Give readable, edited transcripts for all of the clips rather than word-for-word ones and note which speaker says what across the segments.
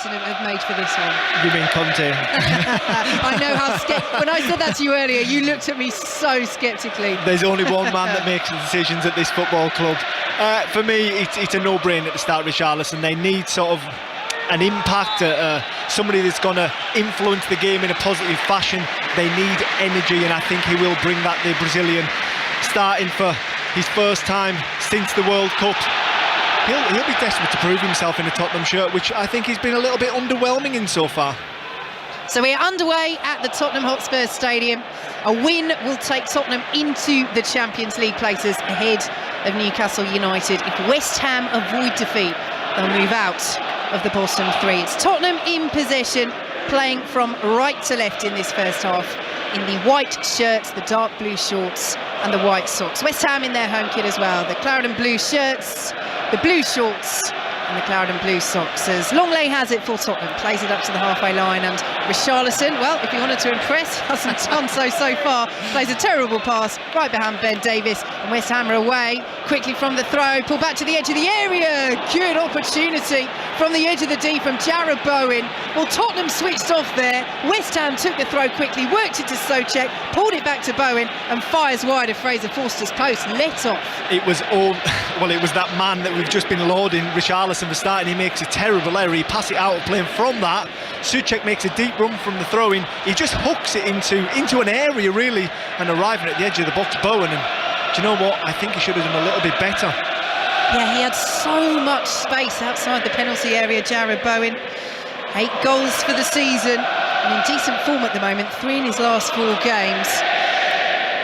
Speaker 1: Richarlison have made for this one?
Speaker 2: You mean Conte?
Speaker 1: I know how when I said that to you earlier, you looked at me so sceptically.
Speaker 2: There's only one man that makes the decisions at this football club. For me, it's a no-brainer at the start, Richarlison. They need sort of an impact, somebody that's going to influence the game in a positive fashion. They need energy, and I think he will bring that. The Brazilian, starting for his first time since the World Cup, he'll be desperate to prove himself in a Tottenham shirt, which I think he's been a little bit underwhelming in so far.
Speaker 1: So we're underway at the Tottenham Hotspur Stadium. A win will take Tottenham into the Champions League places ahead of Newcastle United. If West Ham avoid defeat, they'll move out of the bottom three. It's Tottenham in possession, playing from right to left in this first half, in the white shirts, the dark blue shorts and the white socks. West Ham in their home kit as well, the cloud and blue shirts, the blue shorts and the cloud and blue socks, as Longley has it for Tottenham, plays it up to the halfway line, and Richarlison, well, if he wanted to impress, hasn't done so far, plays a terrible pass right behind Ben Davies, and West Ham are away, quickly from the throw, pull back to the edge of the area, good opportunity from the edge of the D from Jarrod Bowen. Well, Tottenham switched off there, West Ham took the throw quickly, worked it to Souček, pulled it back to Bowen and fires wide of Fraser Forster's post, let off.
Speaker 2: It was that man that we've just been lauding, Richarlison, for starting. He makes a terrible error, he passes it out of play, and from that Souček makes a deep run from the throw-in. He just hooks it into an area really, and arriving at the edge of the box, Bowen, and do you know what, I think he should have done a little bit better.
Speaker 1: Yeah, he had so much space outside the penalty area, Jarrod Bowen. 8 goals for the season and in decent form at the moment, 3 in his last 4 games,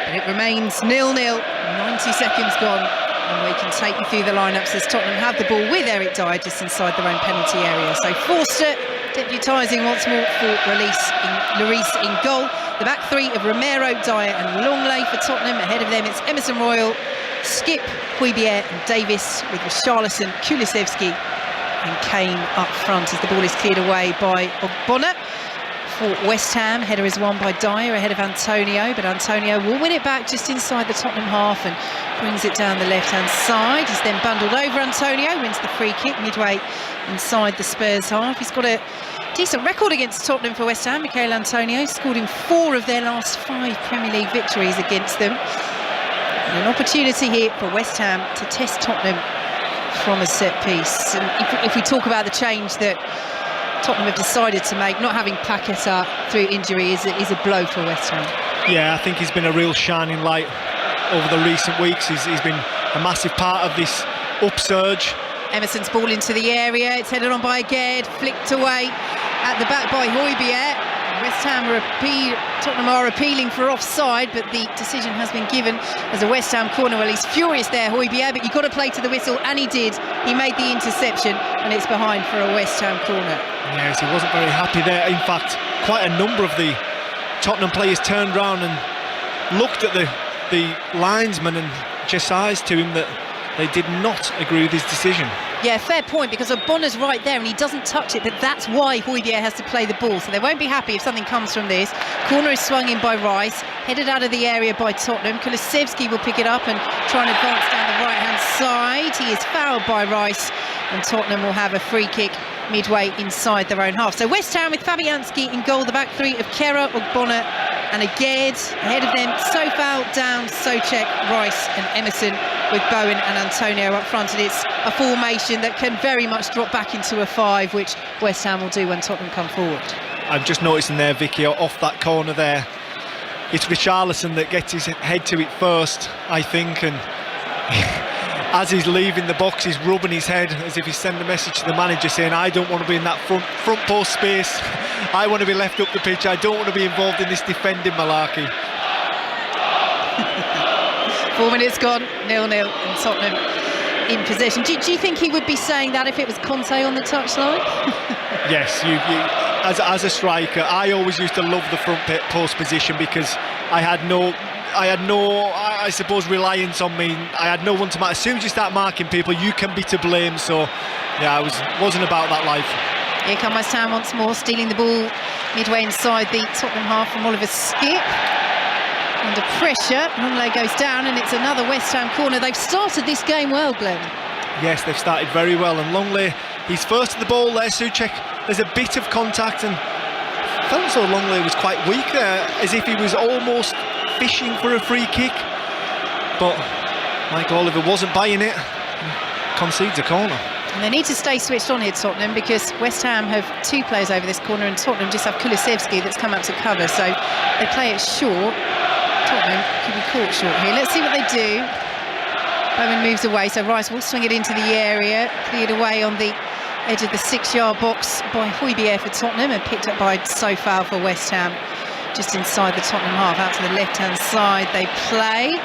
Speaker 1: but it remains 0-0, 90 seconds gone. And we can take you through the lineups as Tottenham have the ball with Eric Dyer just inside their own penalty area. So Forster deputising once more for Lloris in goal. The back three of Romero, Dyer and Longley for Tottenham. Ahead of them it's Emerson Royal, Skip, Højbjerg and Davis, with Richarlison, Kulusevski and Kane up front as the ball is cleared away by Ogbonna. For West Ham, header is won by Dyer ahead of Antonio, but Antonio will win it back just inside the Tottenham half and brings it down the left-hand side. He's then bundled over. Antonio wins the free kick midway inside the Spurs half. He's got a decent record against Tottenham for West Ham. Michail Antonio scored in 4 of their last 5 Premier League victories against them. And an opportunity here for West Ham to test Tottenham from a set piece. And if we talk about the change that Tottenham have decided to make, not having Paquetá through injury is a blow for West Ham.
Speaker 2: Yeah, I think he's been a real shining light over the recent weeks. He's been a massive part of this upsurge.
Speaker 1: Emerson's ball into the area, it's headed on by Gerd, flicked away at the back by Højbjerg. West Ham Tottenham are appealing for offside, but the decision has been given as a West Ham corner. Well, he's furious there, Højbjerg, but you've got to play to the whistle, and he did. He made the interception, and it's behind for a West Ham corner.
Speaker 2: Yes, he wasn't very happy there. In fact, quite a number of the Tottenham players turned round and looked at the linesman and just eyes to him that they did not agree with his decision.
Speaker 1: Yeah, fair point, because Ogbonna's right there and he doesn't touch it, but that's why Højbjerg has to play the ball, so they won't be happy if something comes from this. Corner is swung in by Rice, headed out of the area by Tottenham. Kulusevski will pick it up and try and advance down the right-hand side. He is fouled by Rice, and Tottenham will have a free kick midway inside their own half. So West Ham with Fabianski in goal, the back three of Kehrer, Ogbonna and Gerd. Ahead of them, Sofal, Downs, Souček, Rice and Emerson, with Bowen and Antonio up front. And it's a formation that can very much drop back into a 5, which West Ham will do when Tottenham come forward.
Speaker 2: I'm just noticing there, Vicky, off that corner there, it's Richarlison that gets his head to it first, I think, and as he's leaving the box, he's rubbing his head as if he's sending a message to the manager saying, I don't want to be in that front post space. I want to be left up the pitch. I don't want to be involved in this defending malarkey.
Speaker 1: 4 minutes gone, 0-0, and Tottenham in possession. Do you think he would be saying that if it was Conte on the touchline?
Speaker 2: Yes, as a striker, I always used to love the front post position because I suppose, reliance on me. I had no one to mark. As soon as you start marking people, you can be to blame. So, yeah, I wasn't about that life.
Speaker 1: Here come West Ham once more, stealing the ball midway inside the Tottenham half from Oliver Skip. Under pressure, Longley goes down, and it's another West Ham corner. They've started this game well, Glenn.
Speaker 2: Yes, they've started very well, and Longley He's first to the ball there, Souček. There's a bit of contact, and felt as though Longley was quite weak there, as if he was almost fishing for a free kick. But Mike Oliver wasn't buying it, concedes a corner.
Speaker 1: And they need to stay switched on here, Tottenham, because West Ham have 2 players over this corner and Tottenham just have Kulusevski that's come up to cover, so they play it short. Tottenham could be caught short here. Let's see what they do. Bowen moves away, so Rice will swing it into the area, cleared away on the edge of the 6-yard box by Hotspur for Tottenham and picked up by Sofal for West Ham, just inside the Tottenham half. Out to the left-hand side they play.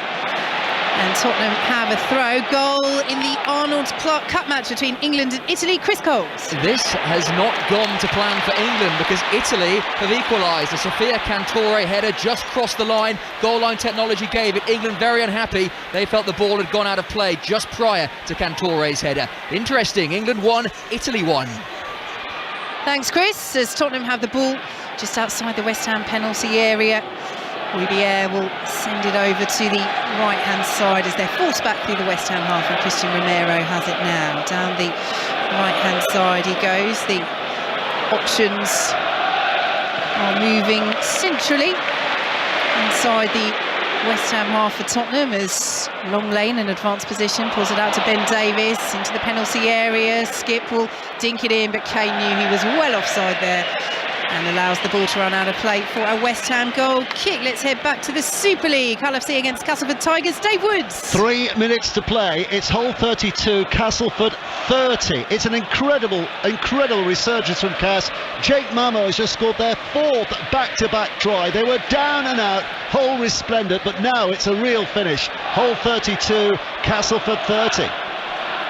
Speaker 1: And Tottenham have a throw. Goal in the Arnold-Clark Cup match between England and Italy. Chris Coles.
Speaker 3: This has not gone to plan for England because Italy have equalised. A Sofia Cantore header just crossed the line. Goal line technology gave it. England very unhappy. They felt the ball had gone out of play just prior to Cantore's header. Interesting. England won, Italy won.
Speaker 1: Thanks, Chris. As Tottenham have the ball just outside the West Ham penalty area. Hotspur will send it over to the right-hand side as they're forced back through the West Ham half, and Christian Romero has it now. Down the right-hand side he goes. The options are moving centrally inside the West Ham half for Tottenham as Long Lane in advanced position, pulls it out to Ben Davies into the penalty area. Skip will dink it in, but Kane knew he was well offside there and allows the ball to run out of play for a West Ham goal kick. Let's head back to the Super League. Hull FC against Castleford Tigers. Dave Woods.
Speaker 4: 3 minutes to play. It's Hull 32, Castleford 30. It's an incredible resurgence from Cass. Jake Mamo has just scored their 4th back-to-back try. They were down and out, Hull resplendent, but now it's a real finish. Hull 32, Castleford 30.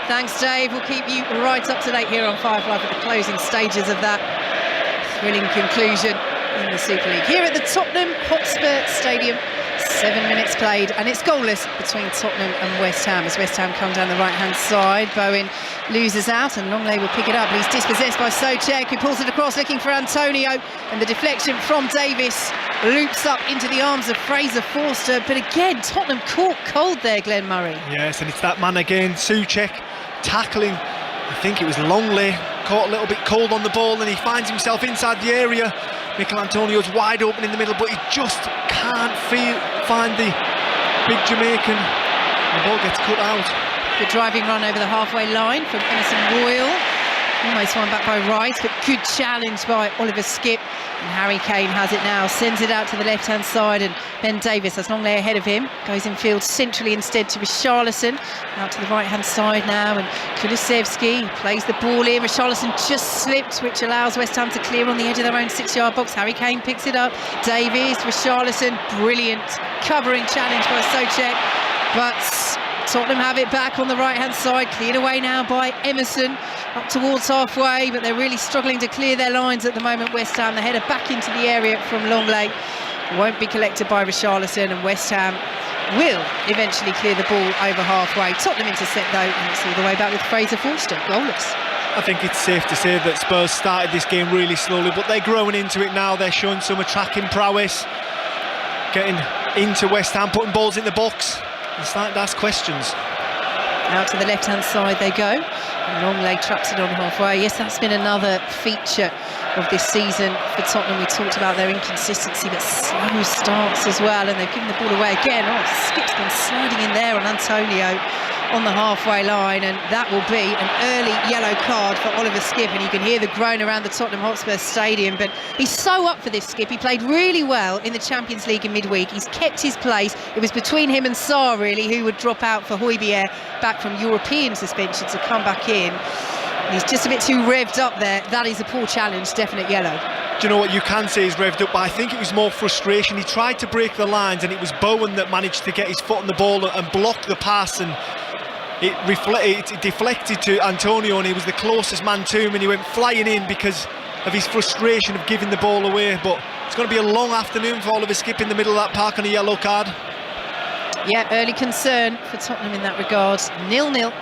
Speaker 1: Thanks, Dave. We'll keep you right up to date here on Firefly for the closing stages of that thrilling conclusion in the Super League. Here at the Tottenham Hotspur Stadium, 7 minutes played, and it's goalless between Tottenham and West Ham as West Ham come down the right-hand side. Bowen loses out, and Longley will pick it up, but he's dispossessed by Souček, who pulls it across looking for Antonio, and the deflection from Davis loops up into the arms of Fraser Forster. But again, Tottenham caught cold there, Glenn Murray.
Speaker 2: Yes, and it's that man again, Souček, tackling, I think it was Longley, caught a little bit cold on the ball, and he finds himself inside the area. Mikel Antonio's wide open in the middle, but he just can't find the big Jamaican. The ball gets cut out.
Speaker 1: Good driving run over the halfway line from Emerson Royal. Almost won back by Rice, but good challenge by Oliver Skip. And Harry Kane has it now, sends it out to the left-hand side, and Ben Davies has Longley ahead of him. Goes in field centrally instead to Richarlison. Out to the right-hand side now, and Kulusevski plays the ball in. Richarlison just slipped, which allows West Ham to clear on the edge of their own 6-yard box. Harry Kane picks it up. Davies, Richarlison, brilliant covering challenge by Souček. But Tottenham have it back on the right-hand side, cleared away now by Emerson, up towards halfway, but they're really struggling to clear their lines at the moment, West Ham. The header back into the area from Longley won't be collected by Richarlison, and West Ham will eventually clear the ball over halfway. Tottenham intercept though, and it's all the way back with Fraser Forster, goalless.
Speaker 2: I think it's safe to say that Spurs started this game really slowly, but they're growing into it now. They're showing some attacking prowess, getting into West Ham, putting balls in the box, and starting to ask questions.
Speaker 1: Out to the left-hand side they go, and Longley traps it on halfway. Yes, that's been another feature of this season for Tottenham. We talked about their inconsistency, but slow starts as well, and they've given the ball away again. Oh, Skip's gone sliding in there on Antonio on the halfway line, and that will be an early yellow card for Oliver Skip, and you can hear the groan around the Tottenham Hotspur Stadium. But he's so up for this, Skip. He played really well in the Champions League in midweek. He's kept his place. It was between him and Sarr, really, who would drop out for Hotspur back from European suspension to come back in. He's just a bit too revved up there. That is a poor challenge, definite yellow.
Speaker 2: Do you know what you can say is revved up, but I think it was more frustration. He tried to break the lines, and it was Bowen that managed to get his foot on the ball and block the pass, and it deflected to Antonio, and he was the closest man to him, and he went flying in because of his frustration of giving the ball away. But it's going to be a long afternoon for Oliver Skip in the middle of that park on a yellow card.
Speaker 1: Yeah, early concern for Tottenham in that regard. 0-0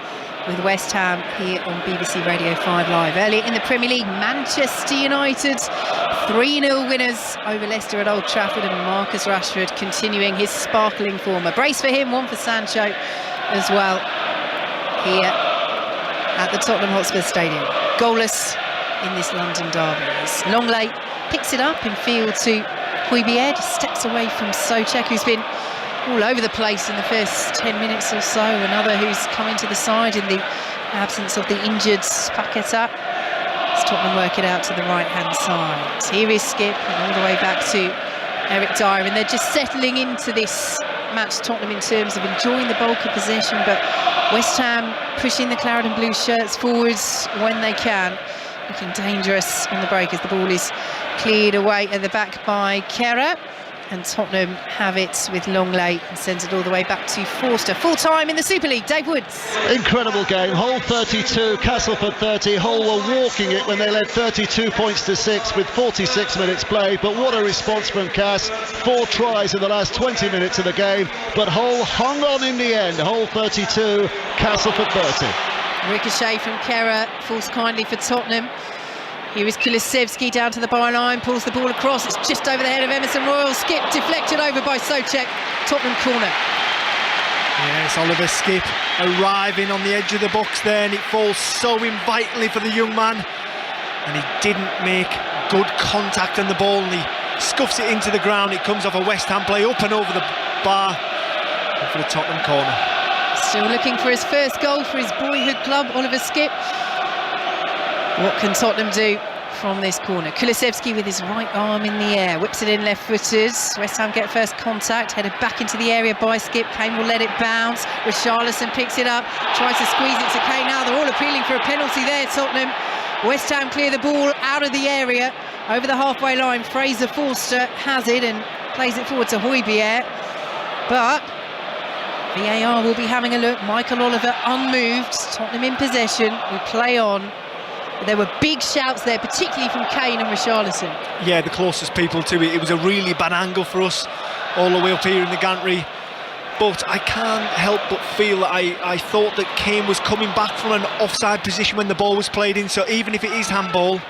Speaker 1: with West Ham here on BBC Radio 5 Live. Earlier in the Premier League, Manchester United 3-0 winners over Leicester at Old Trafford, and Marcus Rashford continuing his sparkling form. A brace for him, one for Sancho as well here at the Tottenham Hotspur Stadium. Goalless in this London derby. As Longley picks it up in field to Hotspur, just steps away from Souček, who's been all over the place in the first 10 minutes or so. Another who's come into the side in the absence of the injured Paqueta. As Tottenham work it out to the right-hand side. Here is Skip, and all the way back to Eric Dyer, and they're just settling into this match, Tottenham, in terms of enjoying the bulk of possession, but West Ham pushing the claret and blue shirts forwards when they can, looking dangerous on the break as the ball is cleared away at the back by Kehrer, and Tottenham have it with Longley and sends it all the way back to Forster. Full time in the Super League, Dave Woods.
Speaker 4: Incredible game. Hull 32, Castleford 30. Hull were walking it when they led 32 points to 6 with 46 minutes played, but what a response from Cass. 4 tries in the last 20 minutes of the game, but Hull hung on in the end. Hull 32, Castleford 30.
Speaker 1: Ricochet from Kehrer falls kindly for Tottenham. Here is Kulusevski down to the byline, pulls the ball across, it's just over the head of Emerson Royal. Skip deflected over by Souček. Tottenham corner.
Speaker 2: Yes, Oliver Skip arriving on the edge of the box there, and it falls so invitingly for the young man, and he didn't make good contact on the ball, and he scuffs it into the ground. It comes off a West Ham play up and over the bar, and for the Tottenham corner.
Speaker 1: Still looking for his first goal for his boyhood club, Oliver Skip. What can Tottenham do from this corner? Kulusevski with his right arm in the air, whips it in left-footed. West Ham get first contact, headed back into the area by Skip. Kane will let it bounce. Richarlison picks it up, tries to squeeze it to Kane. Now they're all appealing for a penalty there, Tottenham. West Ham clear the ball out of the area, over the halfway line. Fraser Forster has it and plays it forward to Hotspur. But VAR will be having a look. Michael Oliver unmoved, Tottenham in possession. We play on. There were big shouts there, particularly from Kane and Richarlison. Yeah,
Speaker 2: the closest people to it. It was a really bad angle for us, all the way up here in the gantry. But I can't help but feel that I thought that Kane was coming back from an offside position when the ball was played in. So even if it is handball,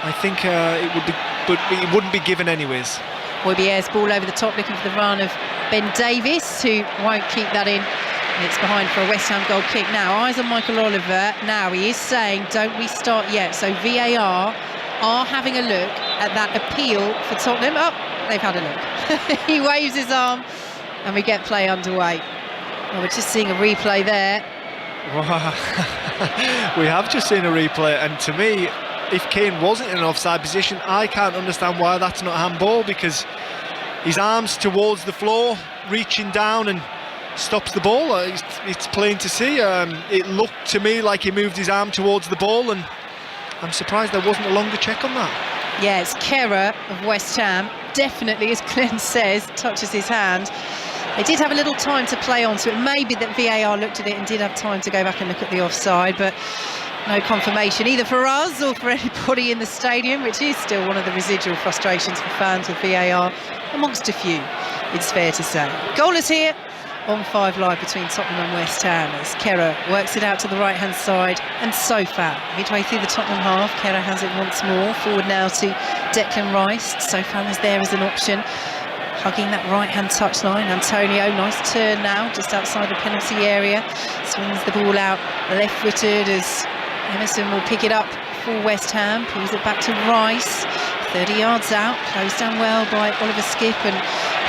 Speaker 2: I think it would be, but it wouldn't be given anyways.
Speaker 1: Hotspur's ball over the top, looking for the run of Ben Davies, who won't keep that in. And it's behind for a West Ham goal kick. Now, eyes on Michael Oliver. Now, he is saying, don't restart yet. So VAR are having a look at that appeal for Tottenham. Oh, they've had a look. He waves his arm, and we get play underway. Well, we're just seeing a replay there.
Speaker 2: We have just seen a replay, and to me, if Kane wasn't in an offside position, I can't understand why that's not handball, because his arm's towards the floor, reaching down and stops the ball. It's plain to see. It looked to me like he moved his arm towards the ball, and I'm surprised there wasn't a longer check on that.
Speaker 1: Yeah, it's Kehrer of West Ham. Definitely, as Glenn says, touches his hand. They did have a little time to play on, so it may be that VAR looked at it and did have time to go back and look at the offside, but no confirmation either for us or for anybody in the stadium, which is still one of the residual frustrations for fans with VAR, amongst a few, it's fair to say. Goalless here on 5 Live between Tottenham and West Ham as Kehrer works it out to the right-hand side, and so far, midway through the Tottenham half, Kehrer has it once more, forward now to Declan Rice. So far is there as an option, hugging that right-hand touchline. Antonio, nice turn now, just outside the penalty area, swings the ball out left-footed as Emerson will pick it up for West Ham, pulls it back to Rice, 30 yards out, closed down well by Oliver Skip, and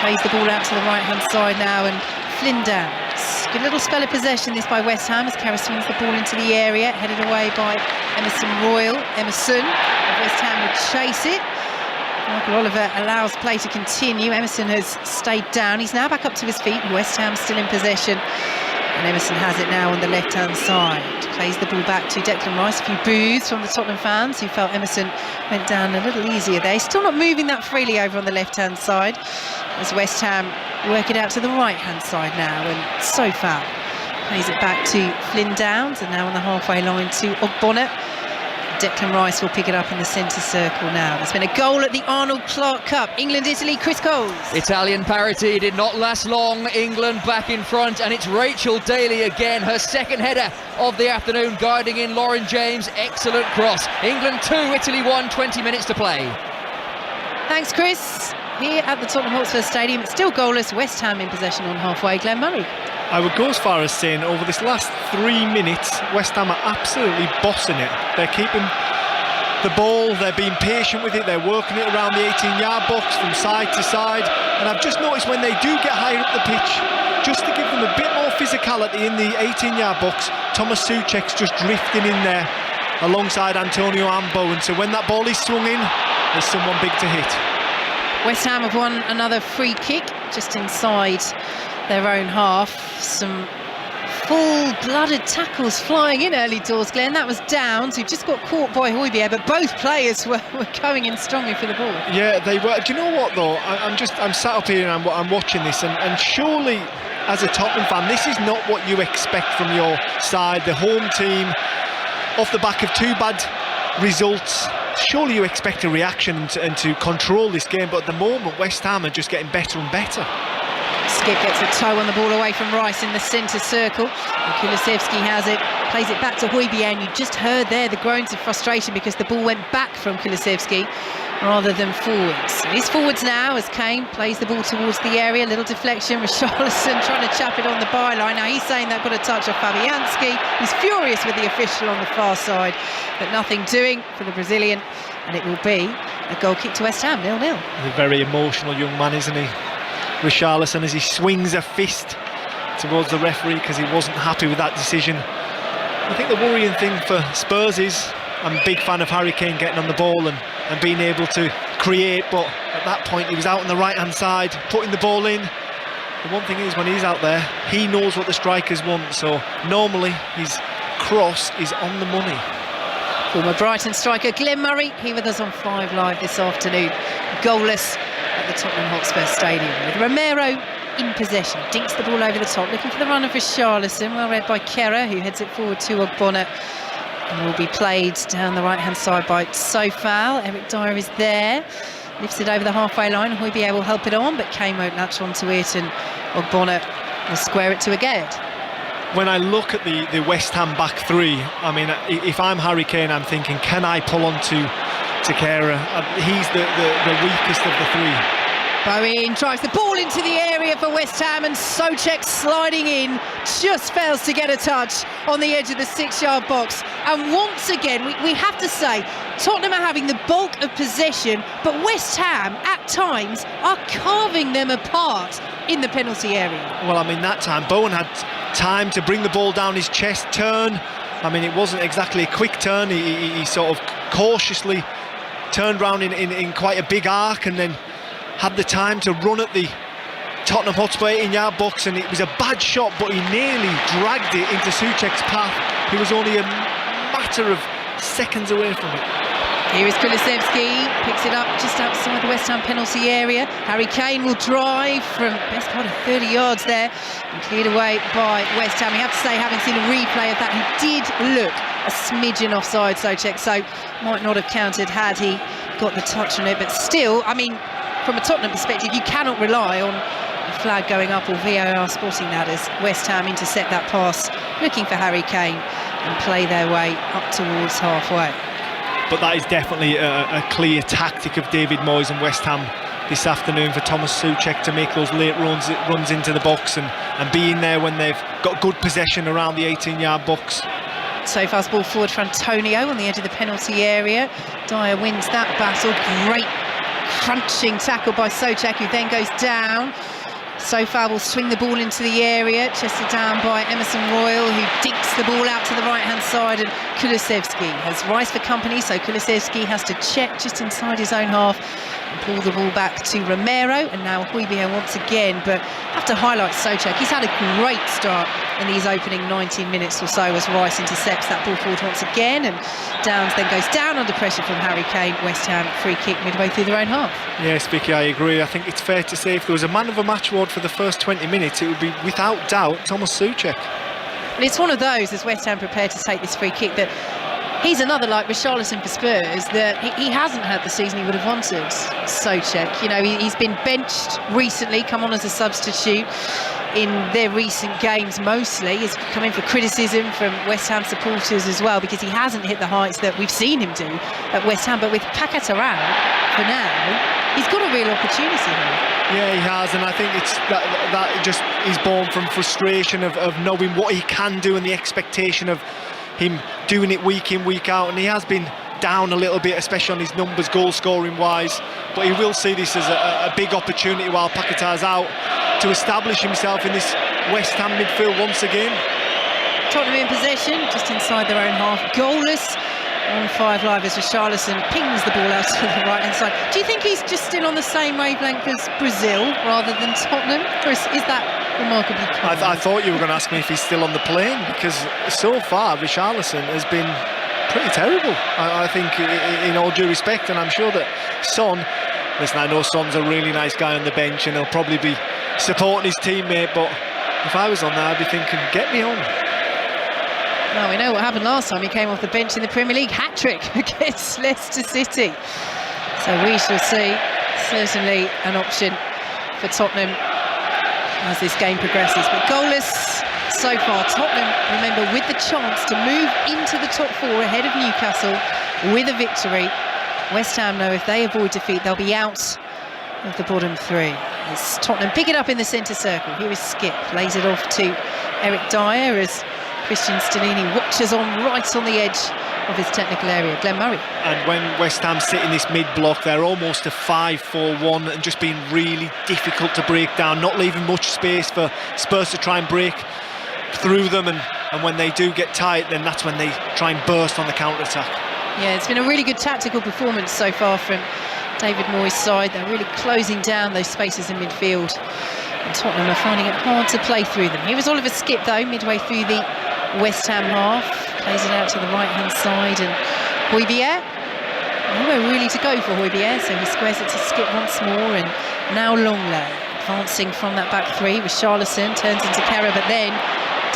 Speaker 1: plays the ball out to the right-hand side now, and Flynn Downs. Good little spell of possession this by West Ham as Kehrer swings the ball into the area, headed away by Emerson Royal. Emerson, West Ham would chase it. Michael Oliver allows play to continue. Emerson has stayed down. He's now back up to his feet. West Ham still in possession. And Emerson has it now on the left-hand side. Plays the ball back to Declan Rice. A few boos from the Tottenham fans who felt Emerson went down a little easier there. He's still not moving that freely over on the left-hand side as West Ham work it out to the right-hand side now. And so far, plays it back to Flynn Downs, and now on the halfway line to Ogbonna. Declan Rice will pick it up in the centre circle now. There's been a goal at the Arnold Clark Cup. England-Italy, Chris Coles.
Speaker 3: Italian parity did not last long. England back in front, and it's Rachel Daly again, her second header of the afternoon, guiding in Lauren James. Excellent cross. England 2, Italy 1, 20 minutes to play.
Speaker 1: Thanks, Chris. Here at the Tottenham Hotspur Stadium, it's still goalless. West Ham in possession on halfway. Glenn Murray.
Speaker 2: I would go as far as saying over this last 3 minutes, West Ham are absolutely bossing it. They're keeping the ball, they're being patient with it, they're working it around the 18-yard box from side to side. And I've just noticed when they do get higher up the pitch, just to give them a bit more physicality in the 18-yard box, Thomas Souček's just drifting in there alongside Antonio Ambo. And so when that ball is swung in, there's someone big to hit.
Speaker 1: West Ham have won another free kick just inside their own half. Some full-blooded tackles flying in early doors, Glenn. That was Downs, who just got caught by Hotspur, but both players were going in strongly for the ball.
Speaker 2: Yeah, they were. Do you know what, though? I'm sat up here and I'm watching this, and surely, as a Tottenham fan, this is not what you expect from your side, the home team, off the back of 2 bad results. Surely you expect a reaction and to control this game, but at the moment West Ham are just getting better and better.
Speaker 1: Skip gets a toe on the ball away from Rice in the centre circle, and Kulusevski has it, plays it back to Hotspur, and you just heard there the groans of frustration because the ball went back from Kulusevski rather than forwards. It is forwards now as Kane plays the ball towards the area, little deflection, Richarlison trying to chap it on the byline. Now he's saying that got a touch of Fabianski. He's furious with the official on the far side, but nothing doing for the Brazilian, and it will be a goal kick to West Ham, 0-0.
Speaker 2: He's a very emotional young man, isn't he? Richarlison, as he swings a fist towards the referee because he wasn't happy with that decision. I think the worrying thing for Spurs is, I'm a big fan of Harry Kane getting on the ball and being able to create, but at that point he was out on the right hand side putting the ball in. The one thing is, when he's out there, he knows what the strikers want, so normally his cross is on the money.
Speaker 1: Former Brighton striker Glenn Murray, he with us on 5 Live this afternoon, goalless at the Tottenham Hotspur Stadium, with Romero in possession, dinks the ball over the top, looking for the run of Richarlison, well read by Kehrer, who heads it forward to Ogbonna, and will be played down the right hand side by Sofal. Eric Dyer is there, lifts it over the halfway line, Hotspur will help it on, but Kane won't latch onto it, and Ogbonna will square it to Aged.
Speaker 2: When I look at the West Ham back 3, I mean, if I'm Harry Kane, I'm thinking, can I pull on to Kehrer? He's the weakest of the 3.
Speaker 1: Bowen drives the ball into the area for West Ham, and Souček sliding in, just fails to get a touch on the edge of the 6-yard box. And once again, we have to say, Tottenham are having the bulk of possession, but West Ham at times are carving them apart in the penalty area.
Speaker 2: Well, I mean, that time Bowen had time to bring the ball down his chest, turn. I mean, it wasn't exactly a quick turn. He sort of cautiously turned round in quite a big arc, and then had the time to run at the Tottenham Hotspur 18-yard box, and it was a bad shot, but he nearly dragged it into Souček's path. He was only a matter of seconds away from it.
Speaker 1: Here is Kulusevski, picks it up just outside the West Ham penalty area. Harry Kane will drive from best part of 30 yards there, and cleared away by West Ham. We have to say, having seen a replay of that, he did look a smidgen offside, Souček, so might not have counted had he got the touch on it. But still, I mean, from a Tottenham perspective, you cannot rely on a flag going up or VAR spotting that, as West Ham intercept that pass, looking for Harry Kane, and play their way up towards halfway.
Speaker 2: But that is definitely a clear tactic of David Moyes and West Ham this afternoon, for Thomas Souček to make those late runs into the box and be in there when they've got good possession around the 18-yard box.
Speaker 1: So fast ball forward for Antonio on the edge of the penalty area. Dyer wins that battle. Great crunching tackle by Souček, who then goes down. Sofal will swing the ball into the area, chested down by Emerson Royal, who dinks the ball out to the right-hand side, and Kulusevski has Rice for company, so Kulusevski has to check just inside his own half and pull the ball back to Romero, and now Hotspur once again. But I have to highlight Souček. He's had a great start in these opening 19 minutes or so, as Rice intercepts that ball forward once again, and Downs then goes down under pressure from Harry Kane. West Ham free kick midway through their own half.
Speaker 2: Yes, Vicky, I agree. I think it's fair to say if there was a man of a match award for the first 20 minutes, it would be without doubt Thomas Souček.
Speaker 1: And it's one of those, as West Ham prepare to take this free kick, that he's another like Richarlison for Spurs, that he hasn't had the season he would have wanted. Souček, you know, he's been benched recently, come on as a substitute. in their recent games mostly. He's come in for criticism from West Ham supporters as well, because he hasn't hit the heights that we've seen him do at West Ham. But with Paquetá out for now, he's got a real opportunity here.
Speaker 2: Yeah, he has, and I think it's that just is born from frustration of knowing what he can do and the expectation of him doing it week in, week out. And he has been down a little bit, especially on his numbers, goal scoring wise, but he will see this as a big opportunity while Paquetá's out to establish himself in this West Ham midfield once again.
Speaker 1: Tottenham in possession, just inside their own half, goalless. On 5 live as Richarlison pings the ball out to the right hand side. Do you think he's just still on the same wavelength as Brazil rather than Tottenham, or is that remarkably common?
Speaker 2: I thought you were going to ask me if he's still on the plane, because so far Richarlison has been pretty terrible, I think, in all due respect. And I'm sure that Son, listen, I know Son's a really nice guy on the bench and he'll probably be supporting his teammate, but if I was on there I'd be thinking, get me on.
Speaker 1: Well, we know what happened last time he came off the bench in the Premier League, hat-trick against Leicester City. So we shall see. Certainly an option for Tottenham as this game progresses. But goalless so far. Tottenham, remember, with the chance to move into the top 4 ahead of Newcastle with a victory. West Ham know if they avoid defeat, they'll be out of the bottom 3. As Tottenham pick it up in the centre circle. Here is Skip, lays it off to Eric Dyer as Christian Stellini watches on right on the edge of his technical area. Glenn Murray.
Speaker 2: And when West Ham sit in this mid-block, they're almost a 5-4-1 and just being really difficult to break down, not leaving much space for Spurs to try and break through them, and when they do get tight, then that's when they try and burst on the counter-attack.
Speaker 1: Yeah, it's been a really good tactical performance so far from David Moyes' side. They're really closing down those spaces in midfield, and Tottenham are finding it hard to play through them. Here is Oliver Skip, though, midway through the West Ham half, plays it out to the right-hand side, and Hojbjerg, nowhere really to go for Hojbjerg, so he squares it to Skip once more, and now Longley advancing from that back 3. Richarlison turns into Kehrer, but then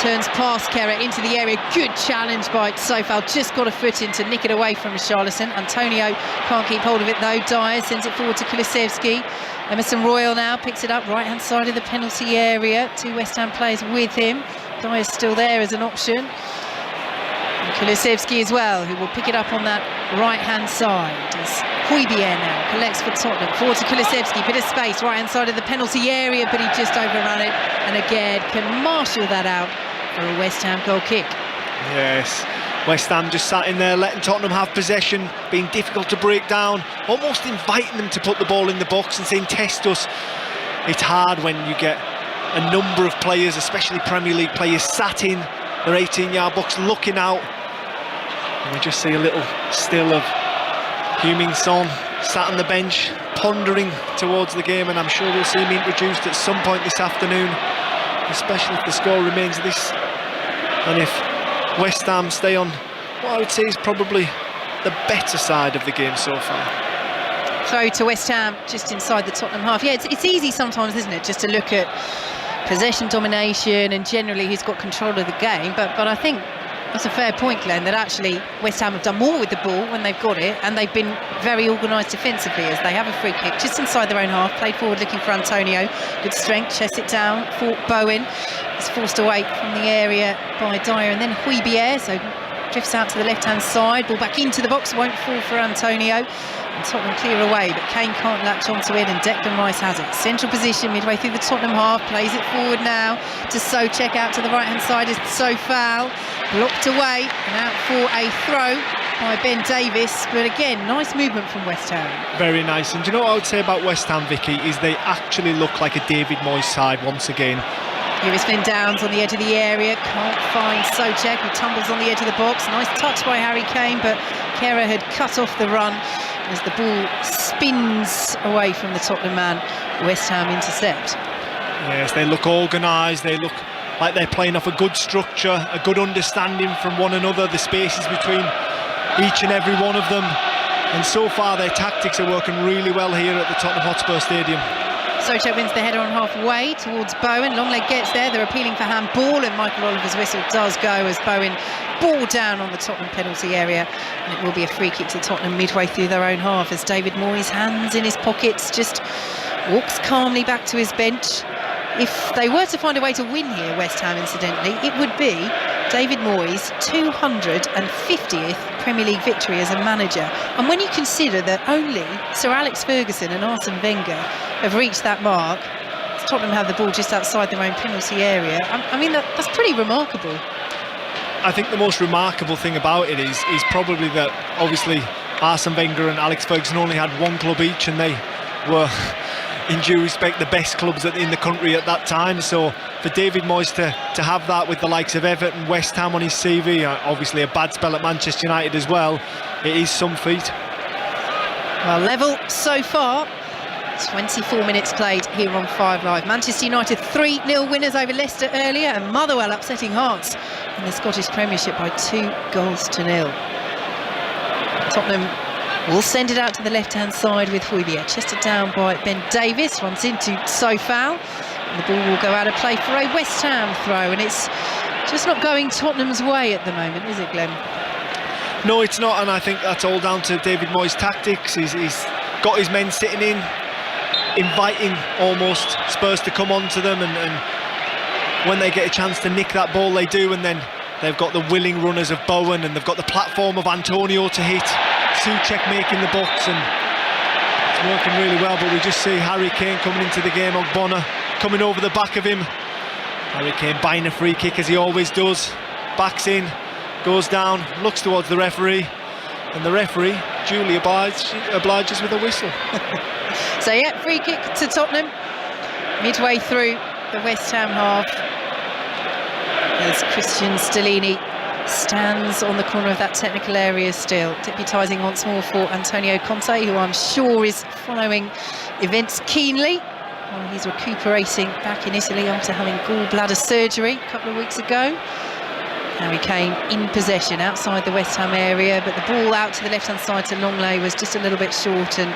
Speaker 1: turns past Kehrer into the area. Good challenge by Sofal, just got a foot in to nick it away from Richarlison. Antonio can't keep hold of it though. Dyer sends it forward to Kulusevski. Emerson Royal now picks it up right hand side of the penalty area. 2 West Ham players with him. Dyer's still there as an option. And Kulusevski as well, who will pick it up on that right hand side. As Hojbjerg now collects for Tottenham. Forward to Kulusevski, bit of space right hand side of the penalty area, but he just overran it, and again can marshal that out for a West Ham goal kick.
Speaker 2: Yes, West Ham just sat in there letting Tottenham have possession, being difficult to break down, almost inviting them to put the ball in the box and saying test us. It's hard when you get a number of players, especially Premier League players, sat in their 18-yard box looking out, and we just see a little still of Heung-min Son sat on the bench pondering towards the game, and I'm sure we'll see him introduced at some point this afternoon, especially if the score remains this, and if West Ham stay on what I would say is probably the better side of the game so far.
Speaker 1: Throw to West Ham just inside the Tottenham half. Yeah, it's easy sometimes, isn't it, just to look at possession domination and generally who's got control of the game, but I think that's a fair point, Glenn, that actually West Ham have done more with the ball when they've got it, and they've been very organised defensively as they have a free kick just inside their own half, played forward looking for Antonio, good strength, chests it down for Bowen, is forced away from the area by Dyer, and then Hojbjerg, so drifts out to the left hand side, ball back into the box, won't fall for Antonio, and Tottenham clear away, but Kane can't latch onto it, and Declan Rice has it. Central position midway through the Tottenham half, plays it forward now to Souček, out to the right hand side is Sofal, blocked away and out for a throw by Ben Davies, but again nice movement from West Ham.
Speaker 2: Very nice. And do you know what I would say about West Ham, Vicky, is they actually look like a David Moyes side once again.
Speaker 1: Here is Finn Downs on the edge of the area, can't find Souček, who tumbles on the edge of the box. Nice touch by Harry Kane, but Kehrer had cut off the run as the ball spins away from the Tottenham man. West Ham intercept.
Speaker 2: Yes, they look organised, they look like they're playing off a good structure, a good understanding from one another, the spaces between each and every one of them, and so far their tactics are working really well here at the Tottenham Hotspur Stadium.
Speaker 1: Souček wins the header on halfway towards Bowen. Longleg gets there, they're appealing for handball, and Michael Oliver's whistle does go as Bowen ball down on the Tottenham penalty area, and it will be a free kick to Tottenham midway through their own half as David Moyes, hands in his pockets, just walks calmly back to his bench If they were to find a way to win here, West Ham, incidentally, it would be David Moyes' 250th Premier League victory as a manager. And when you consider that only Sir Alex Ferguson and Arsene Wenger have reached that mark, Tottenham have the ball just outside their own penalty area. I mean, that's pretty remarkable.
Speaker 2: I think the most remarkable thing about it is probably that obviously Arsene Wenger and Alex Ferguson only had one club each, and they were, in due respect, the best clubs in the country at that time. So for David Moyes to have that with the likes of Everton, West Ham on his CV, obviously a bad spell at Manchester United as well, it is some feat.
Speaker 1: Well, level so far. 24 minutes played here on 5 Live. Manchester United 3-0 winners over Leicester earlier, and Motherwell upsetting Hearts in the Scottish Premiership by 2-0. Tottenham will send it out to the left-hand side with Hojbjerg. Chested down by Ben Davies, runs into Sofal, and the ball will go out of play for a West Ham throw, and it's just not going Tottenham's way at the moment, is it, Glenn?
Speaker 2: No, it's not, and I think that's all down to David Moyes' tactics. He's got his men sitting in, inviting almost Spurs to come on to them, and when they get a chance to nick that ball, they do, and then they've got the willing runners of Bowen, and they've got the platform of Antonio to hit. Souček making the box, and it's working really well, but we just see Harry Kane coming into the game, Ogbonna coming over the back of him. Harry Kane buying a free kick as he always does, backs in, goes down, looks towards the referee, and the referee duly obliges with a whistle.
Speaker 1: So yeah, free kick to Tottenham midway through the West Ham half, as Christian Stellini stands on the corner of that technical area still, deputising once more for Antonio Conte, who I'm sure is following events keenly while he's recuperating back in Italy after having gallbladder surgery a couple of weeks ago. Harry Kane in possession outside the West Ham area, but the ball out to the left-hand side to Longley was just a little bit short, and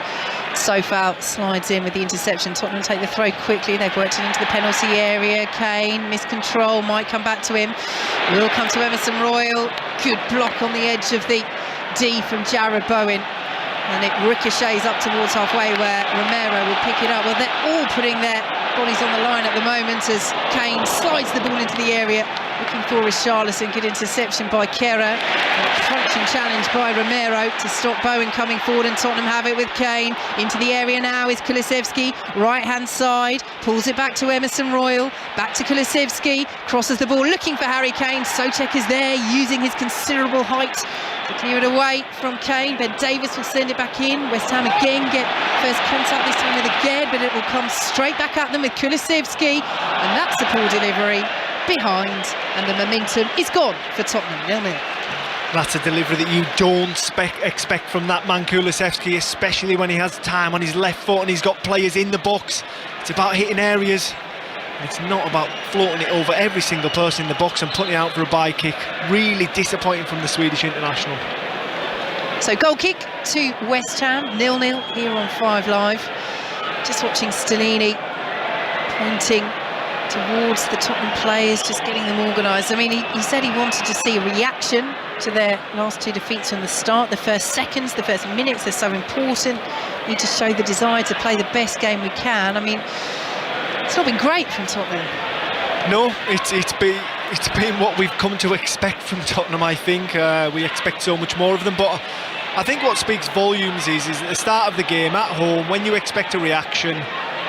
Speaker 1: Sofal slides in with the interception. Tottenham take the throw quickly. They've worked it into the penalty area. Kane, miscontrol, might come back to him. Will come to Emerson Royal. Good block on the edge of the D from Jarrod Bowen. And it ricochets up towards halfway where Romero will pick it up. Well, they're all putting their bodies on the line at the moment as Kane slides the ball into the area. Looking for Richarlison, good interception by Kehrer. Crunching challenge by Romero to stop Bowen coming forward, and Tottenham have it with Kane. Into the area now is Kulusevski, right hand side, pulls it back to Emerson Royal, back to Kulusevski, crosses the ball looking for Harry Kane. Souček is there using his considerable height to clear it away from Kane. Ben Davies will send it back in. West Ham again get first contact, this time with Aged, but it will come straight back at them with Kulusevski, and that's a poor delivery behind, and the momentum is gone for Tottenham. 0-0.
Speaker 2: That's a delivery that you don't expect from that man Kulusevski, especially when he has time on his left foot and he's got players in the box. It's about hitting areas, it's not about floating it over every single person in the box and putting it out for a by kick. Really disappointing from the Swedish international.
Speaker 1: So goal kick to West Ham, 0-0 here on 5 Live. Just watching Stellini pointing towards the Tottenham players, just getting them organised. I mean, he said he wanted to see a reaction to their last two defeats from the start. The first seconds, the first minutes, they're so important. We need to show the desire to play the best game we can. I mean, it's not been great from Tottenham.
Speaker 2: No, it's been what we've come to expect from Tottenham, I think. We expect so much more of them, but I think what speaks volumes is at the start of the game at home, when you expect a reaction,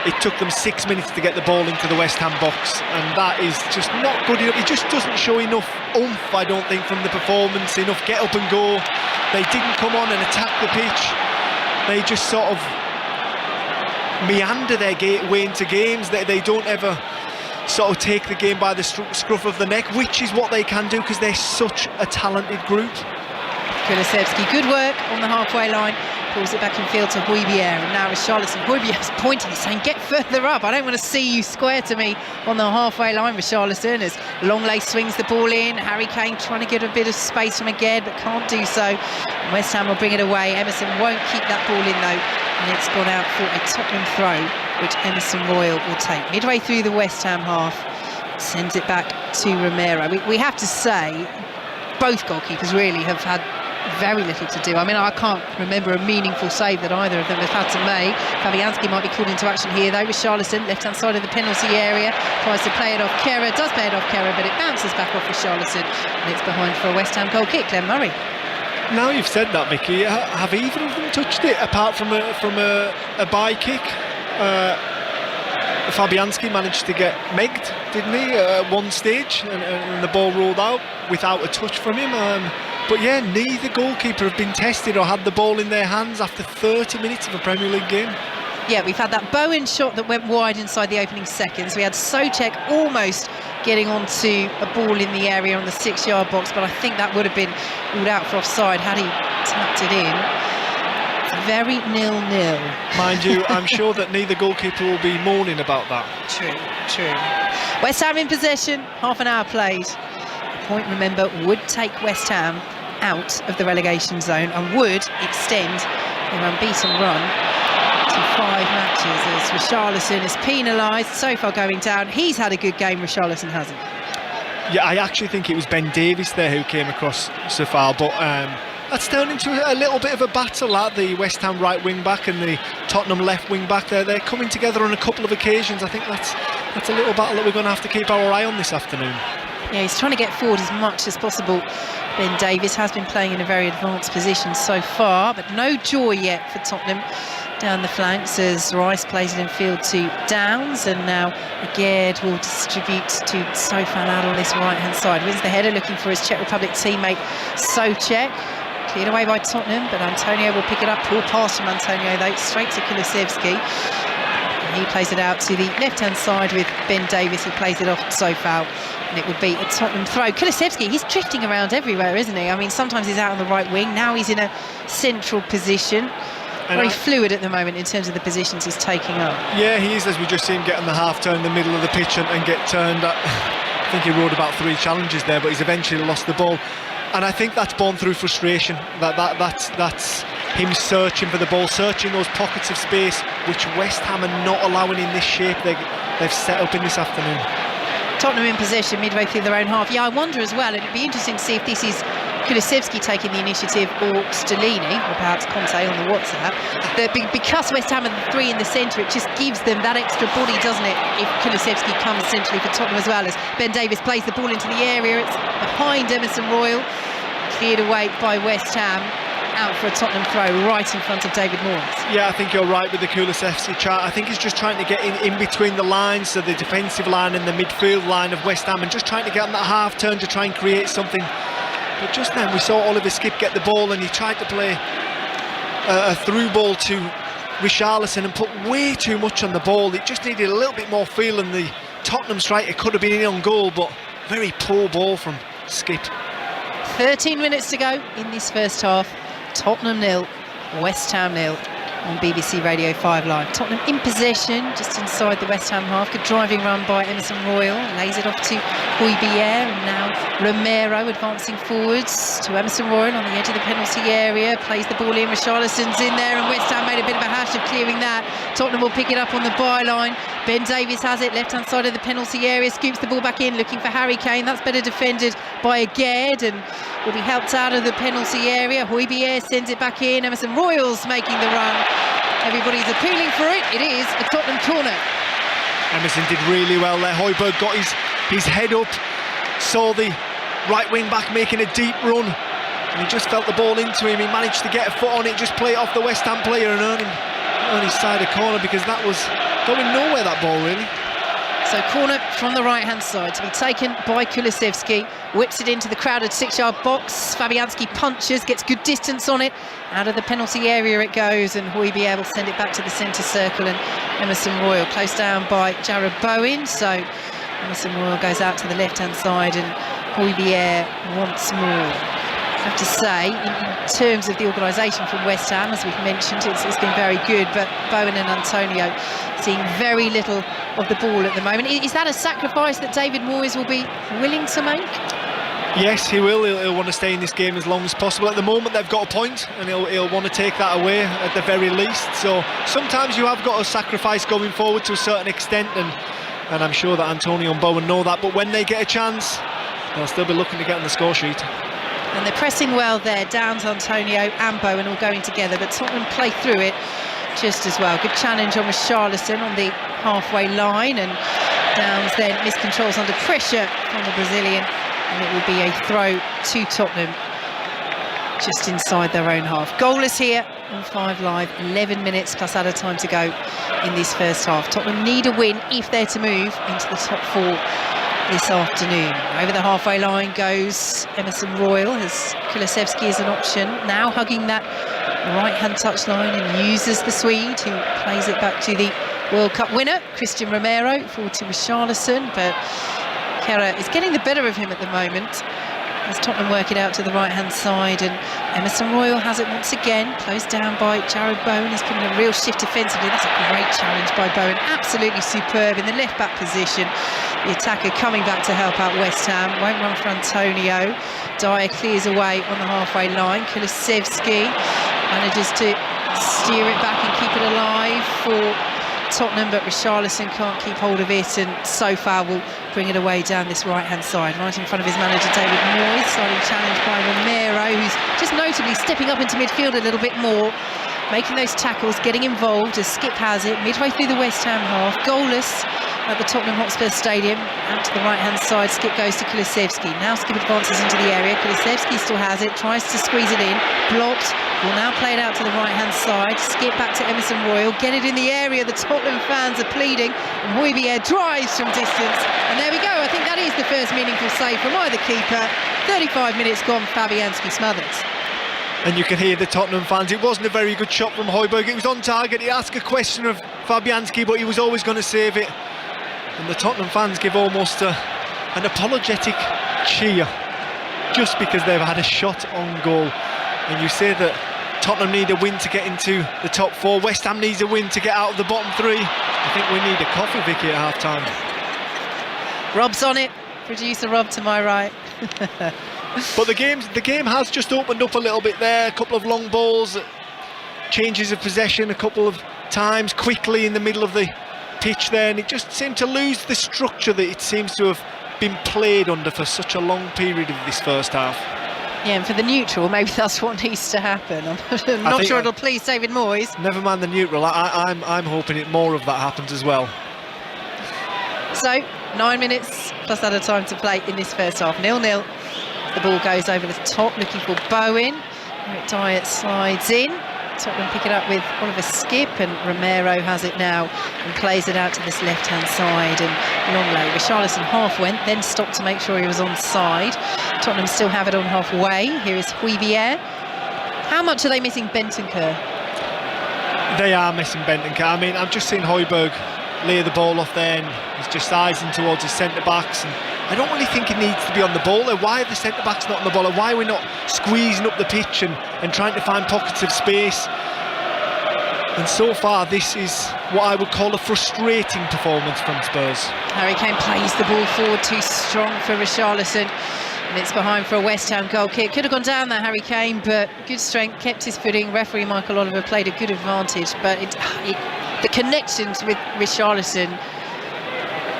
Speaker 2: it took them 6 minutes to get the ball into the West Ham box, and that is just not good enough. It just doesn't show enough oomph, I don't think, from the performance, enough get up and go. They didn't come on and attack the pitch. They just sort of meander their way into games. They don't ever sort of take the game by the scruff of the neck, which is what they can do because they're such a talented group.
Speaker 1: Kulusevski, good work on the halfway line, pulls it back in field to Hojbjerg, and now Richarlison. Hojbjerg's pointing, saying get further up, I don't want to see you square to me on the halfway line, Richarlison, as Longley swings the ball in. Harry Kane trying to get a bit of space from Aged, but can't do so. And West Ham will bring it away. Emerson won't keep that ball in though, and it's gone out for a Tottenham throw, which Emerson Royal will take. Midway through the West Ham half, sends it back to Romero. We have to say both goalkeepers really have had very little to do. I mean, I can't remember a meaningful save that either of them have had to make. Fabianski might be called into action here though with Richarlison, left-hand side of the penalty area, tries to play it off Kehrer, does play it off Kehrer, but it bounces back off Richarlison, and it's behind for a West Ham goal kick. Glenn Murray.
Speaker 2: Now you've said that, Vicky, have either of them touched it apart from a bye kick? Fabianski managed to get megged, didn't he, at one stage, and the ball rolled out without a touch from him. But yeah, neither goalkeeper have been tested or had the ball in their hands after 30 minutes of a Premier League game.
Speaker 1: Yeah, we've had that Bowen shot that went wide inside the opening seconds. We had Souček almost getting onto a ball in the area on the 6-yard box, but I think that would have been ruled out for offside had he tapped it in. It's very 0-0.
Speaker 2: Mind you, I'm sure that neither goalkeeper will be moaning about that.
Speaker 1: True. West Ham in possession, half an hour played. The point, remember, would take West Ham out of the relegation zone and would extend their unbeaten run to 5 matches, as Richarlison is penalised, so far going down. He's had a good game, Richarlison hasn't.
Speaker 2: Yeah, I actually think it was Ben Davies there who came across so far, but that's turned into a little bit of a battle at the West Ham right wing back and the Tottenham left wing back there. They're coming together on a couple of occasions. I think that's a little battle that we're going to have to keep our eye on this afternoon.
Speaker 1: Yeah, he's trying to get forward as much as possible. Ben Davies has been playing in a very advanced position so far, but no joy yet for Tottenham down the flanks as Rice plays it in field to Downs, and now Agard will distribute to Sofal on this right hand side. Wins the header, looking for his Czech Republic teammate Souček. Cleared away by Tottenham, but Antonio will pick it up. Poor pass from Antonio though, straight to Kulusevski. And he plays it out to the left hand side with Ben Davies, who plays it off Sofal, and it would be a Tottenham throw. Kulusevski, he's drifting around everywhere, isn't he? I mean, sometimes he's out on the right wing, now he's in a central position. Very fluid at the moment in terms of the positions he's taking up. Yeah,
Speaker 2: he is, as we just see him get on the half turn in the middle of the pitch and get turned. I think he rode about 3 challenges there, but he's eventually lost the ball. And I think that's born through frustration. That's him searching for the ball, searching those pockets of space, which West Ham are not allowing in this shape they've set up in this afternoon.
Speaker 1: Tottenham in possession midway through their own half. Yeah, I wonder as well, and it'd be interesting to see if this is Kulusevski taking the initiative or Stellini, or perhaps Conte on the WhatsApp, that because West Ham are the 3 in the centre, it just gives them that extra body, doesn't it, if Kulusevski comes centrally for Tottenham as well. As Ben Davies plays the ball into the area, it's behind Emerson Royal, cleared away by West Ham, out for a Tottenham throw right in front of David Moyes. Yeah,
Speaker 2: I think you're right with the Kulusevski chart. I think he's just trying to get in between the lines, so the defensive line and the midfield line of West Ham, and just trying to get on that half turn to try and create something. But just then we saw Oliver Skipp get the ball, and he tried to play a through ball to Richarlison and put way too much on the ball. It just needed a little bit more feel, and the Tottenham striker could have been in on goal, but very poor ball from Skipp.
Speaker 1: 13 minutes to go in this first half. Tottenham 0, West Ham 0 on BBC Radio 5 Live. Tottenham in possession, just inside the West Ham half. Good driving run by Emerson Royal, lays it off to Hotspur, and now Romero advancing forwards to Emerson Royal on the edge of the penalty area, plays the ball in, Richarlison's in there, and West Ham made a bit of a hash of clearing that. Tottenham will pick it up on the byline. Ben Davies has it, left hand side of the penalty area, scoops the ball back in, looking for Harry Kane. That's better defended by Agard, and will be helped out of the penalty area. Hotspur sends it back in, Emerson Royal's making the run. Everybody's appealing for it. It is a Tottenham corner.
Speaker 2: Emerson did really well there. Hotspur got his head up, saw the right wing back making a deep run, and he just felt the ball into him. He managed to get a foot on it, just play it off the West Ham player and earn his side a corner, because that was going nowhere, that ball, really.
Speaker 1: So corner from the right hand side to be taken by Kulusevski, whips it into the crowded 6-yard box. Fabianski punches, gets good distance on it, out of the penalty area it goes, and Hotspur will send it back to the centre circle, and Emerson Royal close down by Jared Bowen. So Emerson Royal goes out to the left hand side, and Hotspur once more. I have to say, in terms of the organisation from West Ham, as we've mentioned, it's been very good, but Bowen and Antonio seeing very little of the ball at the moment. Is that a sacrifice that David Moyes will be willing to make?
Speaker 2: Yes, he will. He'll want to stay in this game as long as possible. At the moment, they've got a point, and he'll want to take that away at the very least. So sometimes you have got to sacrifice going forward to a certain extent, and I'm sure that Antonio and Bowen know that. But when they get a chance, they'll still be looking to get on the score sheet.
Speaker 1: And they're pressing well there. Downs, Antonio and Bowen all going together, but Tottenham play through it just as well. Good challenge on Richarlison on the halfway line, and Downs then miscontrols under pressure from the Brazilian, and it will be a throw to Tottenham just inside their own half. Goalless here on 5 Live, 11 minutes plus added time to go in this first half. Tottenham need a win if they're to move into the top 4 this afternoon. Over the halfway line goes Emerson Royal, as Kulusevski is an option, now hugging that right-hand touchline, and uses the Swede, who plays it back to the World Cup winner, Christian Romero, forward to Richarlison, but Kehrer is getting the better of him at the moment, as Tottenham work it out to the right-hand side, and Emerson Royal has it once again, closed down by Jared Bowen. He's put in a real shift defensively. That's a great challenge by Bowen, absolutely superb in the left-back position. The attacker coming back to help out West Ham, won't run for Antonio. Dyer clears away on the halfway line. Kulusevski manages to steer it back and keep it alive for Tottenham, but Richarlison can't keep hold of it, and so far will bring it away down this right-hand side, right in front of his manager David Moyes. Starting challenge by Romero, who's just notably stepping up into midfield a little bit more, making those tackles, getting involved as Skip has it midway through the West Ham half. Goalless at the Tottenham Hotspur Stadium. Out to the right-hand side, Skip goes to Kulusevski. Now Skip advances into the area. Kulusevski still has it, tries to squeeze it in, blocked. Will now play it out to the right-hand side. Skip back to Emerson Royal. Get it in the area. The Tottenham fans are pleading, and Hojbjerg drives from distance. And there we go. I think that is the first meaningful save from either keeper. 35 minutes gone. Fabianski smothered.
Speaker 2: And you can hear the Tottenham fans. It wasn't a very good shot from Hojbjerg. It was on target. He asked a question of Fabianski, but he was always going to save it. And the Tottenham fans give almost an apologetic cheer just because they've had a shot on goal. And you say that Tottenham need a win to get into the top 4. West Ham needs a win to get out of the bottom 3. I think we need a coffee, Vicky, at half-time.
Speaker 1: Rob's on it. Producer Rob to my right.
Speaker 2: But the game has just opened up a little bit there. A couple of long balls, changes of possession a couple of times quickly in the middle of the pitch there, and it just seemed to lose the structure that it seems to have been played under for such a long period of this first half.
Speaker 1: Yeah, and for the neutral, maybe that's what needs to happen. I'm not sure it'll please David Moyes.
Speaker 2: Never mind the neutral, I'm hoping more of that happens as well.
Speaker 1: So, 9 minutes plus added time to play in this first half. 0-0. The ball goes over the top, looking for Bowen. Eric Dyer slides in. Tottenham pick it up with Oliver Skip, and Romero has it now and plays it out to this left-hand side, and Longley. Richarlison half went, then stopped to make sure he was onside. Tottenham still have it on halfway. Here is Hojbjerg. How much are they missing Bentancur?
Speaker 2: They are missing Bentancur. I mean, I'm just seeing Hojbjerg lay the ball off there, and he's just eyeing towards his centre-backs, and I don't really think he needs to be on the ball there. Why are the centre-backs not on the ball? Or why are we not squeezing up the pitch and trying to find pockets of space? And so far, this is what I would call a frustrating performance from Spurs.
Speaker 1: Harry Kane plays the ball forward, too strong for Richarlison, and it's behind for a West Ham goal kick. Could have gone down there, Harry Kane, but good strength, kept his footing. Referee Michael Oliver played a good advantage, but the connections with Richarlison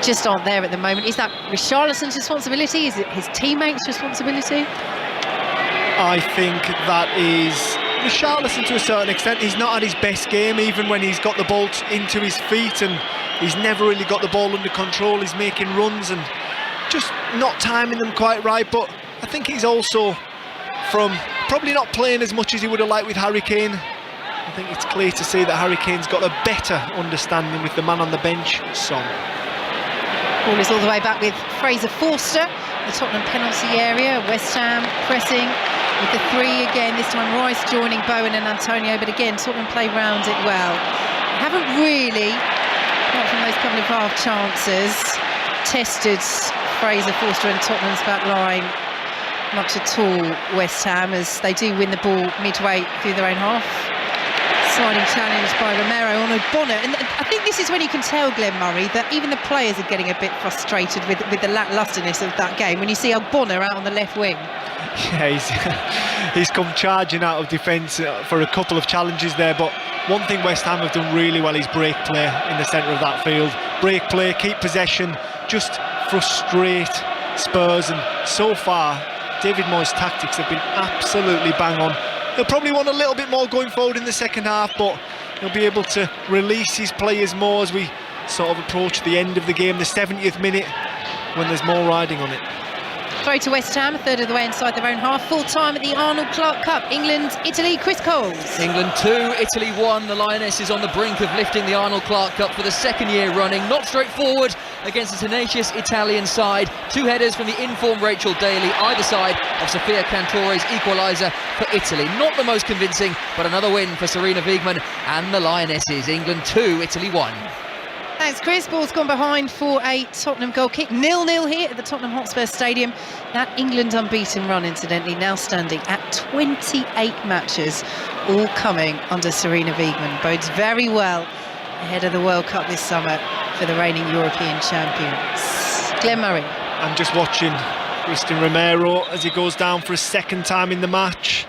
Speaker 1: just aren't there at the moment. Is that Richarlison's responsibility? Is it his teammates' responsibility?
Speaker 2: I think that is Richarlison to a certain extent. He's not at his best game, even when he's got the ball into his feet, and he's never really got the ball under control. He's making runs and just not timing them quite right. But I think he's also from probably not playing as much as he would have liked with Harry Kane. I think it's clear to see that Harry Kane's got a better understanding with the man on the bench, Son.
Speaker 1: Ball is all the way back with Fraser Forster, the Tottenham penalty area. West Ham pressing with the 3 again, this time Rice joining Bowen and Antonio, but again Tottenham play round it well. Haven't really, apart from those couple of half chances, tested Fraser Forster and Tottenham's back line much at all, West Ham, as they do win the ball midway through their own half. Sliding challenge by Romero on Ogbonna, and I think this is when you can tell, Glenn Murray, that even the players are getting a bit frustrated with the lacklusterness of that game, when you see Ogbonna out on the left wing. Yeah,
Speaker 2: he's come charging out of defence for a couple of challenges there, but one thing West Ham have done really well is break play in the centre of that field. Break play, keep possession, just frustrate Spurs, and so far David Moyes' tactics have been absolutely bang on. He'll probably want a little bit more going forward in the second half, but he'll be able to release his players more as we sort of approach the end of the game, the 70th minute, when there's more riding on it.
Speaker 1: Throw to West Ham, a third of the way inside their own half. Full time at the Arnold Clark Cup. England, Italy, Chris Coles.
Speaker 3: England 2, Italy 1. The Lionesses on the brink of lifting the Arnold Clark Cup for the second year running. Not straightforward against a tenacious Italian side. 2 headers from the informed Rachel Daly, either side of Sofia Cantore's equaliser for Italy. Not the most convincing, but another win for Serena Wiegmann and the Lionesses. England 2, Italy 1.
Speaker 1: Thanks, Chris. Ball's gone behind for a Tottenham goal kick. 0-0 here at the Tottenham Hotspur Stadium. That England unbeaten run, incidentally, now standing at 28 matches, all coming under Serena Wiegmann. Bodes very well ahead of the World Cup this summer for the reigning European champions. Glenn Murray.
Speaker 2: I'm just watching Cristian Romero as he goes down for a second time in the match.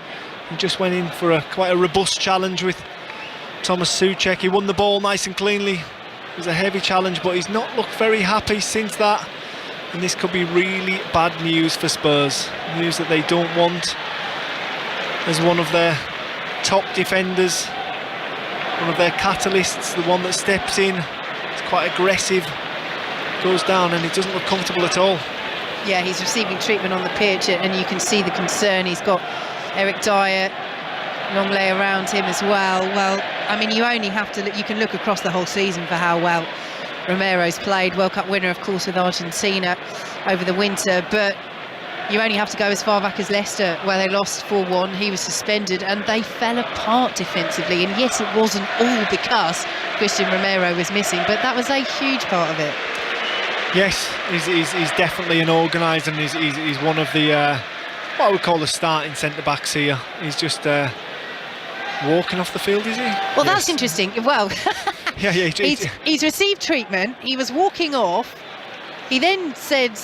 Speaker 2: He just went in for quite a robust challenge with Thomas Souček. He won the ball nice and cleanly. It was a heavy challenge, but he's not looked very happy since that, and this could be really bad news for Spurs. News that they don't want as one of their top defenders, one of their catalysts, the one that steps in. It's quite aggressive, goes down, and it doesn't look comfortable at all.
Speaker 1: Yeah, he's receiving treatment on the pitch, and you can see the concern. He's got Eric Dyer, Longley around him as well. Well, I mean, you only have to look, you can look across the whole season for how well Romero's played. World Cup winner, of course, with Argentina over the winter, but you only have to go as far back as Leicester, where they lost 4-1. He was suspended and they fell apart defensively, and yes, it wasn't all because Cristian Romero was missing, but that was a huge part of it.
Speaker 2: Yes, he's definitely an organiser, and he's one of the what I would call the starting centre-backs here. He's just walking off the field, is he?
Speaker 1: Well, yes. That's interesting. Well,
Speaker 2: yeah,
Speaker 1: he's received treatment. He was walking off. He then said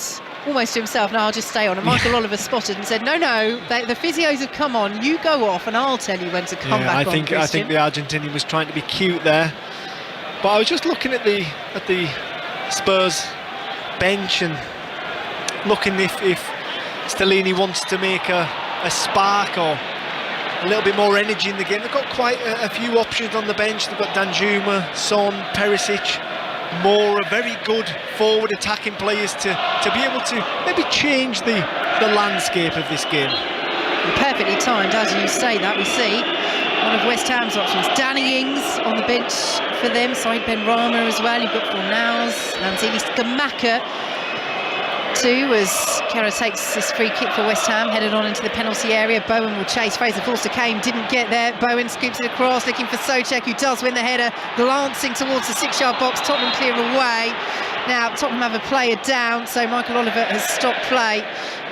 Speaker 1: almost to himself, no, I'll just stay on. And Michael Oliver spotted and said, no, the physios have come on. You go off and I'll tell you when to come back on, Christian.
Speaker 2: I think the Argentinian was trying to be cute there. But I was just looking at the Spurs bench and looking if Stellini wants to make a spark or a little bit more energy in the game. They've got quite a few options on the bench. They've got Danjuma, Son, Perisic, Moura, very good forward attacking players to be able to maybe change the landscape of this game.
Speaker 1: Perfectly timed, as you say that. We see one of West Ham's options, Danny Ings on the bench for them, Said Benrahma as well. You've got Fornals, Lanzini, Scamacca too, as Kera takes this free kick for West Ham, headed on into the penalty area. Bowen will chase. Fraser Forster came, didn't get there. Bowen scoops it across, looking for Souček, who does win the header, glancing towards the 6-yard box. Tottenham clear away. Now Tottenham have a player down, so Michael Oliver has stopped play,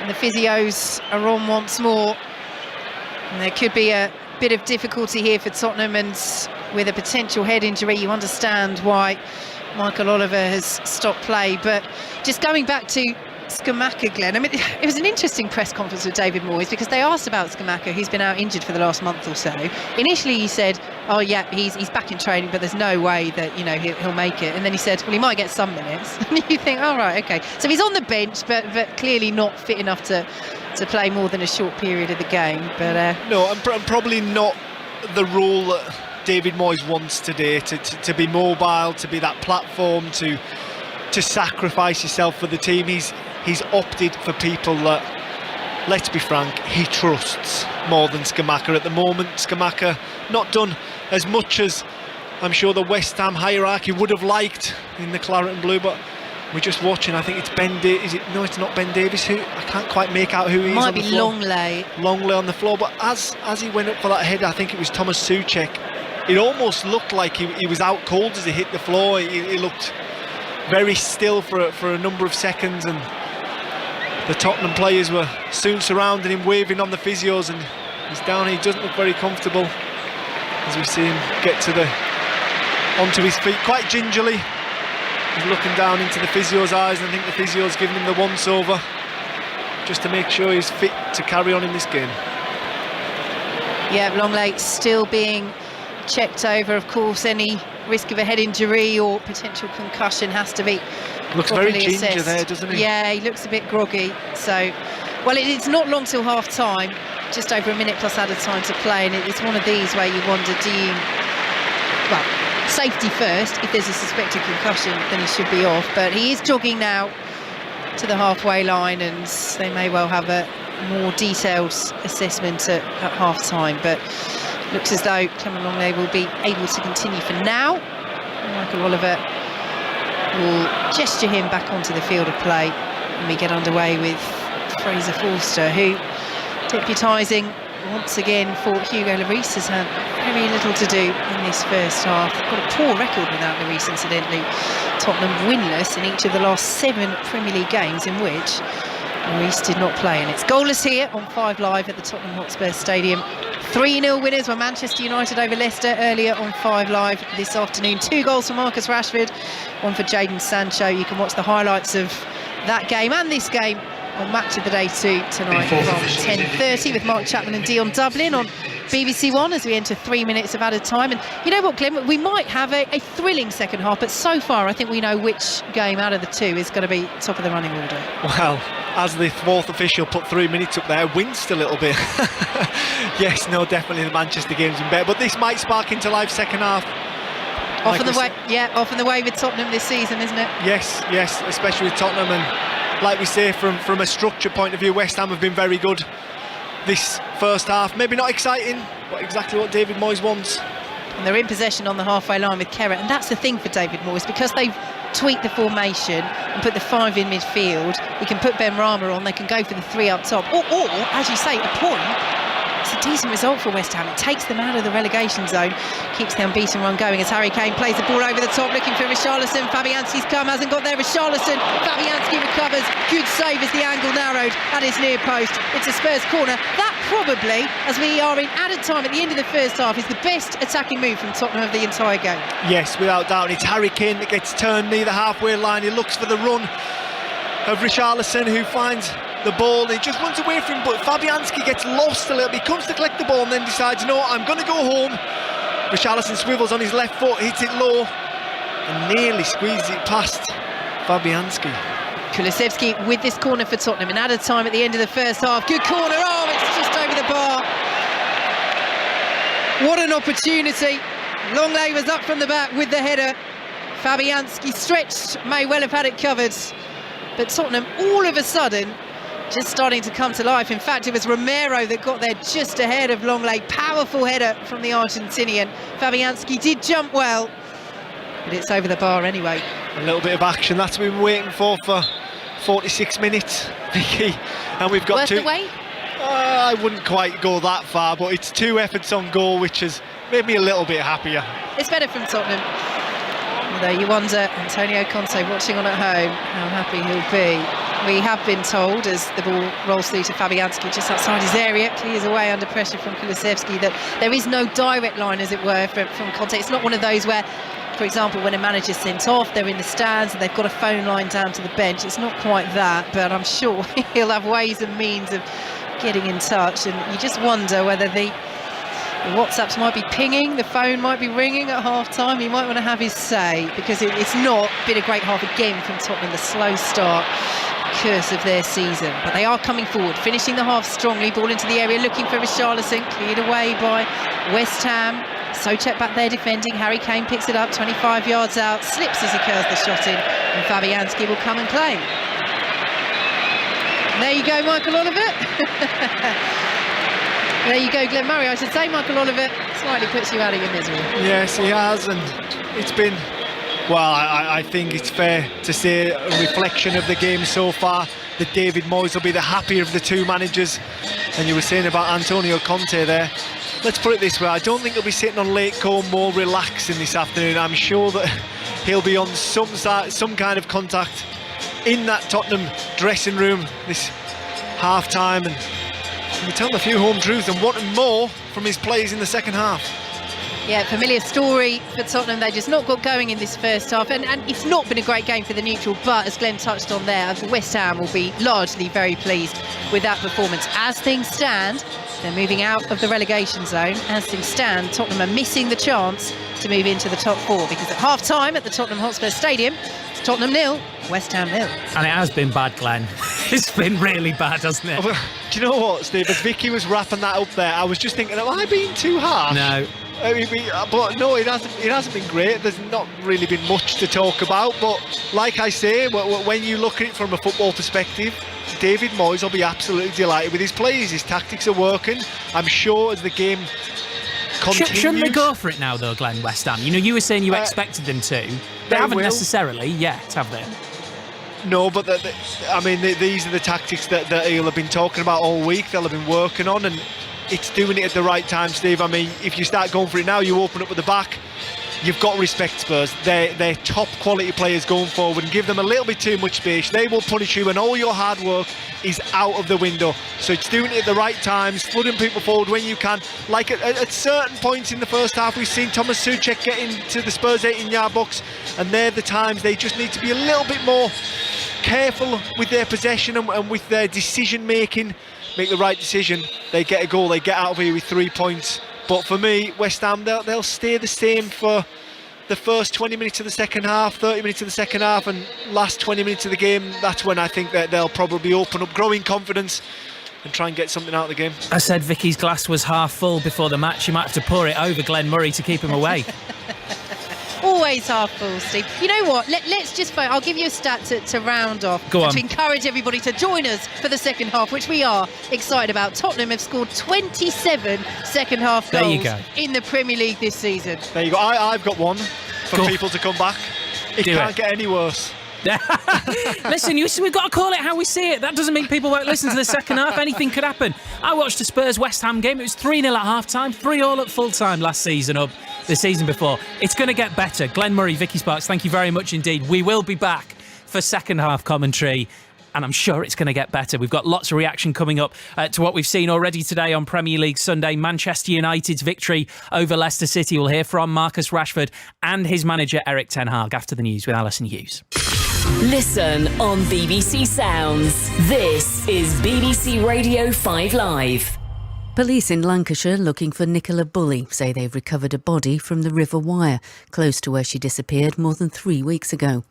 Speaker 1: and the physios are on once more. And there could be a bit of difficulty here for Tottenham, and with a potential head injury, you understand why Michael Oliver has stopped play. But just going back to Scamacca, Glenn, I mean, it was an interesting press conference with David Moyes, because they asked about Scamacca, who's been out injured for the last month or so. Initially he said, oh yeah, he's back in training, but there's no way that, you know, he'll make it. And then he said, well, he might get some minutes. And you think, oh right, okay, so he's on the bench, but clearly not fit enough to play more than a short period of the game. But
Speaker 2: no, and probably not the role that David Moyes wants today, to be mobile, to be that platform, to sacrifice yourself for the team. He's opted for people that, let's be frank, he trusts more than Scamacca at the moment. Scamacca not done as much as I'm sure the West Ham hierarchy would have liked in the claret and blue, but we're just watching. I think it's Ben Davies. No, it's not Ben Davies. Who I can't quite make out who he is.
Speaker 1: Might be Longley
Speaker 2: on the floor. But as he went up for that header, I think it was Thomas Souček. It almost looked like he was out cold as he hit the floor. He looked very still for a number of seconds, and the Tottenham players were soon surrounding him, waving on the physios, and he's down. He doesn't look very comfortable as we see him get onto his feet quite gingerly. He's looking down into the physio's eyes, and I think the physio's giving him the once-over just to make sure he's fit to carry on in this game.
Speaker 1: Yeah, Longley still being checked over. Of course, any risk of a head injury or potential concussion has to be
Speaker 2: looks very ginger
Speaker 1: assessed
Speaker 2: there, doesn't he?
Speaker 1: Yeah, he looks a bit groggy. So Well, it's not long till half-time, just over a minute plus added time to play, and it's one of these where you wonder, well, safety first. If there's a suspected concussion, then he should be off, but he is jogging now to the halfway line, and they may well have a more detailed assessment at half-time, but looks as though Clement Longley will be able to continue for now. Michael Oliver will gesture him back onto the field of play, and we get underway with Fraser Forster, who, deputising once again for Hugo Lloris, has had very little to do in this first half. Got a poor record without Lloris, incidentally. Tottenham winless in each of the last 7 Premier League games in which Lloris did not play, and it's goalless here on 5 Live at the Tottenham Hotspur Stadium. 3-0 winners were Manchester United over Leicester earlier on 5 Live this afternoon. 2 goals for Marcus Rashford, 1 for Jadon Sancho. You can watch the highlights of that game and this game on Match of the Day 2 tonight from 10:30 with Mark Chapman and Dion Dublin on BBC One as we enter 3 minutes of added time. And you know what, Glenn, we might have a thrilling second half, but so far I think we know which game out of the 2 is going to be top of the running order.
Speaker 2: Well, as the 4th official put 3 minutes up there, winced a little bit. Yes, no, definitely the Manchester game's in better, but this might spark into life second half.
Speaker 1: Off and the way with Tottenham this season, isn't it?
Speaker 2: Yes, especially with Tottenham, and like we say, from a structure point of view, West Ham have been very good this first half. Maybe not exciting, but exactly what David Moyes wants.
Speaker 1: And they're in possession on the halfway line with Kerr, and that's the thing for David Moyes, because they've tweaked the formation and put the 5 in midfield. He can put Ben Rama on, they can go for the 3 up top, or as you say, a point. It's a decent result for West Ham. It takes them out of the relegation zone, keeps the unbeaten run going as Harry Kane plays the ball over the top, looking for Richarlison. Fabianski's come, hasn't got there. Richarlison, Fabianski recovers. Good save as the angle narrowed at his near post. It's a Spurs corner. That probably, as we are in added time at the end of the first half, is the best attacking move from Tottenham of the entire game. Yes,
Speaker 2: without doubt. It's Harry Kane that gets turned near the halfway line. He looks for the run of Richarlison, who finds the ball. He just runs away from him, but Fabianski gets lost a little bit. He comes to collect the ball and then decides, no, I'm going to go home. Richarlison swivels on his left foot, hits it low and nearly squeezes it past Fabianski.
Speaker 1: Kulusevski with this corner for Tottenham in added time at the end of the first half. Good corner, it's just over the bar. What an opportunity. Longley was up from the back with the header. Fabianski stretched, may well have had it covered, but Tottenham all of a sudden just starting to come to life. In fact, it was Romero that got there just ahead of Longley. Powerful header from the Argentinian. Fabianski did jump well, but it's over the bar anyway.
Speaker 2: A little bit of action, that's what we've been waiting for 46 minutes, Vicky. And we've got
Speaker 1: worth the wait?
Speaker 2: I wouldn't quite go that far, but it's 2 efforts on goal, which has made me a little bit happier.
Speaker 1: It's better from Tottenham. Although you wonder, Antonio Conte watching on at home, how happy he'll be. We have been told, as the ball rolls through to Fabianski just outside his area, clears away under pressure from Kulusevski, that there is no direct line, as it were, from Conte. It's not one of those where, for example, when a manager's sent off, they're in the stands and they've got a phone line down to the bench. It's not quite that, but I'm sure he'll have ways and means of getting in touch, and you just wonder whether the WhatsApps might be pinging, the phone might be ringing at half-time. He might want to have his say, because it's not been a great half again from Tottenham, the slow start curse of their season. But they are coming forward, finishing the half strongly. Ball into the area, looking for Richarlison, cleared away by West Ham. Souček back there defending. Harry Kane picks it up 25 yards out, slips as he curls the shot in, and Fabianski will come and claim. There you go, Michael Oliver. There you go, Glenn Murray. I should say, Michael Oliver slightly puts you out of your misery.
Speaker 2: Yes, he has, and it's been, well, I think it's fair to say, a reflection of the game so far, that David Moyes will be the happier of the 2 managers. And you were saying about Antonio Conte there. Let's put it this way, I don't think he'll be sitting on Lake Como more relaxing this afternoon. I'm sure that he'll be on some kind of contact in that Tottenham dressing room this half-time, and we're telling a few home truths and wanting more from his plays in the second half.
Speaker 1: Yeah, familiar story for Tottenham. They just not got going in this first half, and it's not been a great game for the neutral, but as Glenn touched on there, West Ham will be largely very pleased with that performance. As things stand, they're moving out of the relegation zone. As things stand, Tottenham are missing the chance to move into the top 4, because at half-time at the Tottenham Hotspur Stadium, it's Tottenham 0, West Ham 0.
Speaker 5: And it has been bad, Glenn. It's been really bad, hasn't it?
Speaker 2: Do you know what, Steve? As Vicky was wrapping that up there, I was just thinking, am I being too harsh?
Speaker 5: No.
Speaker 2: I mean, but no, it hasn't been great. There's not really been much to talk about. But like I say, when you look at it from a football perspective, David Moyes will be absolutely delighted with his players. His tactics are working. I'm sure as the game continues.
Speaker 5: Shouldn't they go for it now, though, Glenn, West Ham? You know, you were saying you expected them to. They haven't necessarily yet, have they?
Speaker 2: No, but these are the tactics that he'll have been talking about all week. They'll have been working on, and it's doing it at the right time, Steve. I mean, if you start going for it now, you open up at the back. You've got to respect Spurs. They're top quality players going forward, and give them a little bit too much space. They will punish you, and all your hard work is out of the window. So it's doing it at the right times, flooding people forward when you can. Like at certain points in the first half, we've seen Thomas Souček get into the Spurs 18-yard box, and they're the times they just need to be a little bit more careful with their possession and with their decision making. Make the right decision. They get a goal. They get out of here with 3 points. But for me, West Ham, they'll stay the same for the first 20 minutes of the second half, 30 minutes of the second half, and last 20 minutes of the game. That's when I think that they'll probably open up, growing confidence, and try and get something out of the game.
Speaker 5: I said Vicky's glass was half full before the match. You might have to pour it over Glenn Murray to keep him away.
Speaker 1: Always half full, Steve. You know what? Let's just vote. I'll give you a stat to round off.
Speaker 5: Go on.
Speaker 1: To encourage everybody to join us for the second half, which we are excited about. Tottenham have scored 27 second half goals
Speaker 5: There you go.
Speaker 1: in the Premier League this season.
Speaker 2: There you go. I've got one for people to come back. It can't get any worse.
Speaker 5: Listen, we've got to call it how we see it. That doesn't mean people won't listen to the second half. Anything could happen. I watched the Spurs West Ham game. It was 3-0 at half time, 3-3 at full time last season, up the season before. It's going to get better. Glenn Murray, Vicky Sparks, thank you very much indeed. We will be back for second half commentary, and I'm sure it's going to get better. We've got lots of reaction coming up to what we've seen already today on Premier League Sunday. Manchester United's victory over Leicester City. We'll hear from Marcus Rashford and his manager Erik ten Hag after the news with Alison Hughes.
Speaker 6: Listen on BBC Sounds. This is BBC Radio 5 Live.
Speaker 7: Police in Lancashire looking for Nicola Bulley say they've recovered a body from the River Wyre, close to where she disappeared more than 3 weeks ago.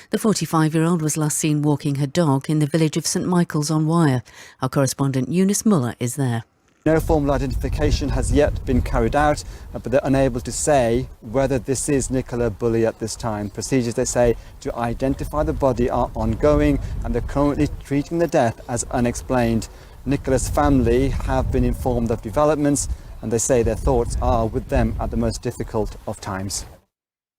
Speaker 7: The 45-year-old was last seen walking her dog in the village of St Michael's on Wyre. Our correspondent Eunice Muller is there.
Speaker 8: No formal identification has yet been carried out, but they're unable to say whether this is Nicola Bulley at this time. Procedures, they say, to identify the body are ongoing, and they're currently treating the death as unexplained. Nicola's family have been informed of developments, and they say their thoughts are with them at the most difficult of times.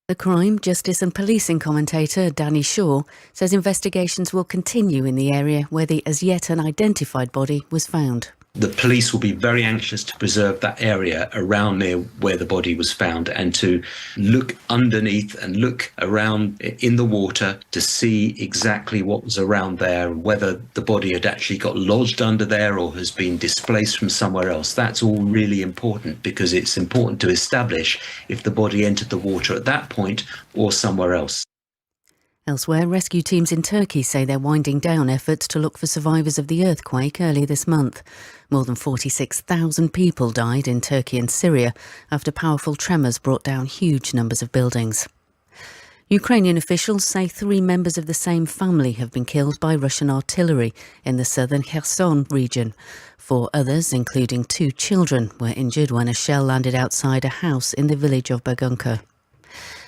Speaker 7: The crime, justice and policing commentator Danny Shaw says investigations will continue in the area where the as yet unidentified body was found.
Speaker 9: The police will be very anxious to preserve that area around near where the body was found and to look underneath and look around in the water to see exactly what was around there, whether the body had actually got lodged under there or has been displaced from somewhere else. That's all really important because it's important to establish if the body entered the water at that point or somewhere else.
Speaker 7: Elsewhere, rescue teams in Turkey say they're winding down efforts to look for survivors of the earthquake early this month. More than 46,000 people died in Turkey and Syria after powerful tremors brought down huge numbers of buildings. Ukrainian officials say 3 members of the same family have been killed by Russian artillery in the southern Kherson region. 4 others, including 2 children, were injured when a shell landed outside a house in the village of Bagunka.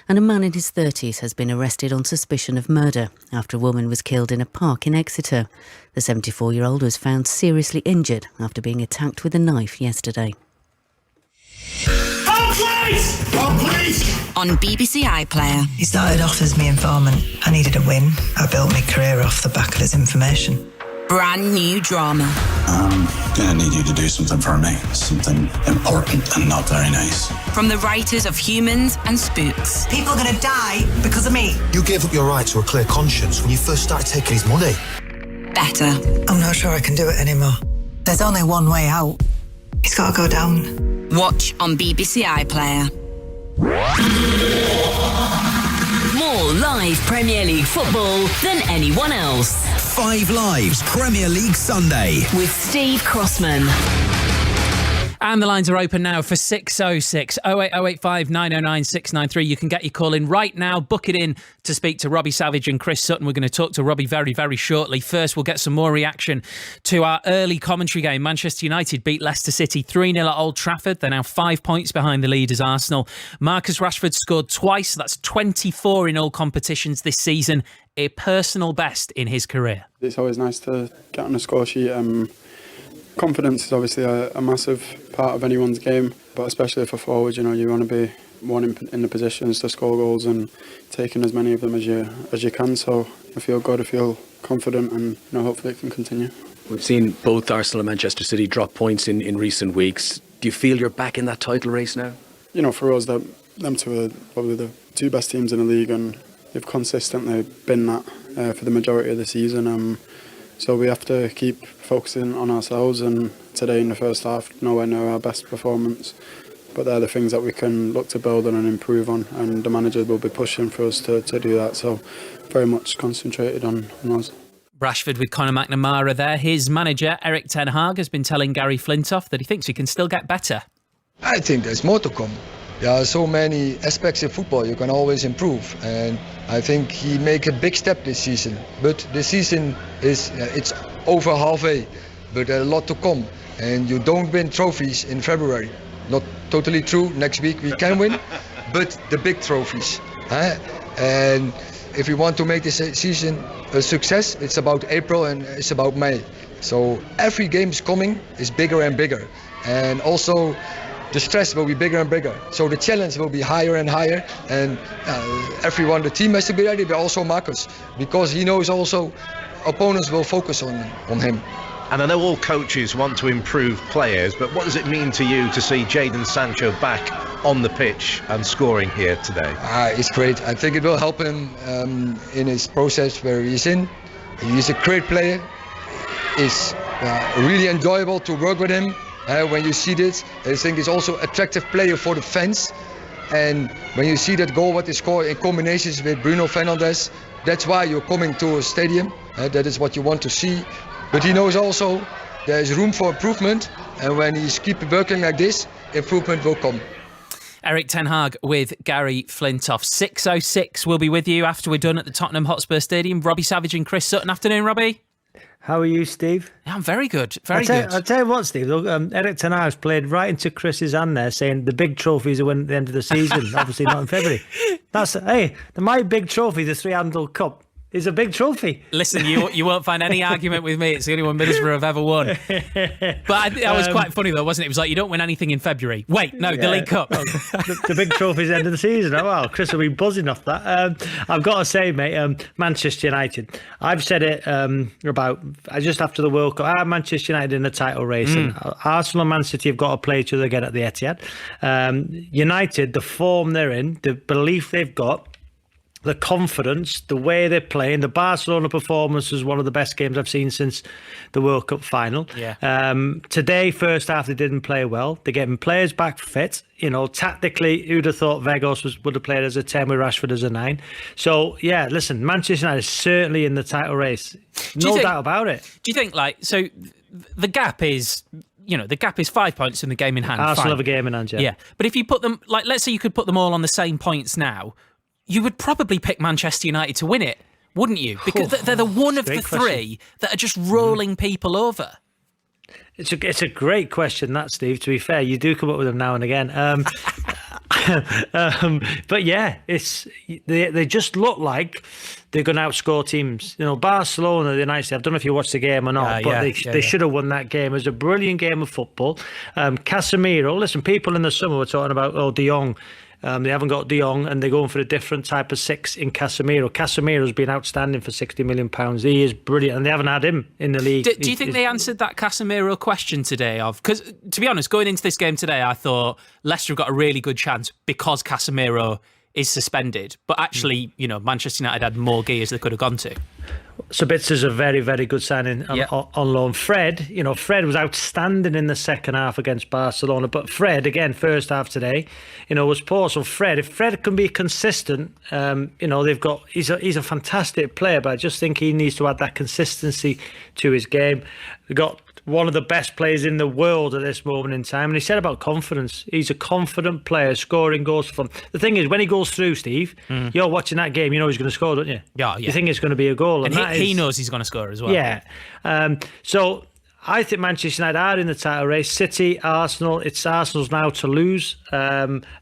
Speaker 7: And a man in his 30s has been arrested on suspicion of murder after a woman was killed in a park in Exeter. The 74-year-old was found seriously injured after being attacked with a knife yesterday.
Speaker 10: On BBC iPlayer.
Speaker 11: He started off as my informant. I needed a win. I built my career off the back of his information.
Speaker 10: Brand new drama.
Speaker 12: I'm going to need you to do something for me. Something important and not very nice.
Speaker 10: From the writers of Humans and Spooks.
Speaker 11: People are going to die because of me.
Speaker 13: You gave up your right to a clear conscience when you first started taking his money.
Speaker 10: Better.
Speaker 11: I'm not sure I can do it anymore. There's only one way out. He's got to go down.
Speaker 10: Watch on BBC iPlayer.
Speaker 6: More live Premier League football than anyone else.
Speaker 14: 5 Live's Premier League Sunday
Speaker 6: with Steve Crossman.
Speaker 5: And the lines are open now for 606 08085 909 693. You can get your call in right now. Book it in to speak to Robbie Savage and Chris Sutton. We're going to talk to Robbie very, very shortly. First, we'll get some more reaction to our early commentary game. Manchester United beat Leicester City 3-0 at Old Trafford. They're now 5 points behind the leaders Arsenal. Marcus Rashford scored twice. That's 24 in all competitions this season. A personal best in his career.
Speaker 14: It's always nice to get on a score sheet. Confidence is obviously a massive part of anyone's game, but especially for forward, you want to be one in the positions to score goals and taking as many of them as you can. So I feel good, I feel confident, and hopefully it can continue.
Speaker 15: We've seen both Arsenal and Manchester City drop points in recent weeks. Do you feel you're back in that title race now?
Speaker 14: For us, them two are probably the two best teams in the league, and they've consistently been that for the majority of the season. So we have to keep focusing on ourselves, and today in the first half, nowhere near our best performance. But they're the things that we can look to build on and improve on, and the manager will be pushing for us to do that. So very much concentrated on us.
Speaker 5: Rashford with Conor McNamara there. His manager, Erik ten Hag, has been telling Gary Flintoff that he thinks he can still get better.
Speaker 16: I think there's more to come. There are so many aspects of football you can always improve, and I think he make a big step this season. But the season is it's over halfway, but a lot to come. And you don't win trophies in February. Not totally true. Next week we can win, but the big trophies. And if we want to make this season a success, it's about April and it's about May. So every game is coming is bigger and bigger, and also the stress will be bigger and bigger. So the challenge will be higher and higher, and everyone, the team has to be ready, but also Marcus, because he knows also opponents will focus on him.
Speaker 17: And I know all coaches want to improve players, but what does it mean to you to see Jadon Sancho back on the pitch and scoring here today?
Speaker 16: It's great. I think it will help him in his process where he's in. He's a great player. It's really enjoyable to work with him. When you see this, I think he's also an attractive player for the fans. And when you see that goal what they score in combinations with Bruno Fernandes, that's why you're coming to a stadium. That is what you want to see. But he knows also there is room for improvement, and when he's keep working like this, improvement will come.
Speaker 5: Erik ten Hag with Gary Flintoff. 6:06 will be with you after we're done at the Tottenham Hotspur Stadium. Robbie Savage and Chris Sutton. Afternoon, Robbie.
Speaker 18: How are you, Steve?
Speaker 5: Yeah, I'm very good. Very good.
Speaker 18: I'll tell you what, Steve. Look, Erik ten Hag's played right into Chris's hand there, saying the big trophies are won at the end of the season. Obviously not in February. My big trophy, the three-handled cup, is a big trophy.
Speaker 5: Listen, you won't find any argument with me. It's the only one Middlesbrough have ever won. But that was quite funny, though, wasn't it? It was like, you don't win anything in February. Wait, no, the League Cup.
Speaker 18: Well, the big trophy's end of the season. Oh, well, Chris will be buzzing off that. I've got to say, mate, Manchester United. I've said it about just after the World Cup. Manchester United in the title race. And Arsenal and Man City have got to play each other again at the Etihad. United, the form they're in, the belief they've got, the confidence, the way they're playing. The Barcelona performance was one of the best games I've seen since the World Cup final.
Speaker 5: Yeah.
Speaker 18: Today, first half, they didn't play well. They're getting players back fit. Tactically, who'd have thought Vegas would have played as a 10 with Rashford as a 9? So, yeah, listen, Manchester United is certainly in the title race. No doubt about it.
Speaker 5: Do you think, the gap is... the gap is 5 points in the game in hand.
Speaker 18: Arsenal have a game in hand, yeah.
Speaker 5: Yeah, but if you put them... let's say you could put them all on the same points now, you would probably pick Manchester United to win it, wouldn't you? Because they're the one of the three that are just rolling people over.
Speaker 18: It's a great question, that, Steve. To be fair, you do come up with them now and again. But yeah, they just look like they're going to outscore teams. Barcelona, the United. I don't know if you watched the game or not, but they should have won that game. It was a brilliant game of football. Casemiro. Listen, people in the summer were talking about De Jong. They haven't got De Jong, and they're going for a different type of 6 in Casemiro. Casemiro's been outstanding for £60 million. He is brilliant, and they haven't had him in the league.
Speaker 5: Do you think they answered that Casemiro question today? Because, to be honest, going into this game today, I thought Leicester have got a really good chance because Casemiro is suspended. But actually, Manchester United had more gears they could have gone to.
Speaker 18: Sabitzer's a very, very good signing on loan. Fred was outstanding in the second half against Barcelona, but Fred, again, first half today, was poor. So if Fred can be consistent, he's a fantastic player, but I just think he needs to add that consistency to his game. They've got one of the best players in the world at this moment in time. And he said about confidence. He's a confident player, scoring goals for fun. The thing is, when he goes through, Steve, you're watching that game, you know he's going to score, don't you?
Speaker 5: Yeah.
Speaker 18: You think it's going to be a goal.
Speaker 5: And he knows he's going to score as well.
Speaker 18: Yeah. So I think Manchester United are in the title race. City, Arsenal. It's Arsenal's now to lose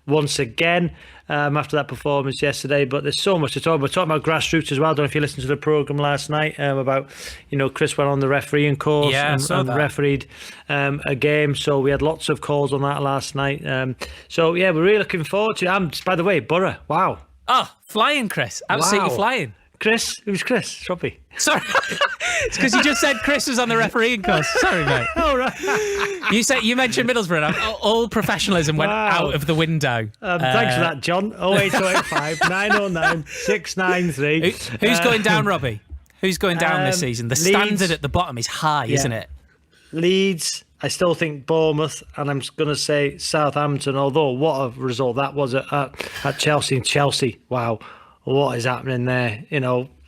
Speaker 18: once again after that performance yesterday. But there's so much to talk about. We're talking about grassroots as well. I don't know if you listened to the programme last night about, Chris went on the refereeing course and refereed a game. So we had lots of calls on that last night. So, yeah, we're really looking forward to it. By the way, Borough, wow.
Speaker 5: Oh, flying, Chris. Absolutely flying.
Speaker 18: Chris? Who's Chris? Robbie.
Speaker 5: Sorry. It's because you just said Chris was on the refereeing course. Sorry, mate.
Speaker 18: Oh, right.
Speaker 5: You mentioned Middlesbrough. All professionalism went out of the window.
Speaker 18: Thanks for that, John. 08085 909 693.
Speaker 5: Who's going down, Robbie? Who's going down this season? The standard at the bottom is high, isn't it?
Speaker 18: Leeds. I still think Bournemouth, and I'm going to say Southampton, although what a result that was at Chelsea. And Chelsea, wow, what is happening there?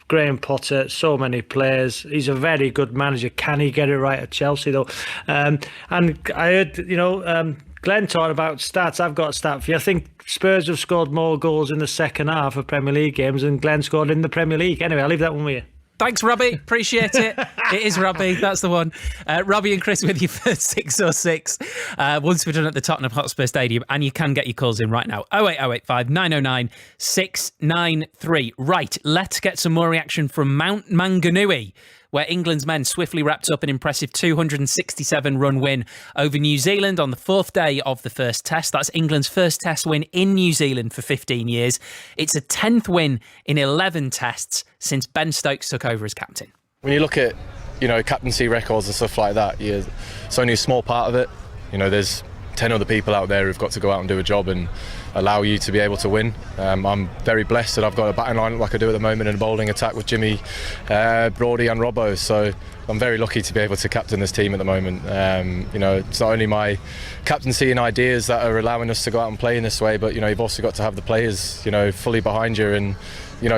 Speaker 18: Graham Potter, so many players. He's a very good manager. Can he get it right at Chelsea, though? And I heard, Glenn talking about stats. I've got a stat for you. I think Spurs have scored more goals in the second half of Premier League games than Glenn scored in the Premier League. Anyway, I'll leave that one with you.
Speaker 5: Thanks, Robbie. Appreciate it. It is Robbie. That's the one. Robbie and Chris with you for 606. Once we're done at the Tottenham Hotspur Stadium, and you can get your calls in right now. 08085 909 693. Right, let's get some more reaction from Mount Maunganui, where England's men swiftly wrapped up an impressive 267-run win over New Zealand on the fourth day of the first test. That's England's first test win in New Zealand for 15 years. It's a 10th win in 11 tests since Ben Stokes took over as captain.
Speaker 19: When you look at, captaincy records and stuff like that, it's only a small part of it. There's 10 other people out there who've got to go out and do a job and allow you to be able to win. I'm very blessed that I've got a batting line like I do at the moment in a bowling attack with Jimmy, Brody and Robbo, so I'm very lucky to be able to captain this team at the moment. It's not only my captaincy and ideas that are allowing us to go out and play in this way, but you've also got to have the players fully behind you and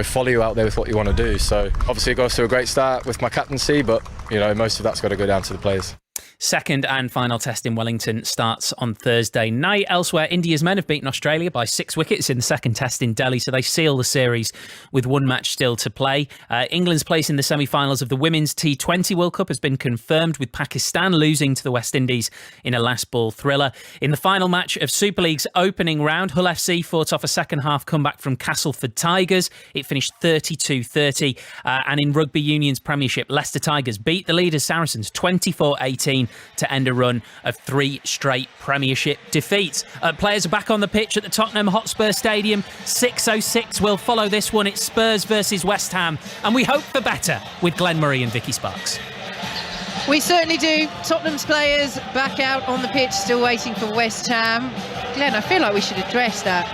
Speaker 19: follow you out there with what you want to do. So obviously it goes to a great start with my captaincy, but most of that's got to go down to the players.
Speaker 5: Second and final test in Wellington starts on Thursday night. Elsewhere, India's men have beaten Australia by 6 wickets in the second test in Delhi, so they seal the series with one match still to play. England's place in the semi-finals of the Women's T20 World Cup has been confirmed, with Pakistan losing to the West Indies in a last-ball thriller. In the final match of Super League's opening round, Hull FC fought off a second-half comeback from Castleford Tigers. It finished 32-30. And in Rugby Union's Premiership, Leicester Tigers beat the leaders Saracens 24-18 to end a run of 3 straight Premiership defeats. Players are back on the pitch at the Tottenham Hotspur Stadium. 6:06 will follow this one. It's Spurs versus West Ham, and we hope for better with Glenn Murray and Vicky Sparks.
Speaker 1: We certainly do. Tottenham's players back out on the pitch, still waiting for West Ham. Glenn, I feel like we should address that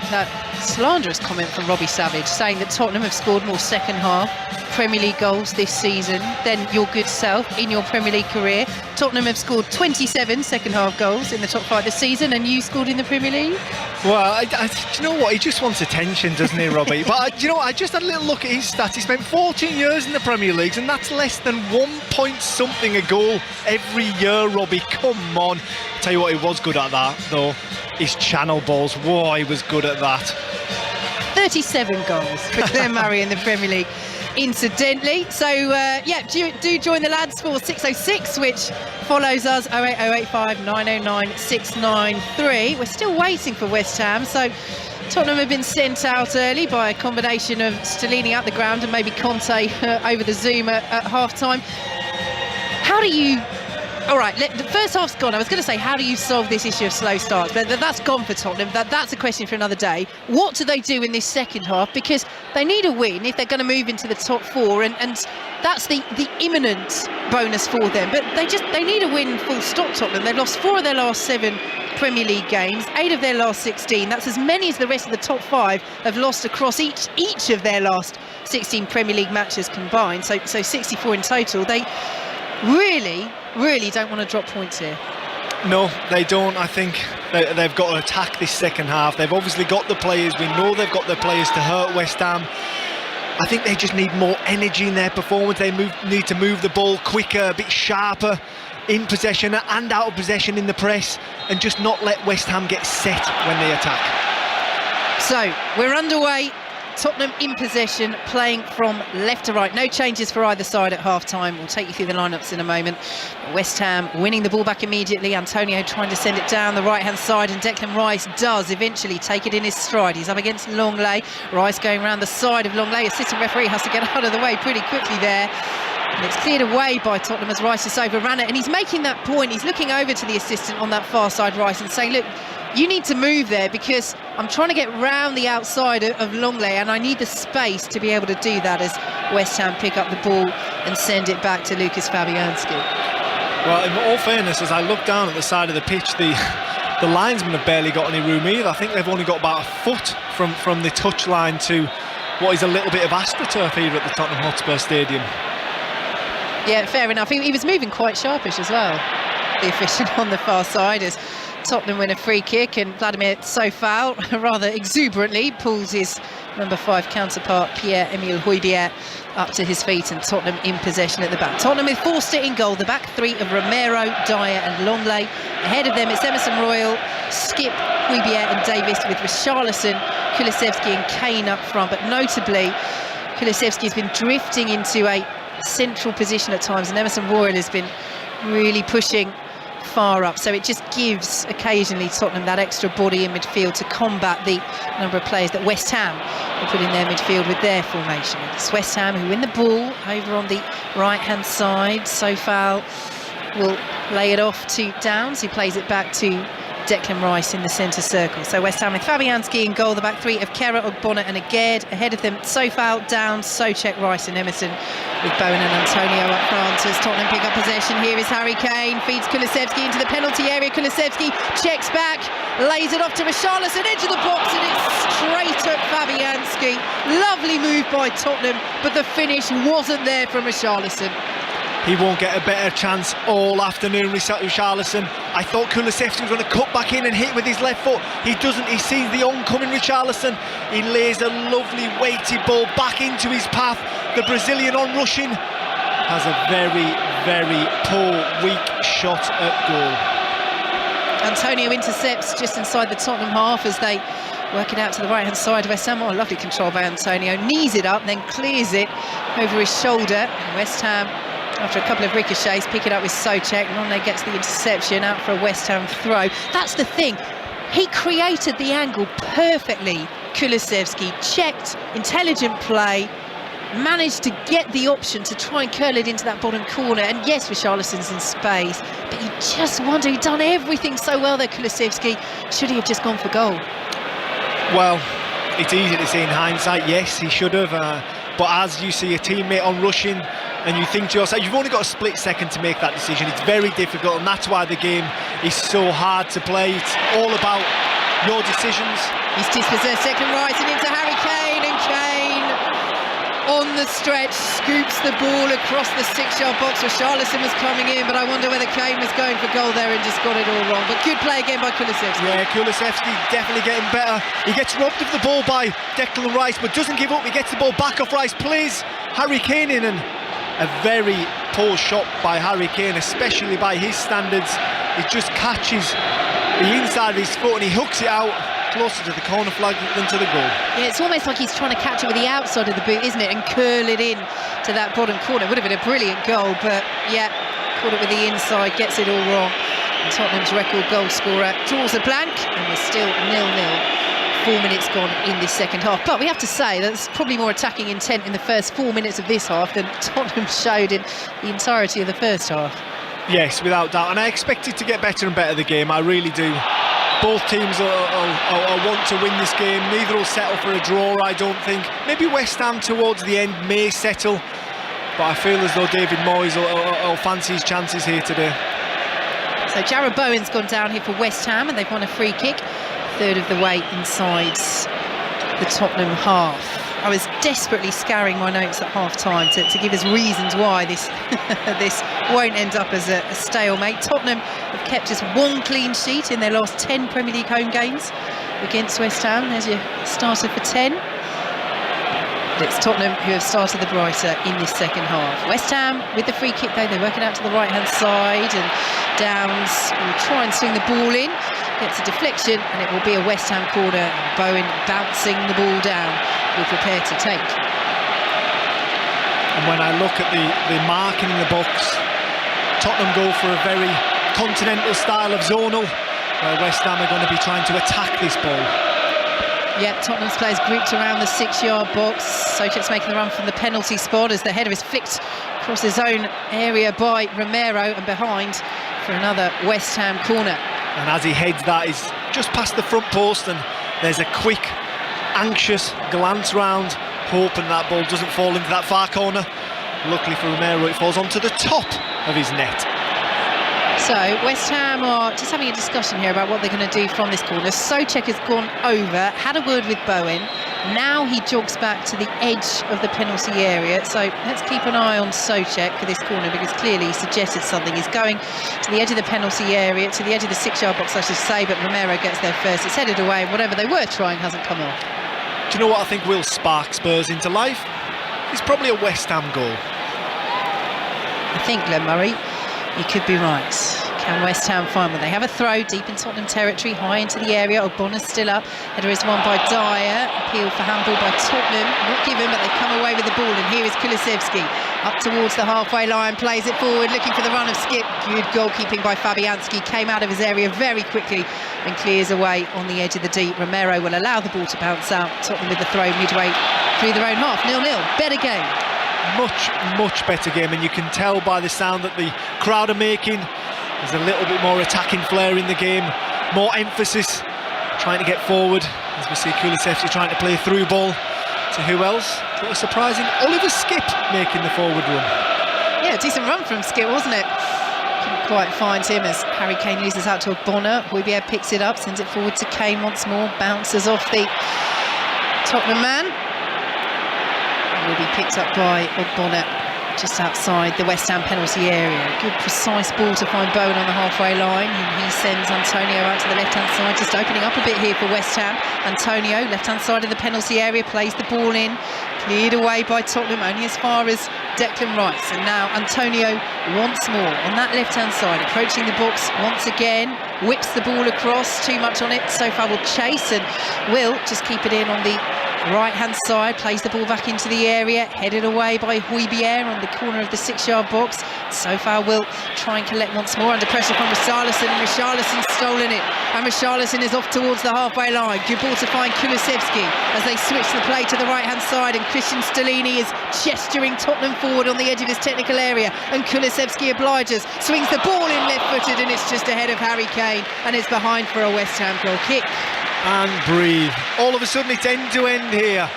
Speaker 1: slanderous comment from Robbie Savage, saying that Tottenham have scored more second half Premier League goals this season than your good self in your Premier League career. Tottenham have scored 27 second half goals in the top 5 this season, and you scored in the Premier League?
Speaker 2: Well, you know what? He just wants attention, doesn't he, Robbie? But I just had a little look at his stats. He spent 14 years in the Premier League, and that's less than 1 point something a goal every year, Robbie. Come on. Tell you what, he was good at that, though. His channel balls. Whoa, he was good at that.
Speaker 1: 37 goals for Glenn Murray in the Premier League, incidentally. So, do join the lads for 6:06, which follows us 08085 909 693. We're still waiting for West Ham, so Tottenham have been sent out early by a combination of Stellini at the ground and maybe Conte over the Zoom at half-time. How do you... All right, the first half's gone. I was going to say, how do you solve this issue of slow starts? But that's gone for Tottenham. That's a question for another day. What do they do in this second half? Because they need a win if they're going to move into the top 4, and that's the imminent bonus for them. But they need a win full stop, Tottenham. They've lost 4 of their last 7 Premier League games, 8 of their last 16. That's as many as the rest of the top 5 have lost across each of their last 16 Premier League matches combined. So 64 in total. They really don't want to drop points here.
Speaker 2: No, they don't. I think they've got to attack this second half. They've obviously got the players. We know they've got the players to hurt West Ham. I think they just need more energy in their performance. They need to move the ball quicker, a bit sharper. in possession and out of possession in the press, and just not let West Ham get set when they attack.
Speaker 1: So we're underway. Tottenham in possession, playing from left to right. No changes for either side at half-time. We'll take you through the lineups in a moment. West Ham winning the ball back immediately. Antonio trying to send it down the right-hand side, and Declan Rice does eventually take it in his stride. He's up against Longley. Rice going around the side of Longley. Assistant referee has to get out of the way pretty quickly there. And it's cleared away by Tottenham as Rice just overran it. And he's making that point. He's looking over to the assistant on that far side, Rice, and saying, look, you need to move there because I'm trying to get round the outside of Longley, and I need the space to be able to do that, as West Ham pick up the ball and send it back to Lucas Fabianski.
Speaker 2: Well, in all fairness, as I look down at the side of the pitch, the linesmen have barely got any room either. I think they've only got about a foot from the touchline to what is a little bit of AstroTurf here at the Tottenham Hotspur Stadium.
Speaker 1: Yeah, fair enough. He was moving quite sharpish as well, the official on the far side, as Tottenham win a free kick, and Vladimir Sofal rather exuberantly pulls his number 5 counterpart Pierre-Emile Højbjerg up to his feet, and Tottenham in possession at the back. Tottenham with Forster in goal, the back three of Romero, Dyer and Longley. Ahead of them it's Emerson Royal, Skip, Højbjerg and Davis, with Richarlison, Kulusevski and Kane up front. But notably, Kulusevski has been drifting into a central position at times, and Emerson Royal has been really pushing far up, so it just gives occasionally Tottenham that extra body in midfield to combat the number of players that West Ham will put in their midfield with their formation. It's West Ham who win the ball over on the right hand side. Sofal will lay it off to Downs, who plays it back to Declan Rice in the centre circle. So West Ham with Fabianski in goal, the back three of Kehrer, Ogbonna and Aguerd. Ahead of them Sofal, Downs, Souček, Rice and Emerson, with Bowen and Antonio up front as Tottenham pick up possession. Here is Harry Kane, feeds Kulusevski into the penalty area. Kulusevski checks back, lays it off to Richarlison, edge of the box, and it's straight at Fabianski. Lovely move by Tottenham, but the finish wasn't there from Richarlison.
Speaker 2: He won't get a better chance all afternoon, Richarlison. I thought Kulusevski was going to cut back in and hit with his left foot. He doesn't. He sees the oncoming Richarlison. He lays a lovely weighty ball back into his path. The Brazilian on rushing has a very, very poor, weak shot at goal.
Speaker 1: Antonio intercepts just inside the Tottenham half as they work it out to the right hand side of West Ham. Oh, lovely control by Antonio. Knees it up, then clears it over his shoulder. And West Ham, after a couple of ricochets, pick it up with Souček. Nonne gets the interception out for a West Ham throw. That's the thing. He created the angle perfectly. Kulusevski checked, intelligent play, managed to get the option to try and curl it into that bottom corner. And yes, Richarlison's in space, but you just wonder, he'd done everything so well there, Kulusevski. Should he have just gone for goal?
Speaker 2: Well, it's easy to say in hindsight, yes, he should have. But as you see a teammate on rushing, and you think to yourself, you've only got a split second to make that decision. It's very difficult, and that's why the game is so hard to play. It's all about your decisions.
Speaker 1: He's dispossessed Declan Rice and into Harry Kane, and Kane on the stretch scoops the ball across the 6-yard box. Richarlison was coming in, but I wonder whether Kane was going for goal there and just got it all wrong. But good play again by Kulusevski.
Speaker 2: Yeah, Kulusevski definitely getting better. He gets robbed of the ball by Declan Rice, but doesn't give up. He gets the ball back off Rice, plays Harry Kane in, and a very poor shot by Harry Kane, especially by his standards. He just catches the inside of his foot and he hooks it out closer to the corner flag than to the goal.
Speaker 1: Yeah, it's almost like he's trying to catch it with the outside of the boot, isn't it, and curl it in to that bottom corner. It would have been a brilliant goal, but yeah, caught it with the inside, gets it all wrong. And Tottenham's record goal scorer draws a blank, and we're still 0-0. 4 minutes gone in this second half, but we have to say that's probably more attacking intent in the first 4 minutes of this half than Tottenham showed in the entirety of the first half.
Speaker 2: Yes, without doubt, and I expect it to get better and better, the game, I really do. Both teams will want to win this game. Neither will settle for a draw, I don't think. Maybe West Ham towards the end may settle, but I feel as though David Moyes will fancy his chances here today.
Speaker 1: So Jarrod Bowen's gone down here for West Ham, and they've won a free kick, third of the way inside the Tottenham half. I was desperately scouring my notes at half-time to give us reasons why this this won't end up as a stalemate. Tottenham have kept just one clean sheet in their last 10 Premier League home games against West Ham. There's your starter for 10. It's Tottenham who have started the brighter in this second half. West Ham with the free kick though, they're working out to the right-hand side, and Downs will try and swing the ball in. Gets a deflection and it will be a West Ham corner. Bowen bouncing the ball down, will prepare to take.
Speaker 2: And when I look at the marking in the box, Tottenham go for a very continental style of zonal, where West Ham are going to be trying to attack this ball.
Speaker 1: Yep, Tottenham's players grouped around the 6-yard box. Soucek's making the run from the penalty spot as the header is flicked across his own area by Romero, and behind for another West Ham corner.
Speaker 2: And as he heads that, he's just past the front post, and there's a quick, anxious glance round, hoping that ball doesn't fall into that far corner. Luckily for Romero, it falls onto the top of his net.
Speaker 1: So West Ham are just having a discussion here about what they're going to do from this corner. Soucek has gone over, had a word with Bowen. Now he jogs back to the edge of the penalty area. So let's keep an eye on Soucek for this corner, because clearly he suggested something. He's going to the edge of the penalty area, to the edge of the 6-yard box, I should say, but Romero gets there first. It's headed away, and whatever they were trying hasn't come off.
Speaker 2: Do you know what I think will spark Spurs into life? It's probably a West Ham goal.
Speaker 1: I think, Glenn Murray, you could be right. Can West Ham find one? They have a throw deep in Tottenham territory, high into the area. O'Bonnell's still up. Header is won by Dyer. Appeal for handball by Tottenham. Not given, but they come away with the ball. And here is Kulusevski up towards the halfway line, plays it forward, looking for the run of Skip. Good goalkeeping by Fabianski. Came out of his area very quickly and clears away on the edge of the deep. Romero will allow the ball to bounce out. Tottenham with the throw midway through their own half. 0-0. Better game.
Speaker 2: Much better game, and you can tell by the sound that the crowd are making. There's a little bit more attacking flair in the game, more emphasis, trying to get forward, as we see Kulusevski trying to play through ball to who else? What a surprising Oliver Skip making the forward run.
Speaker 1: Yeah, decent run from Skip, wasn't it? Couldn't quite find him as Harry Kane loses out to Ogbonna. Højbjerg picks it up, sends it forward to Kane once more, bounces off the Tottenham man. Will be picked up by Ogbonna just outside the West Ham penalty area. Good precise ball to find Bowen on the halfway line, and he sends Antonio out to the left-hand side, just opening up a bit here for West Ham. Antonio, left-hand side of the penalty area, plays the ball in, cleared away by Tottenham, only as far as Declan Rice. And now Antonio once more on that left-hand side, approaching the box once again, whips the ball across, too much on it. So far will chase and will just keep it in on the right-hand side, plays the ball back into the area, headed away by Højbjerg on the corner of the 6-yard box. So far will try and collect once more under pressure from Richarlison, and Richarlison's stolen it, and Richarlison is off towards the halfway line. Good ball to find Kulusevski as they switch the play to the right-hand side, and Christian Stellini is gesturing Tottenham forward on the edge of his technical area, and Kulusevski obliges, swings the ball in left-footed, and it's just ahead of Harry Kane, and it's behind for a West Ham goal kick.
Speaker 2: And breathe. All of a sudden it's end-to-end here.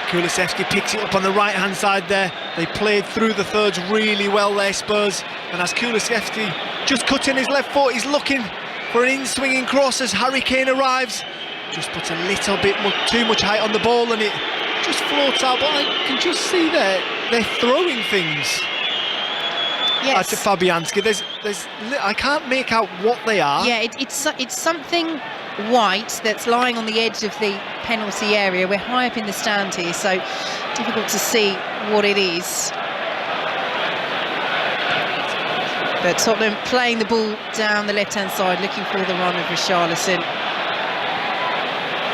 Speaker 2: Kulusevski picks it up on the right-hand side there. They played through the thirds really well there, Spurs. And as Kulusevski just cuts in his left foot, he's looking for an in-swinging cross as Harry Kane arrives. Just puts a little bit too much height on the ball, and it just floats out. But I can just see they're throwing things.
Speaker 1: Yes.
Speaker 2: To Fabianski. I can't make out what they are.
Speaker 1: Yeah, it's something white that's lying on the edge of the penalty area. We're high up in the stand here, so difficult to see what it is. But Tottenham playing the ball down the left-hand side, looking for the run of Richarlison.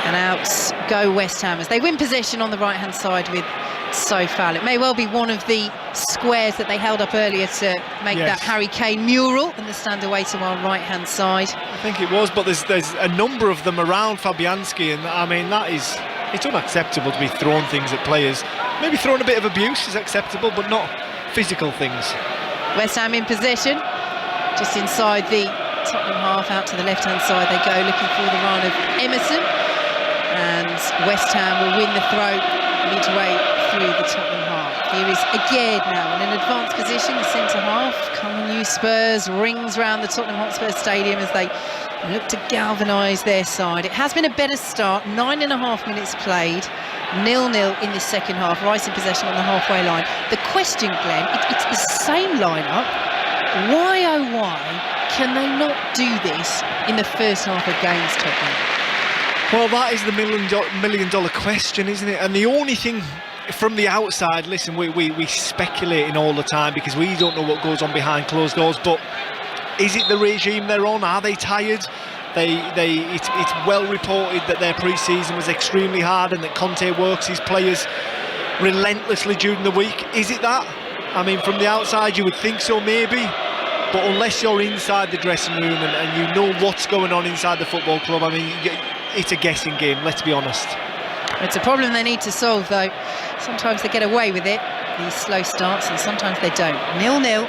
Speaker 1: And out go West Ham as they win possession on the right-hand side with Sofal. It may well be one of the squares that they held up earlier to make that Harry Kane mural, and the stand away to our right-hand side.
Speaker 2: I think it was, but there's a number of them around Fabianski, and I mean it's unacceptable to be throwing things at players. Maybe throwing a bit of abuse is acceptable, but not physical things.
Speaker 1: West Ham in possession, just inside the Tottenham half, out to the left-hand side they go, looking for the run of Emerson, and West Ham will win the throw midway through the Tottenham half. Here is Aguerd now in an advanced position, the centre half. Come on you Spurs, rings round the Tottenham Hotspur Stadium as they look to galvanise their side. It has been a better start, 9.5 minutes played, 0-0 in this second half. Rice in possession on the halfway line. The question, Glenn, it's the same lineup. Why oh why can they not do this in the first half of games, Tottenham?
Speaker 2: Well, that is the million dollar question, isn't it? And the only thing from the outside, listen, we speculating all the time because we don't know what goes on behind closed doors, but is it the regime they're on? Are they tired? It's well reported that their pre-season was extremely hard and that Conte works his players relentlessly during the week. Is it that? I mean, from the outside you would think so, maybe, but unless you're inside the dressing room and you know what's going on inside the football club, I mean, it's a guessing game, let's be honest.
Speaker 1: It's a problem they need to solve, though. Sometimes they get away with it, these slow starts, and sometimes they don't. 0-0,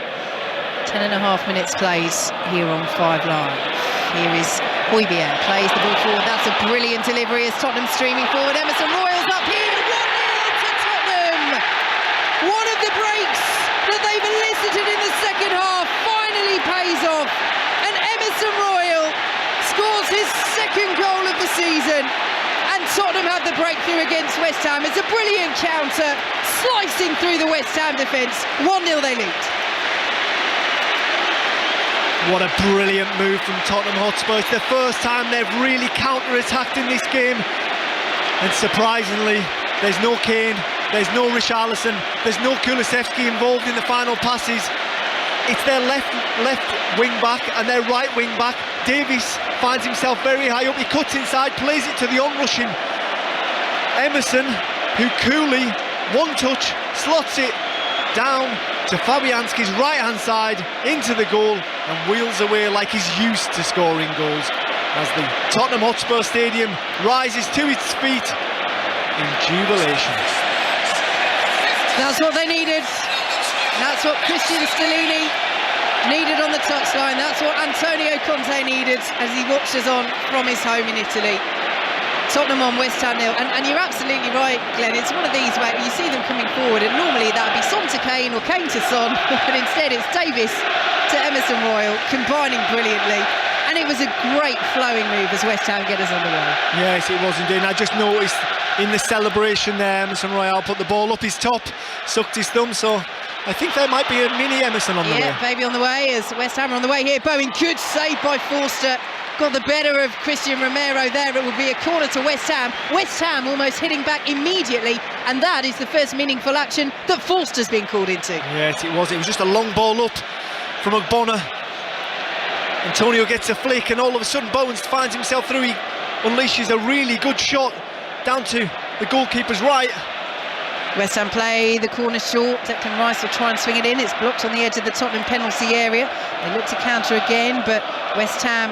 Speaker 1: 10.5 minutes plays here on 5 Live. Here is Hotspur, plays the ball forward. That's a brilliant delivery as Tottenham streaming forward. Emerson Royal's up here, 1-0 to Tottenham. One of the breaks that they've elicited in the second half finally pays off, and Emerson Royal scores his second goal of the season. And Tottenham have the breakthrough against West Ham. It's a brilliant counter, slicing through the West Ham defence. 1-0 they lead.
Speaker 2: What a brilliant move from Tottenham Hotspur. It's the first time they've really counter-attacked in this game. And surprisingly, there's no Kane, there's no Richarlison, there's no Kulusevski involved in the final passes. It's their left wing back and their right wing back. Davies finds himself very high up. He cuts inside, plays it to the onrushing Emerson, who coolly, one touch, slots it down to Fabianski's right-hand side into the goal and wheels away like he's used to scoring goals as the Tottenham Hotspur Stadium rises to its feet in jubilation.
Speaker 1: That's what they needed. That's what Christian Stellini needed on the touchline. That's what Antonio Conte needed as he watches on from his home in Italy. Tottenham on, West Ham 0. And you're absolutely right, Glenn. It's one of these where you see them coming forward and normally that would be Son to Kane or Kane to Son, but instead it's Davis to Emerson Royal, combining brilliantly. And it was a great flowing move as West Ham get us underway.
Speaker 2: Yes, it was indeed. I just noticed in the celebration there, Emerson Royal put the ball up his top, sucked his thumb, so I think there might be a mini Emerson on the way.
Speaker 1: Yeah, baby on the way as West Ham are on the way here. Bowen, good save by Forster. Got the better of Christian Romero there. It will be a corner to West Ham. West Ham almost hitting back immediately, and that is the first meaningful action that Forster's been called into.
Speaker 2: Yes, it was. It was just a long ball up from Ogbonna. Antonio gets a flick, and all of a sudden Bowen finds himself through. He unleashes a really good shot down to the goalkeeper's right.
Speaker 1: West Ham play the corner short. Declan Rice will try and swing it in. It's blocked on the edge of the Tottenham penalty area. They look to counter again, but West Ham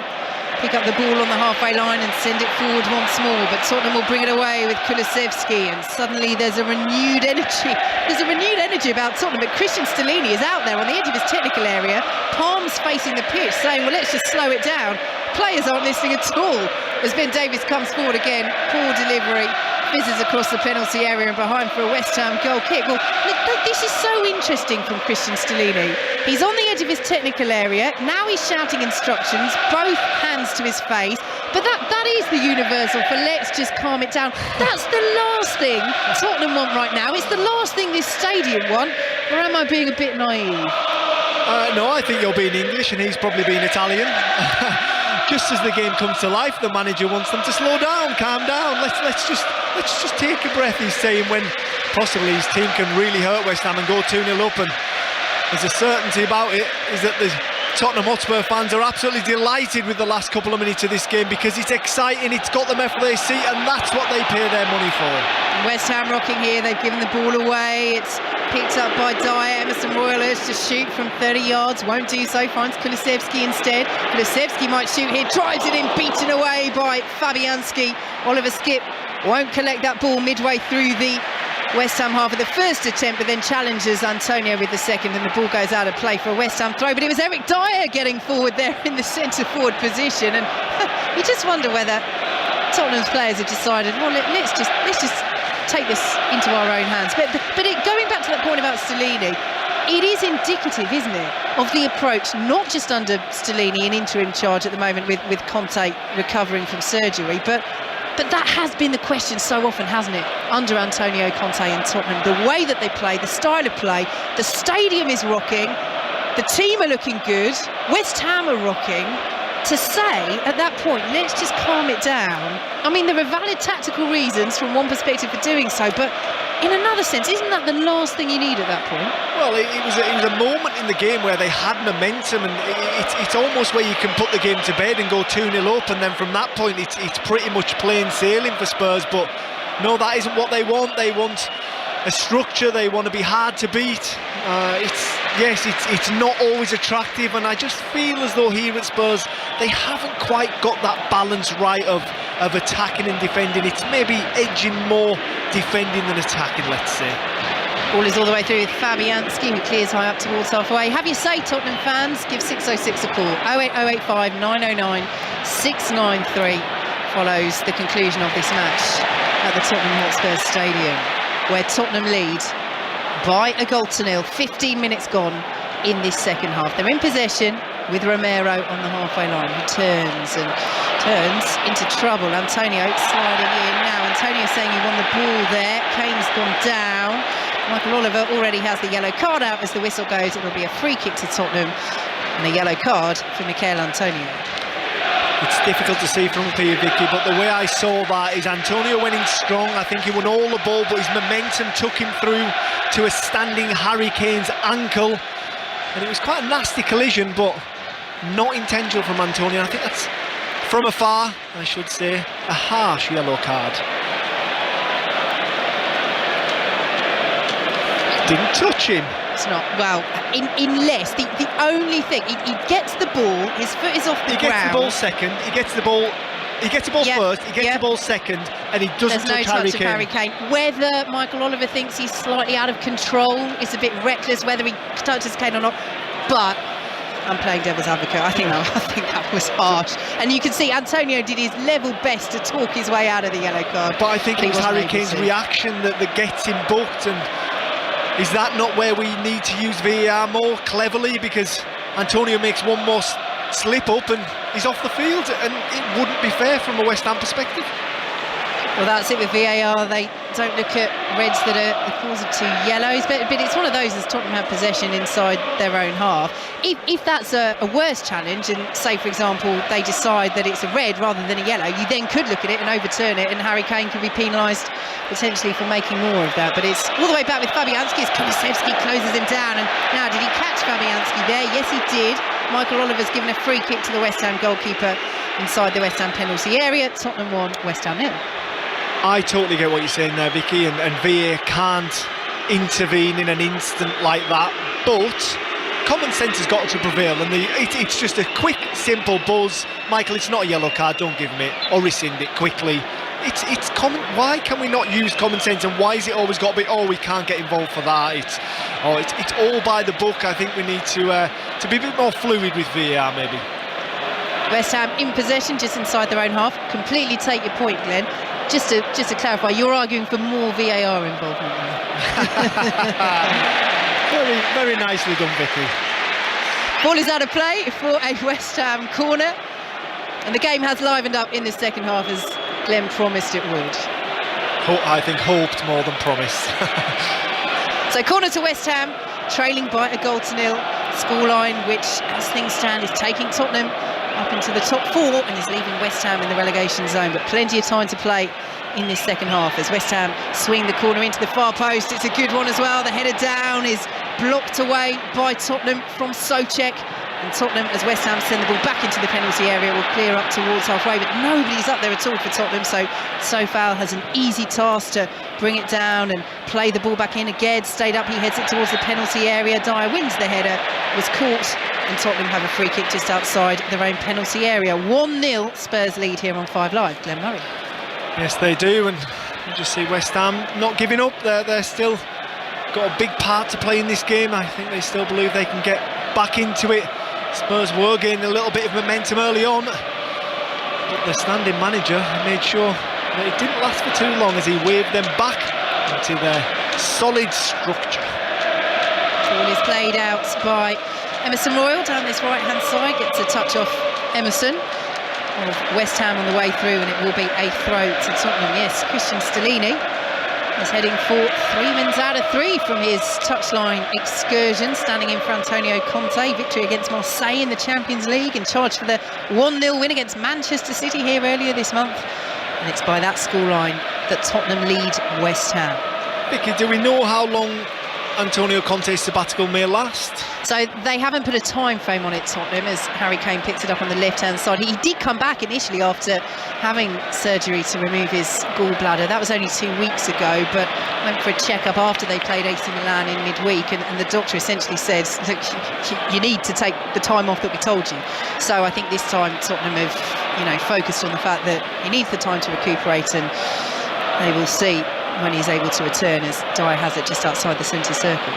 Speaker 1: pick up the ball on the halfway line and send it forward once more. But Tottenham will bring it away with Kulusevski, and suddenly there's a renewed energy. There's a renewed energy about Tottenham, but Christian Stellini is out there on the edge of his technical area, palms facing the pitch, saying, well, let's just slow it down. Players aren't listening at all. As Ben Davies comes forward again, poor delivery. Fizzes across the penalty area and behind for a West Ham goal kick. Well, this is so interesting from Christian Stellini. He's on the edge of his technical area. Now he's shouting instructions, both hands to his face. But that is the universal for let's just calm it down. That's the last thing Tottenham want right now. It's the last thing this stadium want. Or am I being a bit naive?
Speaker 2: No, I think you're being English and he's probably being Italian. Just as the game comes to life, the manager wants them to slow down, calm down. Let's just take a breath, he's saying, when possibly his team can really hurt West Ham and go 2-0 up. And there's a certainty about it, is that the Tottenham Hotspur fans are absolutely delighted with the last couple of minutes of this game because it's exciting, it's got them off their seat, and that's what they pay their money for.
Speaker 1: West Ham rocking here, they've given the ball away. It's picked up by Dyer. Emerson Royal is to shoot from 30 yards, won't do so, finds Kulusevski instead. Kulusevski might shoot here, drives it in, beaten away by Fabianski. Oliver Skipp won't collect that ball midway through the West Ham half of the first attempt, but then challenges Antonio with the second, and the ball goes out of play for a West Ham throw. But it was Eric Dyer getting forward there in the centre forward position, and you just wonder whether Tottenham's players have decided, well, let's just take this into our own hands. But going back to that point about Stellini, it is indicative, isn't it, of the approach, not just under Stellini in interim charge at the moment with Conte recovering from surgery, but that has been the question so often, hasn't it, under Antonio Conte and Tottenham. The way that they play, the style of play, the stadium is rocking, the team are looking good, West Ham are rocking. To say at that point, let's just calm it down. I mean, there are valid tactical reasons from one perspective for doing so, but in another sense, isn't that the last thing you need at that point?
Speaker 2: Well, it was a moment in the game where they had momentum, and it's almost where you can put the game to bed and go 2-0 up, and then from that point it's pretty much plain sailing for Spurs. But no, that isn't what they want. They want a structure. They want to be hard to beat. It's not always attractive, and I just feel as though here at Spurs they haven't quite got that balance right of attacking and defending. It's maybe edging more defending than attacking, let's say.
Speaker 1: Ball is all the way through with Fabianski, who clears high up towards halfway. Have your say, Tottenham fans. Give 606 a call. 08085 909 693 follows the conclusion of this match at the Tottenham Hotspur Stadium, where Tottenham lead by a goal to nil. 15 minutes gone in this second half. They're in possession with Romero on the halfway line. He turns into trouble. Antonio sliding in now. Antonio saying he won the ball there. Kane's gone down. Michael Oliver already has the yellow card out. As the whistle goes, it'll be a free kick to Tottenham and a yellow card for Mikel Antonio.
Speaker 2: It's difficult to see from up here, Vicky, but the way I saw that is Antonio went in strong. I think he won all the ball, but his momentum took him through to a standing Harry Kane's ankle, and it was quite a nasty collision, but not intentional from Antonio. I think that's, from afar, I should say, a harsh yellow card. Didn't touch him.
Speaker 1: It's not, well, unless the only thing, he gets the ball, his foot is off the ground.
Speaker 2: He gets the ball second, he gets the ball first, he gets the ball second, and he doesn't touch Harry Kane. There's no touch of
Speaker 1: Harry Kane. Whether Michael Oliver thinks he's slightly out of control, it's a bit reckless whether he touches Kane or not, but I'm playing devil's advocate. I think that was harsh. And you can see Antonio did his level best to talk his way out of the yellow card.
Speaker 2: But I think it was Harry Kane's reaction that gets him booked, and is that not where we need to use VAR more cleverly? Because Antonio makes one more slip up and he's off the field, and it wouldn't be fair from a West Ham perspective.
Speaker 1: Well, that's it with VAR. They don't look at reds that are the cause of 2 yellows, but it's one of those as Tottenham have possession inside their own half. If that's a worse challenge, and say for example they decide that it's a red rather than a yellow, you then could look at it and overturn it, and Harry Kane could be penalised potentially for making more of that. But it's all the way back with Fabianski as Kulusevski closes him down. And now, did he catch Fabianski there? Yes, he did. Michael Oliver's given a free kick to the West Ham goalkeeper inside the West Ham penalty area. Tottenham 1, West Ham 0.
Speaker 2: I totally get what you're saying there, Vicky, and VAR can't intervene in an instant like that, but common sense has got to prevail, and it's just a quick, simple buzz. Michael, it's not a yellow card, don't give him it, or rescind it quickly. It's common. Why can we not use common sense, and why is it always got to be, oh, we can't get involved for that? It's all by the book. I think we need to be a bit more fluid with VAR, maybe.
Speaker 1: West Ham in possession, just inside their own half. Completely take your point, Glenn. Just to clarify, you're arguing for more VAR involvement now.
Speaker 2: Very, very nicely done, Vicky.
Speaker 1: Ball is out of play for a West Ham corner, and the game has livened up in the second half as Glenn promised it would.
Speaker 2: I think hoped more than promised.
Speaker 1: So corner to West Ham, trailing by a goal to nil. Scoreline, which as things stand is taking Tottenham up into the top 4 and is leaving West Ham in the relegation zone, but plenty of time to play in this second half as West Ham swing the corner into the far post. It's a good one as well. The header down is blocked away by Tottenham from Souček, and Tottenham, as West Ham send the ball back into the penalty area, will clear up towards halfway, but nobody's up there at all for Tottenham, so Sofal has an easy task to bring it down and play the ball back in again. Stayed up, he heads it towards the penalty area. Dyer wins the header, was caught, and Tottenham have a free kick just outside their own penalty area. 1-0 Spurs lead here on 5 Live. Glenn Murray.
Speaker 2: Yes, they do, and you just see West Ham not giving up. They're still got a big part to play in this game. I think they still believe they can get back into it. Spurs were gaining a little bit of momentum early on, but the standing manager made sure that it didn't last for too long as he waved them back into their solid structure.
Speaker 1: Ball is played out by Emerson Royal down this right-hand side, gets a touch off Emerson of West Ham on the way through, and it will be a throw to Tottenham. Yes, Christian Stellini is heading for 3 wins out of 3 from his touchline excursion, standing in for Antonio Conte. Victory against Marseille in the Champions League, in charge for the 1-0 win against Manchester City here earlier this month. And it's by that scoreline that Tottenham lead West Ham.
Speaker 2: Vicky, do we know how long Antonio Conte's sabbatical may last?
Speaker 1: So they haven't put a time frame on it, Tottenham, as Harry Kane picks it up on the left-hand side. He did come back initially after having surgery to remove his gallbladder. That was only 2 weeks ago, but went for a check-up after they played AC Milan in midweek, and the doctor essentially said, look, you need to take the time off that we told you. So I think this time Tottenham have, focused on the fact that he needs the time to recuperate, and they will see when he's able to return, as Dyer has it just outside the centre circle.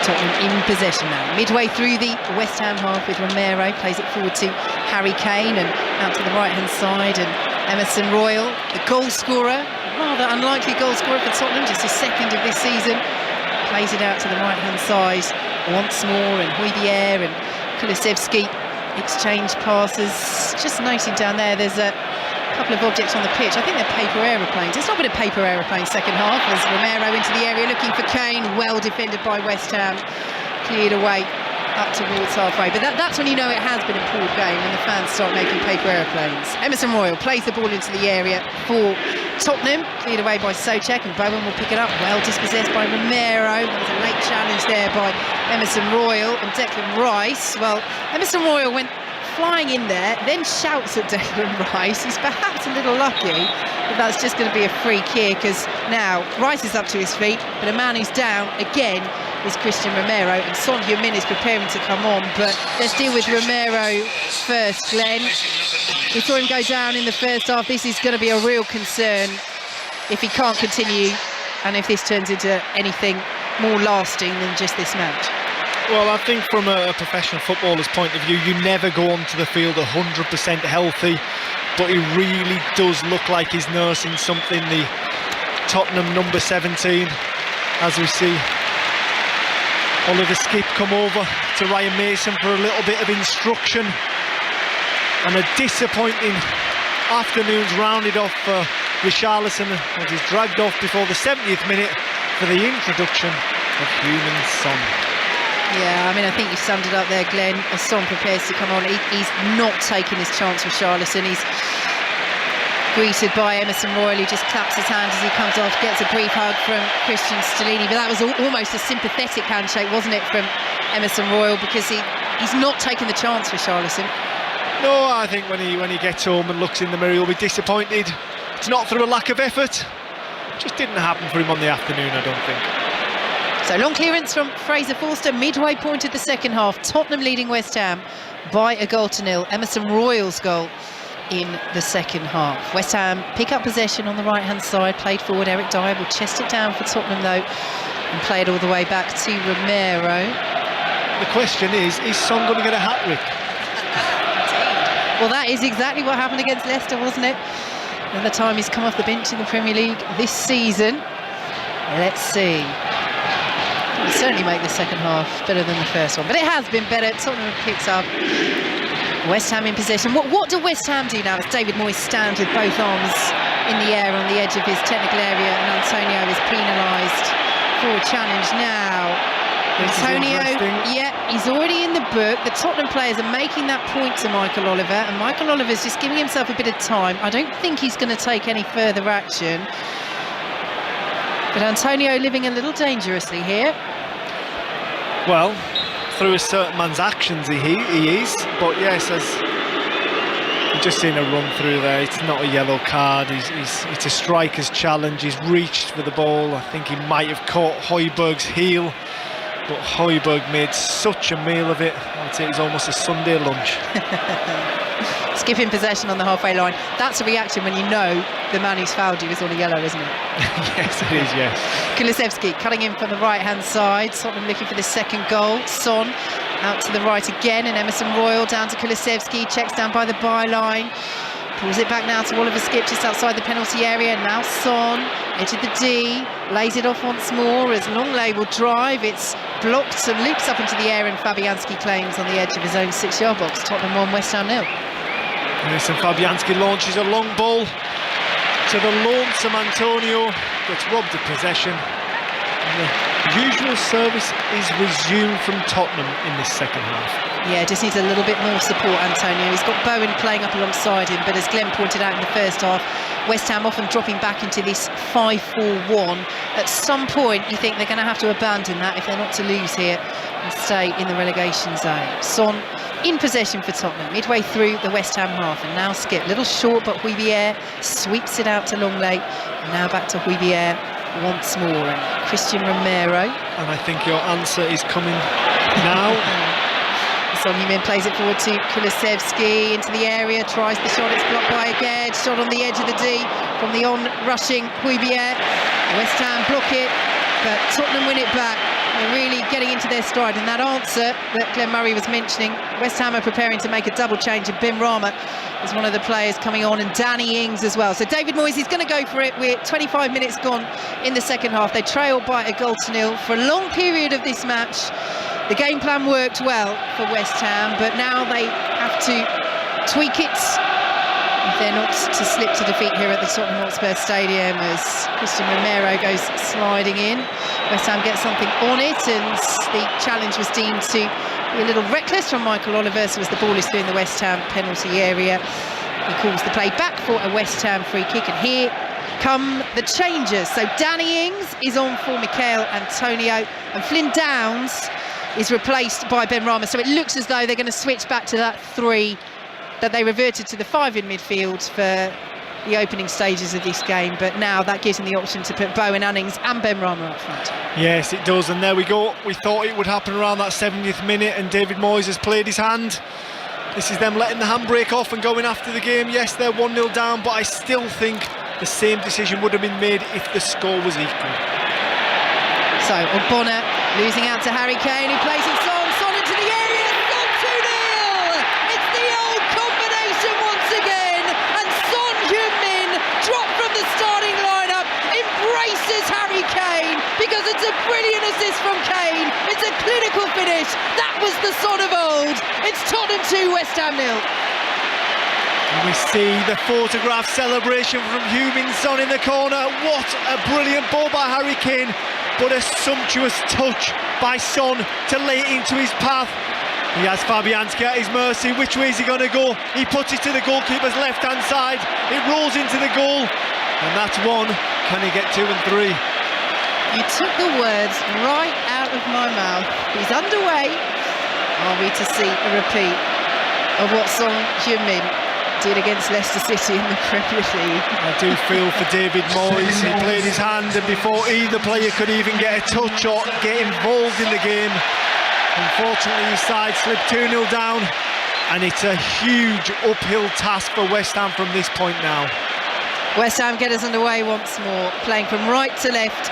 Speaker 1: Tottenham in possession now. Midway through the West Ham half with Romero, plays it forward to Harry Kane and out to the right-hand side, and Emerson Royal, the goal scorer, rather unlikely goal scorer for Tottenham, just his second of this season, plays it out to the right-hand side once more, and Højbjerg and Kulusevski exchange passes. Just noting down there's a couple of objects on the pitch. I think they're paper aeroplanes. It's not been a paper aeroplane second half, as Romero into the area looking for Kane, well defended by West Ham, cleared away up towards halfway. But that's when you know it has been a poor game, when the fans start making paper aeroplanes. Emerson Royal plays the ball into the area for Tottenham, cleared away by Souček, and Bowen will pick it up, well dispossessed by Romero. There was a late challenge there by Emerson Royal, and Declan Rice, well, Emerson Royal went flying in there, then shouts at Declan Rice. He's perhaps a little lucky that that's just going to be a free kick, as now Rice is up to his feet, but a man who's down again is Christian Romero, and Son Heung-min is preparing to come on, but let's deal with Romero first, Glenn. We saw him go down in the first half. This is going to be a real concern if he can't continue, and if this turns into anything more lasting than just this match.
Speaker 2: Well, I think from a professional footballer's point of view, you never go onto the field 100% healthy, but he really does look like he's nursing something. The Tottenham number 17, as we see Oliver Skipp come over to Ryan Mason for a little bit of instruction, and a disappointing afternoon's rounded off for Richarlison, as he's dragged off before the 70th minute for the introduction of Heung-min Son.
Speaker 1: Yeah, I think you summed it up there, Glenn. As Son prepares to come on, he's not taking his chance with Richarlison. He's greeted by Emerson Royal, who just claps his hands as he comes off, gets a brief hug from Christian Stellini, but that was almost a sympathetic handshake, wasn't it, from Emerson Royal, because he's not taking the chance for Richarlison.
Speaker 2: No, I think when he gets home and looks in the mirror, he'll be disappointed. It's not through a lack of effort. It just didn't happen for him on the afternoon, I don't think.
Speaker 1: So long clearance from Fraser Forster, midway point of the second half. Tottenham leading West Ham by 1-0. Emerson Royal's goal in the second half. West Ham pick up possession on the right-hand side, played forward. Eric Dyer will chest it down for Tottenham though, and play it all the way back to Romero.
Speaker 2: The question is Son going to get a hat-trick?
Speaker 1: Well, that is exactly what happened against Leicester, wasn't it? Another time he's come off the bench in the Premier League this season. Let's see. It certainly make the second half better than the first one, but it has been better. Tottenham picks up. West Ham in possession. What do West Ham do now as David Moyes stands with both arms in the air on the edge of his technical area, and Antonio is penalised for a challenge now? Antonio, yeah, he's already in the book. The Tottenham players are making that point to Michael Oliver, and Michael Oliver's just giving himself a bit of time. I don't think he's going to take any further action. But Antonio living a little dangerously here.
Speaker 2: Well, through a certain man's actions he is, but yes, as you've just seen a run through there, it's not a yellow card, it's a striker's challenge. He's reached for the ball. I think he might have caught Højbjerg's heel, but Højbjerg made such a meal of it. I'd say it was almost a Sunday lunch.
Speaker 1: Skipping possession on the halfway line. That's a reaction when you know the man who's fouled you is on a yellow, isn't it?
Speaker 2: Yes, it is, yes.
Speaker 1: Kulusevski cutting in from the right-hand side. Tottenham looking for the second goal. Son out to the right again, and Emerson Royal down to Kulusevski. Checks down by the byline. Pulls it back now to Oliver Skipp just outside the penalty area. Now Son, edge of the D, lays it off once more as Longley will drive. It's blocked and loops up into the air, and Fabianski claims on the edge of his own 6-yard box. Tottenham 1, West Ham 0.
Speaker 2: Yes, and Fabianski launches a long ball to the lonesome Antonio, gets robbed of possession. And the usual service is resumed from Tottenham in this second half.
Speaker 1: Yeah, just needs a little bit more support, Antonio. He's got Bowen playing up alongside him, but as Glenn pointed out in the first half, West Ham often dropping back into this 5-4-1. At some point, you think they're going to have to abandon that if they're not to lose here and stay in the relegation zone. Son in possession for Tottenham, midway through the West Ham half, and now Skip. Little short, but Huibier sweeps it out to Longley. Now back to Huibier once more, and Christian Romero.
Speaker 2: And I think your answer is coming now.
Speaker 1: Son Heung-min plays it forward to Kulusevski into the area, tries the shot, it's blocked by Aged, shot on the edge of the D from the on-rushing Huibier. West Ham block it, but Tottenham win it back. They're really getting into their stride, and that answer that Glenn Murray was mentioning, West Ham are preparing to make a double change, and Ben Rama is one of the players coming on, and Danny Ings as well. So David Moyes is going to go for it. We're 25 minutes gone in the second half. They trail by 1-0 for a long period of this match. The game plan worked well for West Ham, but now they have to tweak it if they're not to slip to defeat here at the Tottenham Hotspur Stadium, as Christian Romero goes sliding in. West Ham gets something on it, and the challenge was deemed to be a little reckless from Michael Oliver, so as the ball is through in the West Ham penalty area, he calls the play back for a West Ham free kick, and here come the changes. So Danny Ings is on for Mikel Antonio, and Flynn Downs is replaced by Ben Rama. So it looks as though they're going to switch back to that 3 that they reverted to the 5 in midfield for the opening stages of this game, but now that gives them the option to put Bowen, Annings and Ben Rama up front.
Speaker 2: Yes, it does, and there we go. We thought it would happen around that 70th minute, and David Moyes has played his hand. This is them letting the handbrake off and going after the game. Yes, they're 1-0 down, but I still think the same decision would have been made if the score was equal.
Speaker 1: So Ogbonna losing out to Harry Kane, who plays it Son into the area, Son 2-0! It's the old combination once again, and Son Heung-min, dropped from the starting lineup, embraces Harry Kane, because it's a brilliant assist from Kane. It's a clinical finish. That was the Son of old. It's Tottenham 2, West Ham 0.
Speaker 2: And we see the photograph celebration from Heung-min Son in the corner. What a brilliant ball by Harry Kane, but a sumptuous touch by Son to lay it into his path. He has Fabianski at his mercy. Which way is he going to go? He puts it to the goalkeeper's left-hand side. It rolls into the goal, and that's 1. Can he get 2 and 3?
Speaker 1: You took the words right out of my mouth. He's underway. Are we to see a repeat of what Son Heung-min did against Leicester City in the Premier League?
Speaker 2: I do feel for David Moyes. He played his hand, and before either player could even get a touch or get involved in the game, unfortunately his side slipped 2-0 down, and it's a huge uphill task for West Ham from this point now.
Speaker 1: West Ham get us underway once more, playing from right to left,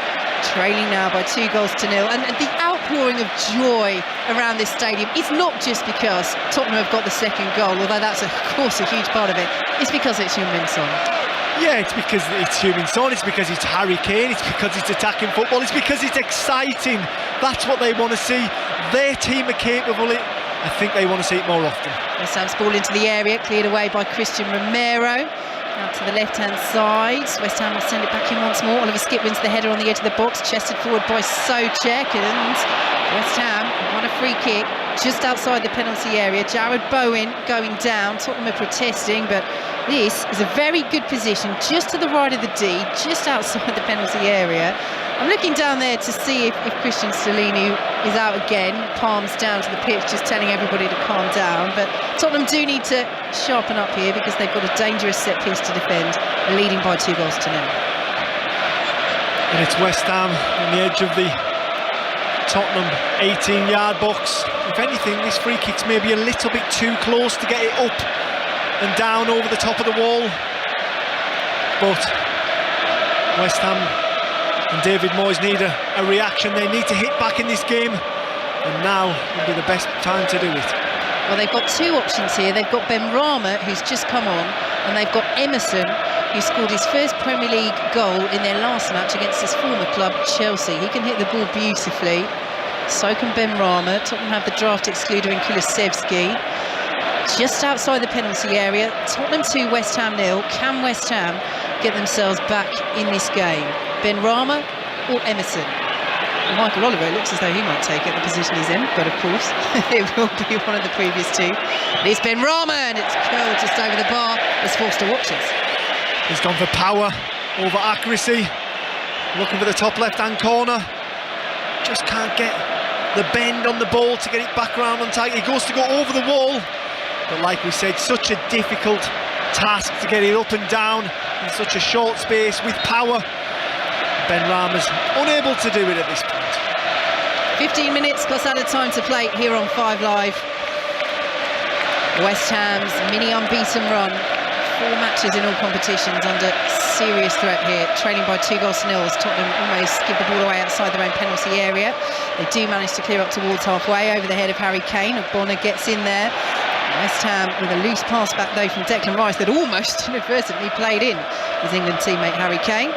Speaker 1: trailing now by 2-0. And the outpouring of joy around this stadium is not just because Tottenham have got the second goal, although that's of course a huge part of it. It's because it's Heung-min Son.
Speaker 2: Yeah, it's because it's Heung-min Son, it's because it's Harry Kane, it's because it's attacking football, it's because it's exciting. That's what they want to see. Their team are capable of it. I think they want to see it more often.
Speaker 1: West Ham's ball into the area, cleared away by Christian Romero. Out to the left-hand side. West Ham will send it back in once more. Oliver Skipp wins the header on the edge of the box, chested forward by Soucek, and West Ham won a free kick just outside the penalty area. Jared Bowen going down. Tottenham are protesting, but this is a very good position just to the right of the D, just outside the penalty area. I'm looking down there to see if Christian Stellini is out again. Palms down to the pitch, just telling everybody to calm down. But Tottenham do need to sharpen up here, because they've got a dangerous set piece to defend, leading by 2-0.
Speaker 2: And it's West Ham on the edge of the Tottenham 18-yard box. If anything, this free kick's maybe a little bit too close to get it up and down over the top of the wall. But West Ham and David Moyes need a reaction. They need to hit back in this game, and now would be the best time to do it.
Speaker 1: Well, they've got 2 options here. They've got Ben Rama, who's just come on, and they've got Emerson, who scored his first Premier League goal in their last match against his former club, Chelsea. He can hit the ball beautifully. So can Ben Rama. Tottenham have the draft excluder in Kulusevski. Just outside the penalty area. Tottenham 2, West Ham 0. Can West Ham get themselves back in this game? Ben Rama or Emerson? Michael Oliver, it looks as though he might take it, the position he's in, but of course it will be one of the previous two. It's Benrahma, and it's curled just over the bar as Forster watches.
Speaker 2: He's gone for power over accuracy, looking for the top left-hand corner. Just can't get the bend on the ball to get it back around on target. He goes to go over the wall, but like we said, such a difficult task to get it up and down in such a short space with power. Benrahma's unable to do it at this point.
Speaker 1: 15 minutes plus added time to play here on 5 Live. West Ham's mini unbeaten run, 4 matches in all competitions, under serious threat here, trailing by 2 goals to nil as Tottenham almost give the ball away outside their own penalty area. They do manage to clear up towards halfway over the head of Harry Kane. Bonner gets in there. West Ham with a loose pass back though from Declan Rice that almost inadvertently played in his England teammate Harry Kane.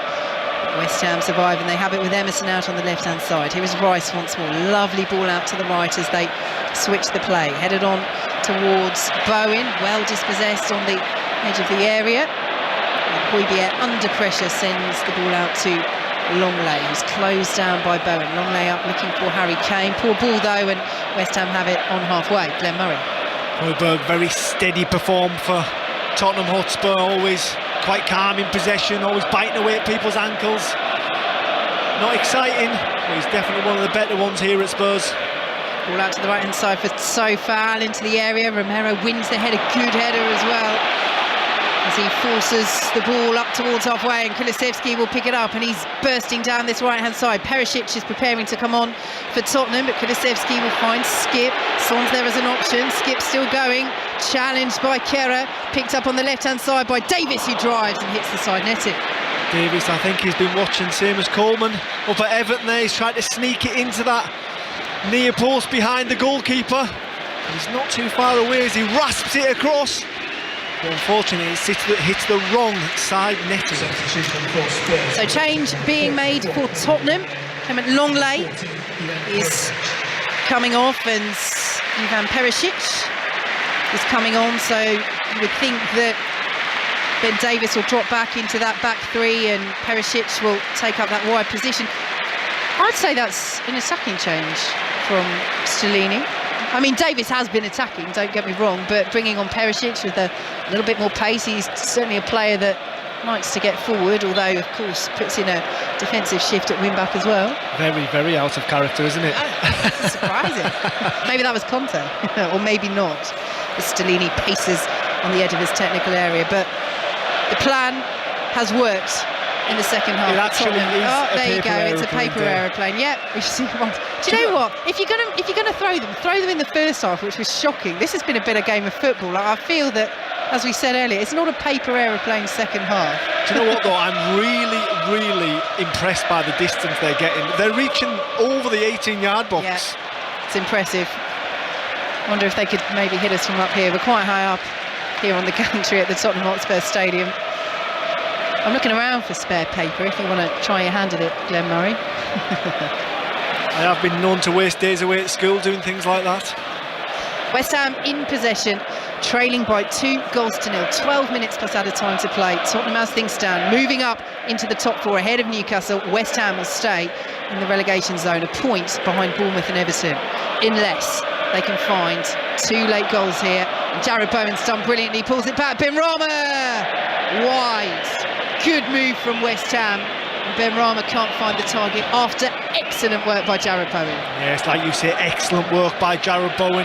Speaker 1: West Ham survive, and they have it with Emerson out on the left-hand side. Here is Rice once more. Lovely ball out to the right as they switch the play. Headed on towards Bowen. Well dispossessed on the edge of the area. And Højbjerg, under pressure, sends the ball out to Longley, who's closed down by Bowen. Longley up looking for Harry Kane. Poor ball though, and West Ham have it on halfway. Glenn Murray.
Speaker 2: Højbjerg, very steady perform for Tottenham Hotspur, always quite calm in possession, always biting away at people's ankles. Not exciting, but he's definitely one of the better ones here at Spurs.
Speaker 1: Ball out to the right hand side for Sofal into the area. Romero wins the header, good header as well, as he forces the ball up towards halfway, and Kulusevski will pick it up, and he's bursting down this right hand side. Perisic is preparing to come on for Tottenham, but Kulusevski will find Skip. Son's there as an option. Skip still going, challenged by Kehrer, picked up on the left hand side by Davis, who drives and hits the side netting.
Speaker 2: Davis, I think he's been watching same as Coleman up at Everton there. He's tried to sneak it into that near post behind the goalkeeper. He's not too far away as he rasps it across. But unfortunately, it hits the wrong side netting.
Speaker 1: So change being made for Tottenham. Clement Longley is coming off, and Ivan Perisic is coming on. So you would think that Ben Davis will drop back into that back 3, and Perisic will take up that wide position. I'd say that's an attacking change from Stellini. I mean, Davis has been attacking, don't get me wrong, but bringing on Perisic with a little bit more pace. He's certainly a player that likes to get forward, although of course puts in a defensive shift at wing-back as well.
Speaker 2: Very, very out of character, isn't it?
Speaker 1: That's surprising. Maybe that was Conte, or maybe not. The Stellini paces on the edge of his technical area, but the plan has worked in the second half.
Speaker 2: It actually is.
Speaker 1: Oh, there you go. It's a paper aeroplane. Yep, we've seen one. Do you know what? If you're gonna throw them in the first half, which was shocking. This has been a better game of football. Like, I feel that, as we said earlier, it's not a paper aeroplane second half.
Speaker 2: Do you know what though? I'm really, really impressed by the distance they're getting. They're reaching over the 18-yard box.
Speaker 1: Yeah, it's impressive. Wonder if they could maybe hit us from up here. We're quite high up here on the country at the Tottenham Hotspur Stadium. I'm looking around for spare paper if you want to try your hand at it, Glenn Murray.
Speaker 2: I have been known to waste days away at school doing things like that.
Speaker 1: West Ham in possession, trailing by 2 goals to nil. 12 minutes plus added time to play. Tottenham, as things stand, moving up into the top 4 ahead of Newcastle. West Ham will stay in the relegation zone, a point behind Bournemouth and Everton, unless they can find 2 late goals here. And Jared Bowen's done brilliantly, pulls it back. Benrahma wide. Good move from West Ham. Benrahma can't find the target after excellent work by Jared Bowen.
Speaker 2: Yes, like you say, excellent work by Jared Bowen,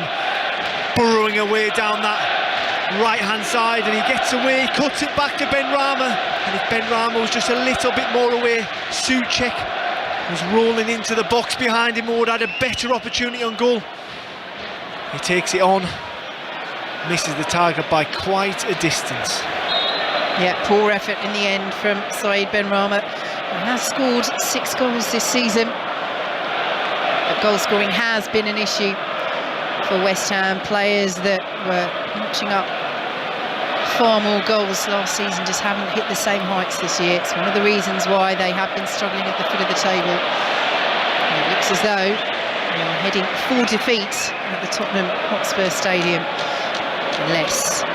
Speaker 2: burrowing away down that right-hand side, and he gets away, cuts it back to Benrahma, and if Benrahma was just a little bit more away, Souček was rolling into the box behind him, would have had a better opportunity on goal. He takes it on, misses the target by quite a distance.
Speaker 1: Yeah, poor effort in the end from Said Benrahma. He has scored 6 goals this season, but goal scoring has been an issue for West Ham. Players that were notching up far more goals last season just haven't hit the same heights this year. It's one of the reasons why they have been struggling at the foot of the table. And it looks as though they are heading for defeat at the Tottenham Hotspur Stadium, unless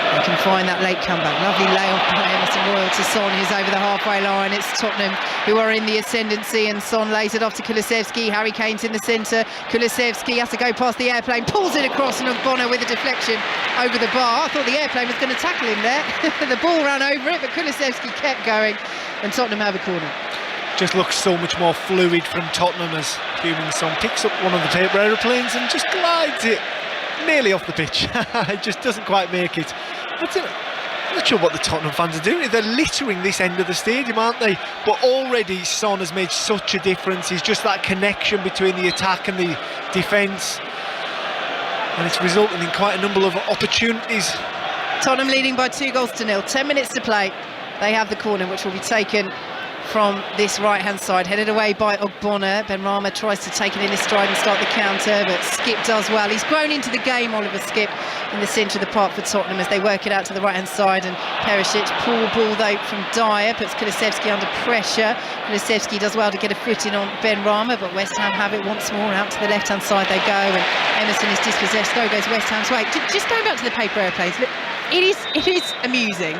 Speaker 1: They can find that late comeback. Lovely layoff by Emerson Royal to Son, who's over the halfway line. It's Tottenham who are in the ascendancy, and Son lays it off to Kulusevski. Harry Kane's in the centre. Kulusevski has to go past the airplane, pulls it across, and Ogbonna with a deflection over the bar. I thought the airplane was going to tackle him there. The ball ran over it, but Kulusevski kept going, and Tottenham have a corner.
Speaker 2: Just looks so much more fluid from Tottenham as Heung-min Son picks up one of the paper aeroplanes and just glides it nearly off the pitch. It just doesn't quite make it. I'm not sure what the Tottenham fans are doing. They're littering this end of the stadium, aren't they? But already Son has made such a difference. He's just that connection between the attack and the defence, and it's resulting in quite a number of opportunities.
Speaker 1: Tottenham leading by 2-0. 10 minutes to play. They have the corner, which will be taken from this right-hand side, headed away by Ogbonna. Benrahma tries to take it in his stride and start the counter, but Skipp does well. He's grown into the game, Oliver Skipp, in the centre of the park for Tottenham as they work it out to the right-hand side. And Perisic, poor ball though from Dyer, puts Kulusevski under pressure. Kulusevski does well to get a foot in on Benrahma, but West Ham have it once more. Out to the left-hand side they go, and Emerson is dispossessed. Though goes West Ham's way. Just going back to the paper airplanes, look, it is amusing.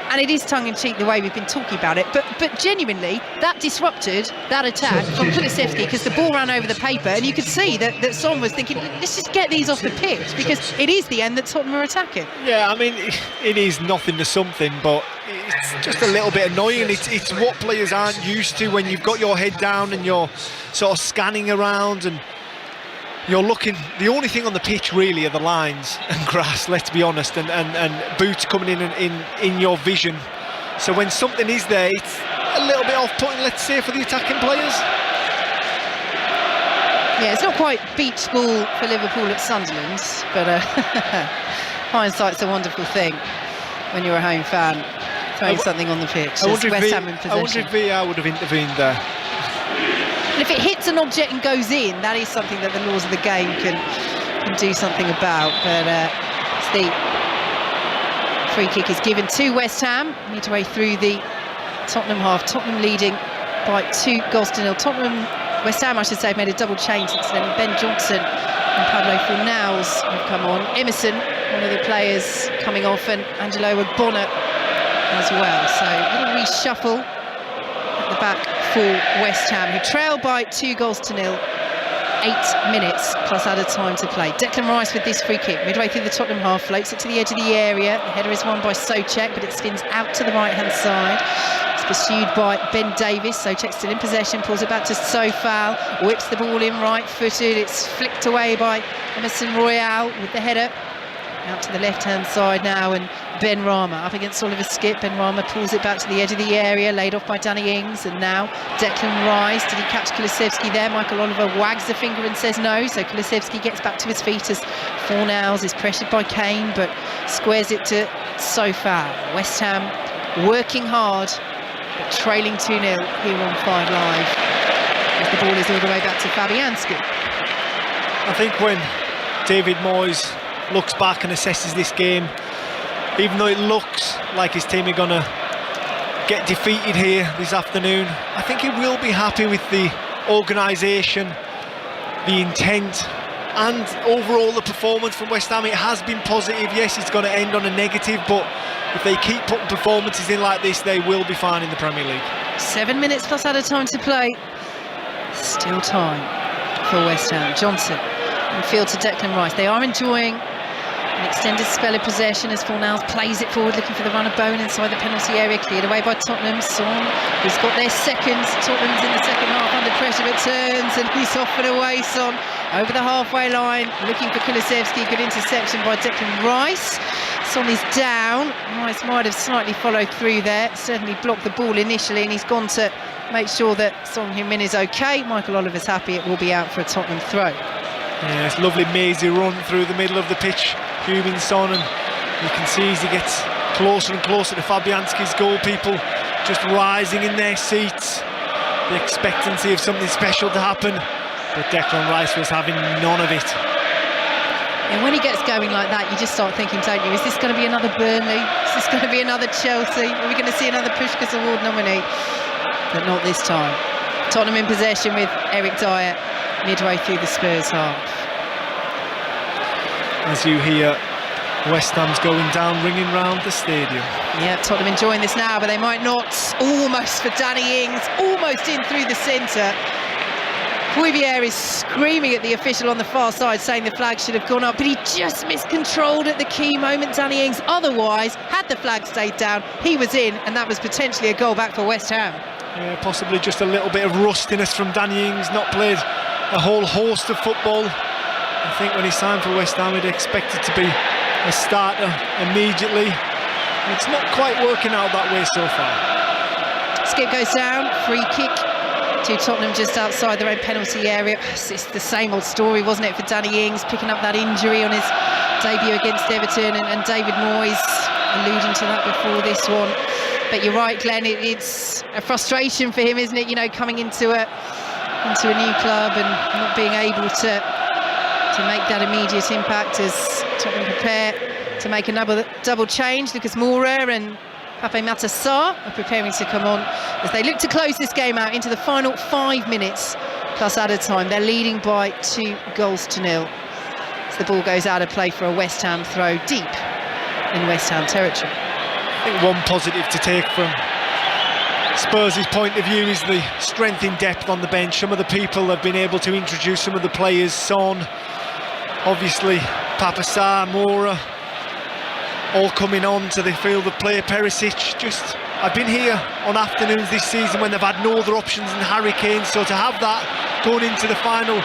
Speaker 1: And it is tongue-in-cheek the way we've been talking about it, but genuinely that disrupted that attack from Kulusevski, because the ball ran over the paper, and you could see that Son was thinking, let's just get these off the pitch, because it is the end that Tottenham are attacking.
Speaker 2: Yeah, I mean, it is nothing to something, but it's just a little bit annoying. It's what players aren't used to when you've got your head down and you're sort of scanning around and you're looking. The only thing on the pitch really are the lines and grass, let's be honest, and boots coming in your vision. So when something is there, it's a little bit off-putting, let's say, for the attacking players.
Speaker 1: Yeah, it's not quite beach ball for Liverpool at Sunderland, but hindsight's a wonderful thing when you're a home fan throwing something on the pitch.
Speaker 2: I wonder
Speaker 1: if
Speaker 2: VAR would have intervened there.
Speaker 1: And if it hits an object and goes in, that is something that the laws of the game can do something about. But the free kick is given to West Ham midway through the Tottenham half. Tottenham leading by 2-0. West Ham, I should say, have made a double change since then. Ben Johnson and Pablo Fornals have come on. Emerson, one of the players, coming off, and Angelo Ogbonna as well. So a little reshuffle at the back for West Ham, who trail by 2-0. 8 minutes plus added time to play. Declan Rice with this free kick midway through the Tottenham half, floats it to the edge of the area. The header is won by Souček, but it spins out to the right hand side. It's pursued by Ben Davies. Souček still in possession, pulls it back to Sofal, whips the ball in right footed. It's flicked away by Emerson Royal with the header out to the left hand side now, and Benrahma up against Oliver Skipp. Benrahma pulls it back to the edge of the area, laid off by Danny Ings, and now Declan Rice. Did he catch Kulusevski there? Michael Oliver wags the finger and says no, so Kulusevski gets back to his feet as Fornals is pressured by Kane, but squares it to Sofal. West Ham working hard, but trailing 2-0 here on 5 Live as the ball is all the way back to Fabianski.
Speaker 2: I think when David Moyes looks back and assesses this game, even though it looks like his team are going to get defeated here this afternoon, I think he will be happy with the organisation, the intent, and overall the performance from West Ham. It has been positive. Yes, it's going to end on a negative, but if they keep putting performances in like this, they will be fine in the Premier League.
Speaker 1: 7 minutes plus added time to play. Still time for West Ham. Johnson in field to Declan Rice. They are enjoying an extended spell of possession as Fornals plays it forward, looking for the run of Bowen inside the penalty area, cleared away by Tottenham. Son, who's got their seconds. Tottenham's in the second half under pressure, but turns and he's off and away. Son over the halfway line, looking for Kulusevski. Good interception by Declan Rice. Son is down. Rice might have slightly followed through there, certainly blocked the ball initially, and he's gone to make sure that Son Heung-min is okay. Michael Oliver's happy it will be out for a Tottenham throw.
Speaker 2: Yeah, it's a lovely mazy run through the middle of the pitch, Heung-min Son, and you can see as he gets closer and closer to Fabianski's goal, people just rising in their seats, the expectancy of something special to happen, but Declan Rice was having none of it.
Speaker 1: And when he gets going like that, you just start thinking, don't you, is this going to be another Burnley? Is this going to be another Chelsea? Are we going to see another Puskás Award nominee? But not this time. Tottenham in possession with Eric Dyer midway through the Spurs half.
Speaker 2: As you hear West Ham's going down, ringing round the stadium.
Speaker 1: Yeah, Tottenham enjoying this now, but they might not. Almost for Danny Ings, almost in through the centre. Poirier is screaming at the official on the far side, saying the flag should have gone up, but he just miscontrolled at the key moment, Danny Ings. Otherwise, had the flag stayed down, he was in, and that was potentially a goal back for West Ham.
Speaker 2: Yeah, possibly just a little bit of rustiness from Danny Ings, not played a whole host of football. I think when he signed for West Ham, he'd expected to be a starter immediately. It's not quite working out that way so far.
Speaker 1: Skip goes down, free kick to Tottenham just outside their own penalty area. It's the same old story, wasn't it, for Danny Ings, picking up that injury on his debut against Everton, and David Moyes alluding to that before this one. But you're right, Glenn, it's a frustration for him, isn't it, you know, coming into a new club and not being able to make that immediate impact as Tottenham prepare to make another double change. Lucas Moura and Pape Matar Sarr are preparing to come on as they look to close this game out into the final 5 minutes plus added time. They're leading by 2-0 as the ball goes out of play for a West Ham throw deep in West Ham territory.
Speaker 2: I think one positive to take from Spurs' point of view is the strength in depth on the bench. Some of the people have been able to introduce some of the players. Son, obviously Pape Sarr, Moura, all coming on to the field of play. Perisic, I've been here on afternoons this season when they've had no other options than Harry Kane, so to have that going into the final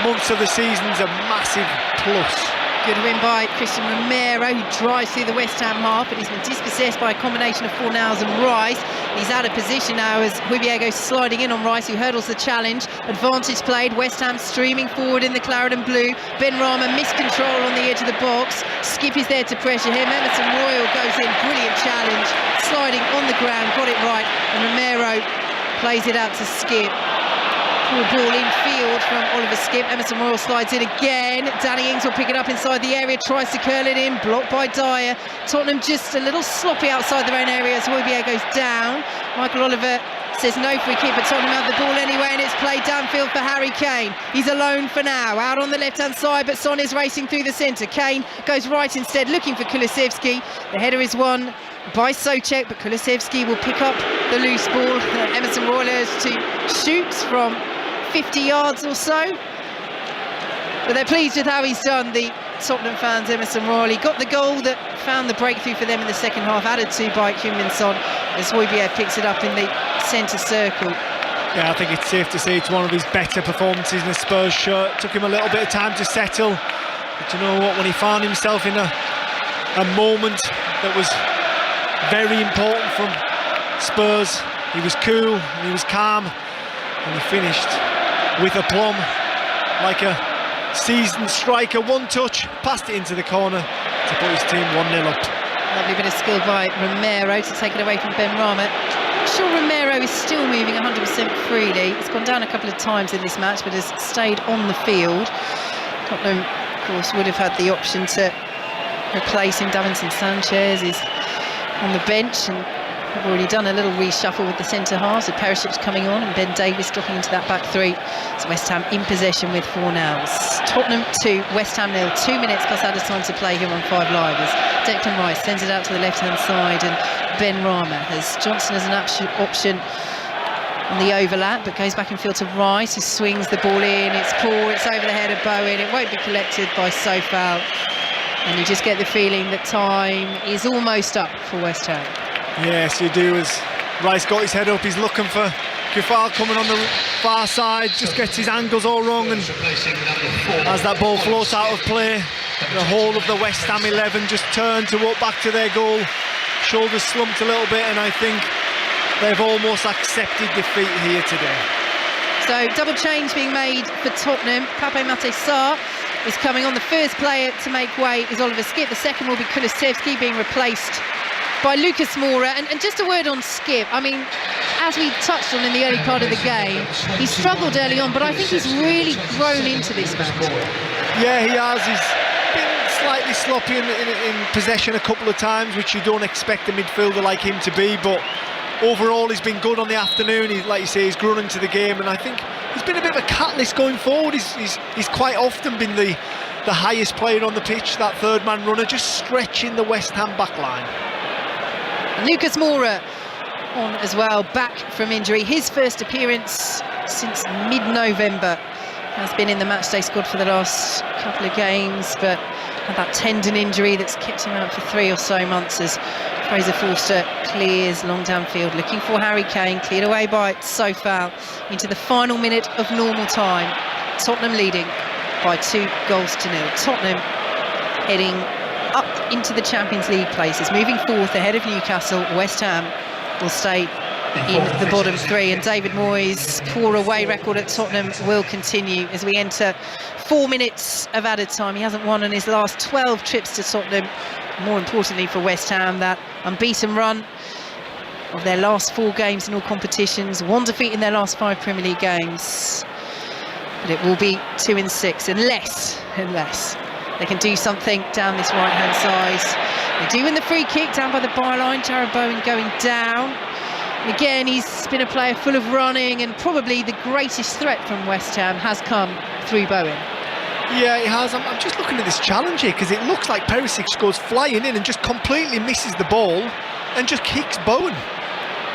Speaker 2: months of the season is a massive plus.
Speaker 1: Good win by Christian Romero, who drives through the West Ham half, but he's been dispossessed by a combination of Fornals and Rice. He's out of position now as Poirier goes sliding in on Rice, who hurdles the challenge. Advantage played, West Ham streaming forward in the claret and blue. Ben Rama miscontrol on the edge of the box. Skip is there to pressure him. Emerson Royal goes in, brilliant challenge, sliding on the ground, got it right, and Romero plays it out to Skip. Poor ball in field from Oliver Skip. Emerson Royal slides in again. Danny Ings will pick it up inside the area, tries to curl it in, blocked by Dyer. Tottenham just a little sloppy outside their own area as Hojbjerg goes down. Michael Oliver says no free kick, but Tottenham have the ball anyway, and it's played downfield for Harry Kane. He's alone for now, out on the left-hand side, but Son is racing through the centre. Kane goes right instead, looking for Kulusevski. The header is won by Souček, but Kulusevski will pick up the loose ball. Emerson Royal is to shoot from 50 yards or so, but they're pleased with how he's done, the Tottenham fans. Emerson Royal, he got the goal that found the breakthrough for them in the second half, added to by Heung-min Son as Hojbjerg picks it up in the centre circle.
Speaker 2: Yeah, I think it's safe to say it's one of his better performances in a Spurs shirt. It took him a little bit of time to settle, but you know what, when he found himself in a moment that was very important from Spurs, he was cool and he was calm, and he finished with aplomb, like a seasoned striker. One touch, passed it into the corner to put his team 1-0 up.
Speaker 1: Lovely bit of skill by Romero to take it away from Ben Rama. I'm sure Romero is still moving 100% freely. He's gone down a couple of times in this match, but has stayed on the field. Tottenham, of course, would have had the option to replace him. Davinson Sanchez is on the bench, and we've already done a little reshuffle with the centre halves, with Perisic coming on and Ben Davies dropping into that back three. So West Ham in possession with Fornals. Tottenham 2, West Ham 0. 2 minutes plus added time to play here on 5 Live as Declan Rice sends it out to the left-hand side, and Ben Rama has Johnson as an option on the overlap, but goes back in field to Rice, who swings the ball in. It's poor, it's over the head of Bowen. It won't be collected by Sofal, and you just get the feeling that time is almost up for West Ham.
Speaker 2: Yes, you do, as Rice got his head up, he's looking for Kufal coming on the far side, just gets his angles all wrong, and as that ball floats out of play, the whole of the West Ham 11 just turned to walk back to their goal. Shoulders slumped a little bit, and I think they've almost accepted defeat here today.
Speaker 1: So double change being made for Tottenham. Pape Matar Sarr is coming on. The first player to make way is Oliver Skip. The second will be Kulusevski, being replaced by Lucas Moura. And just a word on Skip. I mean, as we touched on in the early part of the game, he struggled early on, but I think he's really grown into this match.
Speaker 2: Yeah, he has. He's been slightly sloppy in possession a couple of times, which you don't expect a midfielder like him to be, but overall he's been good on the afternoon. Like you say, he's grown into the game, and I think he's been a bit of a catalyst going forward. He's quite often been the the highest player on the pitch, that third man runner, just stretching the West Ham back line.
Speaker 1: Lucas Moura on as well, back from injury. His first appearance since mid-November. Has been in the matchday squad for the last couple of games, but had that tendon injury that's kept him out for 3 or so months as Fraser Forster clears long downfield, looking for Harry Kane, cleared away by Sofal into the final minute of normal time. Tottenham leading by 2-0. Tottenham heading up into the Champions League places, moving fourth ahead of Newcastle. West Ham will stay in the bottom 3, and David Moyes' poor away record at Tottenham will continue as we enter 4 minutes of added time. He hasn't won on his last 12 trips to Tottenham. More importantly for West Ham, that unbeaten run of their last 4 games in all competitions, 1 defeat in their last 5 Premier League games. But it will be 2-6 unless they can do something down this right-hand side. They do win the free kick down by the byline. Jarrod Bowen going down. And again, he's been a player full of running, and probably the greatest threat from West Ham has come through Bowen.
Speaker 2: Yeah, it has. I'm just looking at this challenge here, because it looks like Perisic goes flying in and just completely misses the ball and just kicks Bowen.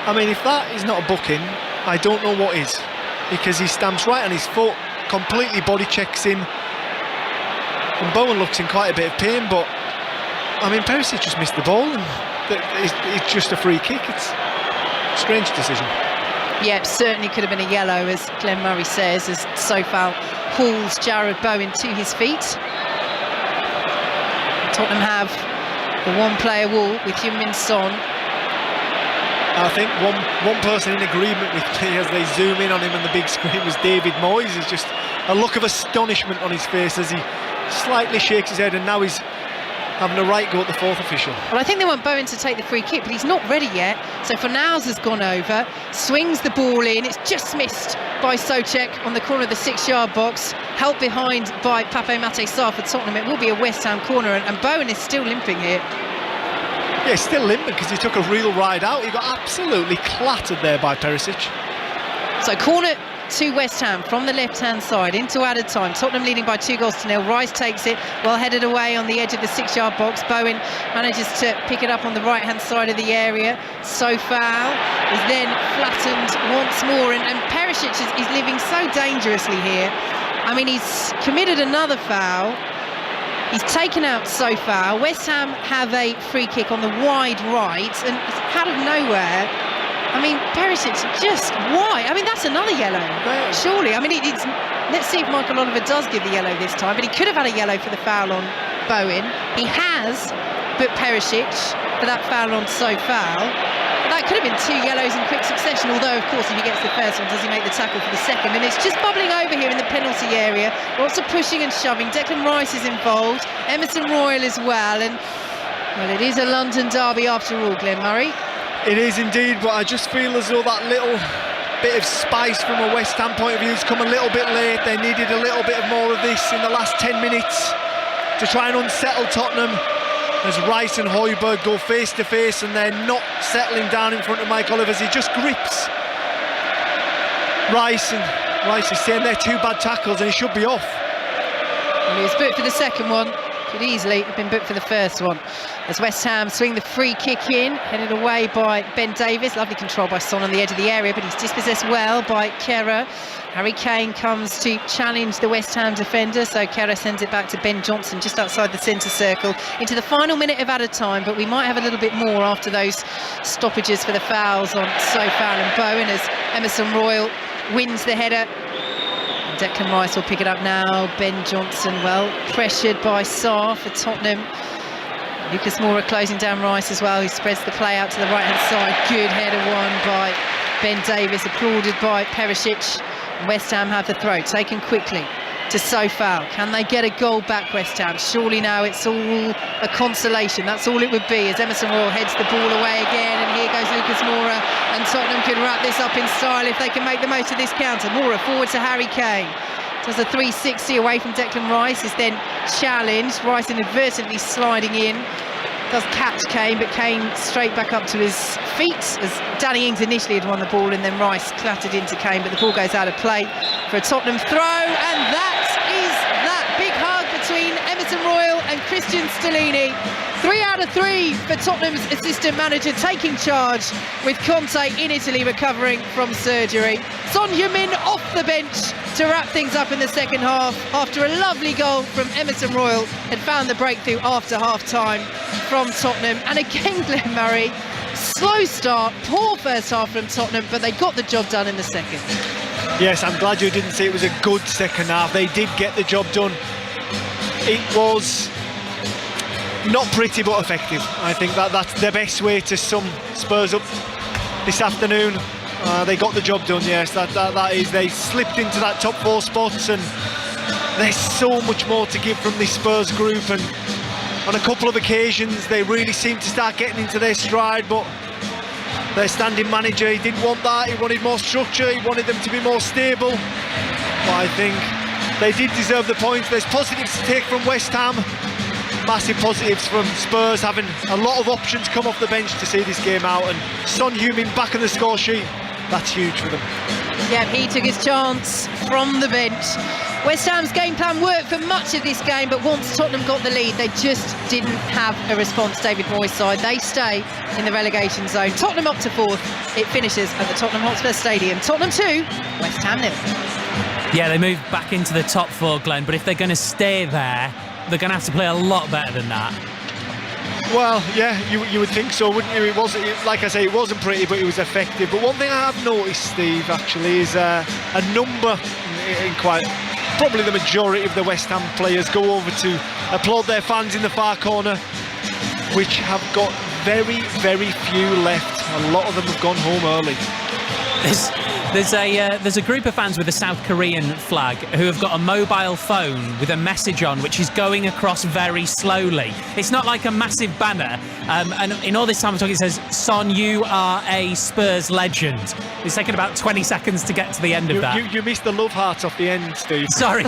Speaker 2: I mean, if that is not a booking, I don't know what is, because he stamps right on his foot, completely body checks him, and Bowen looks in quite a bit of pain. But I mean, Perisic just missed the ball, and it's just a free kick. It's a strange decision.
Speaker 1: Yeah, certainly could have been a yellow, as Glenn Murray says, as Sofal hauls Jarrod Bowen to his feet. Tottenham have the one-player wall with Heung-min Son.
Speaker 2: I think one person in agreement with me as they zoom in on him on the big screen was David Moyes. There's just a look of astonishment on his face as he slightly shakes his head, and now he's having a right go at the 4th official.
Speaker 1: Well, I think they want Bowen to take the free kick, but he's not ready yet. So Fornals has gone over, swings the ball in. It's just missed by Souček on the corner of the 6-yard box. Help behind by Pape Matar Sarr for Tottenham. It will be a West Ham corner, and Bowen is still limping here.
Speaker 2: Yeah, he's still limping because he took a real ride out. He got absolutely clattered there by Perisic.
Speaker 1: So corner to West Ham from the left-hand side into added time. Tottenham leading by 2-0. Rice takes it, well headed away on the edge of the 6-yard box. Bowen manages to pick it up on the right-hand side of the area. Sofal is then flattened once more, and Perisic is living so dangerously here. I mean, he's committed another foul. He's taken out Sofal. West Ham have a free kick on the wide right, and it's out of nowhere. I mean, Perisic just, why? I mean, that's another yellow, surely. I mean, let's see if Michael Oliver does give the yellow this time, but he could have had a yellow for the foul on Bowen. He has booked Perisic for that foul on Sofal. That could have been 2 yellows in quick succession, although, of course, if he gets the first one, does he make the tackle for the second? And it's just bubbling over here in the penalty area. Lots of pushing and shoving. Declan Rice is involved, Emerson Royal as well, and, well, it is a London derby after all, Glenn Murray.
Speaker 2: It is indeed, but I just feel as though that little bit of spice from a West Ham point of view has come a little bit late. They needed a little bit more of this in the last 10 minutes to try and unsettle Tottenham as Rice and Højbjerg go face to face, and they're not settling down in front of Mike Oliver as he just grips Rice, and Rice is saying they're 2 bad tackles and he should be off.
Speaker 1: Well, he was booked for the second one. Could easily have been booked for the first one. As West Ham swing the free kick in, headed away by Ben Davies. Lovely control by Son on the edge of the area, but he's dispossessed well by Kehrer. Harry Kane comes to challenge the West Ham defender, so Kehrer sends it back to Ben Johnson just outside the centre circle into the final minute of added time, but we might have a little bit more after those stoppages for the fouls on Sofal and Bowen as Emerson Royal wins the header. Declan Rice will pick it up now. Ben Johnson, well pressured by Sarr for Tottenham. Lucas Moura closing down Rice as well, who spreads the play out to the right-hand side. Good header won by Ben Davies, applauded by Perisic. West Ham have the throw, taken quickly to Sofal. Can they get a goal back, West Ham? Surely now it's all a consolation. That's all it would be as Emerson Royal heads the ball away again, and here goes Lucas Moura, and Tottenham could wrap this up in style if they can make the most of this counter. Moura forward to Harry Kane. Does a 360 away from Declan Rice, is then challenged. Rice inadvertently sliding in. Does catch Kane, but Kane straight back up to his feet as Danny Ings initially had won the ball, and then Rice clattered into Kane, but the ball goes out of play for a Tottenham throw, and that is that big hug between Cristian Stellini. 3 out of 3 for Tottenham's assistant manager, taking charge with Conte in Italy recovering from surgery. Son Heung-min off the bench to wrap things up in the second half after a lovely goal from Emerson Royal had found the breakthrough after half-time from Tottenham. And again, Glenn Murray, slow start, poor first half from Tottenham, but they got the job done in the second.
Speaker 2: Yes, I'm glad you didn't say it was a good second half. They did get the job done. It was not pretty but effective. I think that's the best way to sum Spurs up this afternoon. They got the job done, yes, that is. They slipped into that top 4 spots, and there's so much more to give from this Spurs group, and on a couple of occasions they really seemed to start getting into their stride, but their standing manager, he didn't want that. He wanted more structure, he wanted them to be more stable. But I think they did deserve the points. There's positives to take from West Ham, massive positives from Spurs, having a lot of options come off the bench to see this game out, and Son Heung-min back on the score sheet, that's huge for them.
Speaker 1: Yeah, he took his chance from the bench. West Ham's game plan worked for much of this game, but once Tottenham got the lead, they just didn't have a response. David Moyes' side, they stay in the relegation zone. Tottenham up to 4th. It finishes at the Tottenham Hotspur Stadium. Tottenham 2, West Ham 0.
Speaker 5: Yeah, they moved back into the top 4, Glenn, but if they're going to stay there, they're going to have to play a lot better than that.
Speaker 2: Well, yeah, you would think so, wouldn't you? Like I say, it wasn't pretty, but it was effective. But one thing I have noticed, Steve, actually, is a number in quite probably the majority of the West Ham players go over to applaud their fans in the far corner, which have got very, very few left. A lot of them have gone home early.
Speaker 5: There's a group of fans with a South Korean flag who have got a mobile phone with a message on which is going across very slowly. It's not like a massive banner, and in all this time I'm talking, it says, "Son, you are a Spurs legend." It's taken about 20 seconds to get to the end of that.
Speaker 2: You missed the love hearts off the end, Steve.
Speaker 5: Sorry.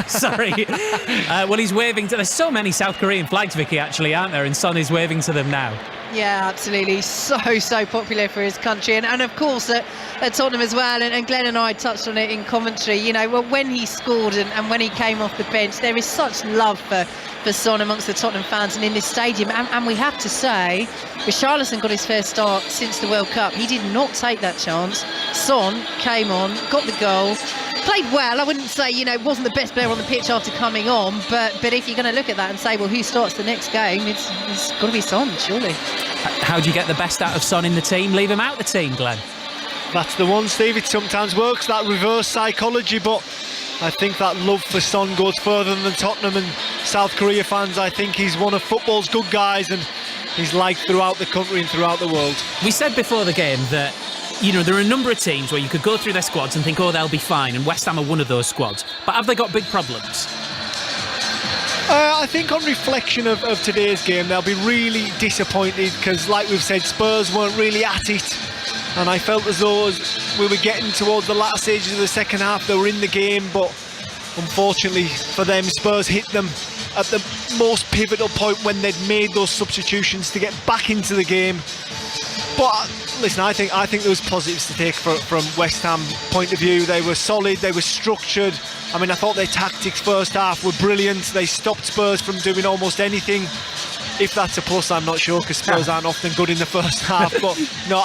Speaker 5: Well, he's waving to... There's so many South Korean flags, Vicky, actually, aren't there? And Son is waving to them now.
Speaker 1: Yeah, absolutely. So popular for his country. And of course, at Tottenham as well. And Glenn and I touched on it in commentary. You know, well, when he scored and when he came off the bench, there is such love for Son amongst the Tottenham fans and in this stadium. And we have to say, Richarlison got his first start since the World Cup. He did not take that chance. Son came on, got the goal, played well. I wouldn't say, wasn't the best player on the pitch after coming on, but if you're going to look at that and say, well, who starts the next game, it's got to be Son, surely.
Speaker 5: How do you get the best out of Son in the team? Leave him out the team, Glenn.
Speaker 2: That's the one, Steve. It sometimes works, that reverse psychology, but I think that love for Son goes further than Tottenham and South Korea fans. I think he's one of football's good guys, and he's liked throughout the country and throughout the world.
Speaker 5: We said before the game that there are a number of teams where you could go through their squads and think, oh, they'll be fine, and West Ham are one of those squads. But have they got big problems?
Speaker 2: I think on reflection of today's game, they'll be really disappointed because, like we've said, Spurs weren't really at it. And I felt as though as we were getting towards the latter stages of the second half, they were in the game. But unfortunately for them, Spurs hit them at the most pivotal point when they'd made those substitutions to get back into the game. But listen, I think there was positives to take from West Ham point of view. They were solid, they were structured. I mean, I thought their tactics first half were brilliant. They stopped Spurs from doing almost anything. If that's a plus, I'm not sure, because Spurs aren't often good in the first half. But no,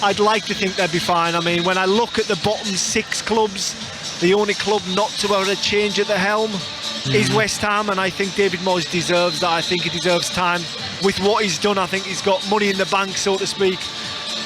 Speaker 2: I'd like to think they'd be fine. I mean, when I look at the bottom 6 clubs, the only club not to have a change at the helm is West Ham, and I think David Moyes deserves that. I think he deserves time with what he's done. I think he's got money in the bank, so to speak.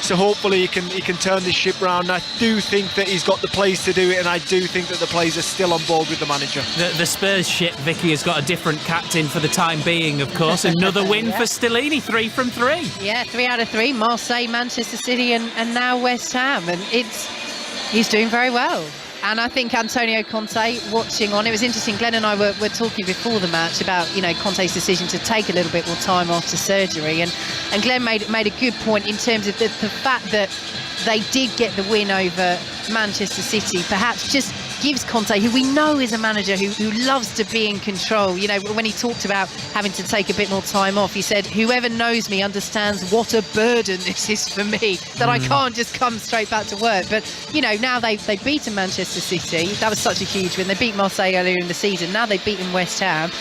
Speaker 2: So hopefully he can turn this ship round. I do think that he's got the players to do it, and I do think that the players are still on board with the manager.
Speaker 5: The Spurs ship, Vicky, has got a different captain for the time being, of course. Another win for Stellini, 3 from 3.
Speaker 1: Yeah, 3 out of 3. Marseille, Manchester City, and now West Ham, and he's doing very well. And I think Antonio Conte, watching on, it was interesting, Glenn and I were talking before the match about, Conte's decision to take a little bit more time after surgery. And Glenn made a good point in terms of the fact that they did get the win over Manchester City, perhaps just gives Conte, who we know is a manager who loves to be in control. When he talked about having to take a bit more time off, he said, whoever knows me understands what a burden this is for me, that I can't just come straight back to work. But, now they've beaten Manchester City. That was such a huge win. They beat Marseille earlier in the season. Now they've beaten West Ham.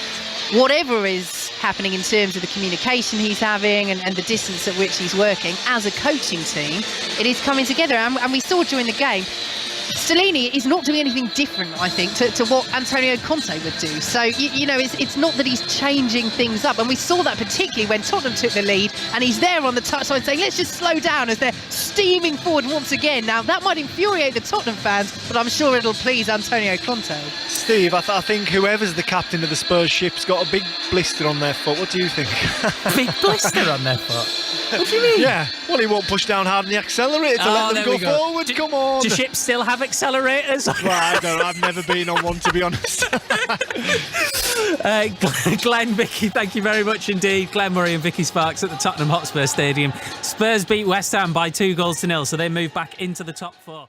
Speaker 1: Whatever is happening in terms of the communication he's having and the distance at which he's working as a coaching team. It is coming together, and we saw during the game, Stellini is not doing anything different, I think, to what Antonio Conte would do. So, it's not that he's changing things up. And we saw that particularly when Tottenham took the lead and he's there on the touchline saying, let's just slow down as they're steaming forward once again. Now, that might infuriate the Tottenham fans, but I'm sure it'll please Antonio Conte.
Speaker 2: Steve, I think whoever's the captain of the Spurs ship's got a big blister on their foot. What do you think?
Speaker 5: A big blister on their foot? What do you mean?
Speaker 2: Yeah, well, he won't push down hard on the accelerator to let them go forward. Come on.
Speaker 5: Do ships still have accelerators?
Speaker 2: Well, I don't know. I've never been on one, to be honest.
Speaker 5: Glenn, Vicky, thank you very much indeed. Glenn Murray and Vicky Sparks at the Tottenham Hotspur Stadium. Spurs beat West Ham by 2-0, so they move back into the top 4.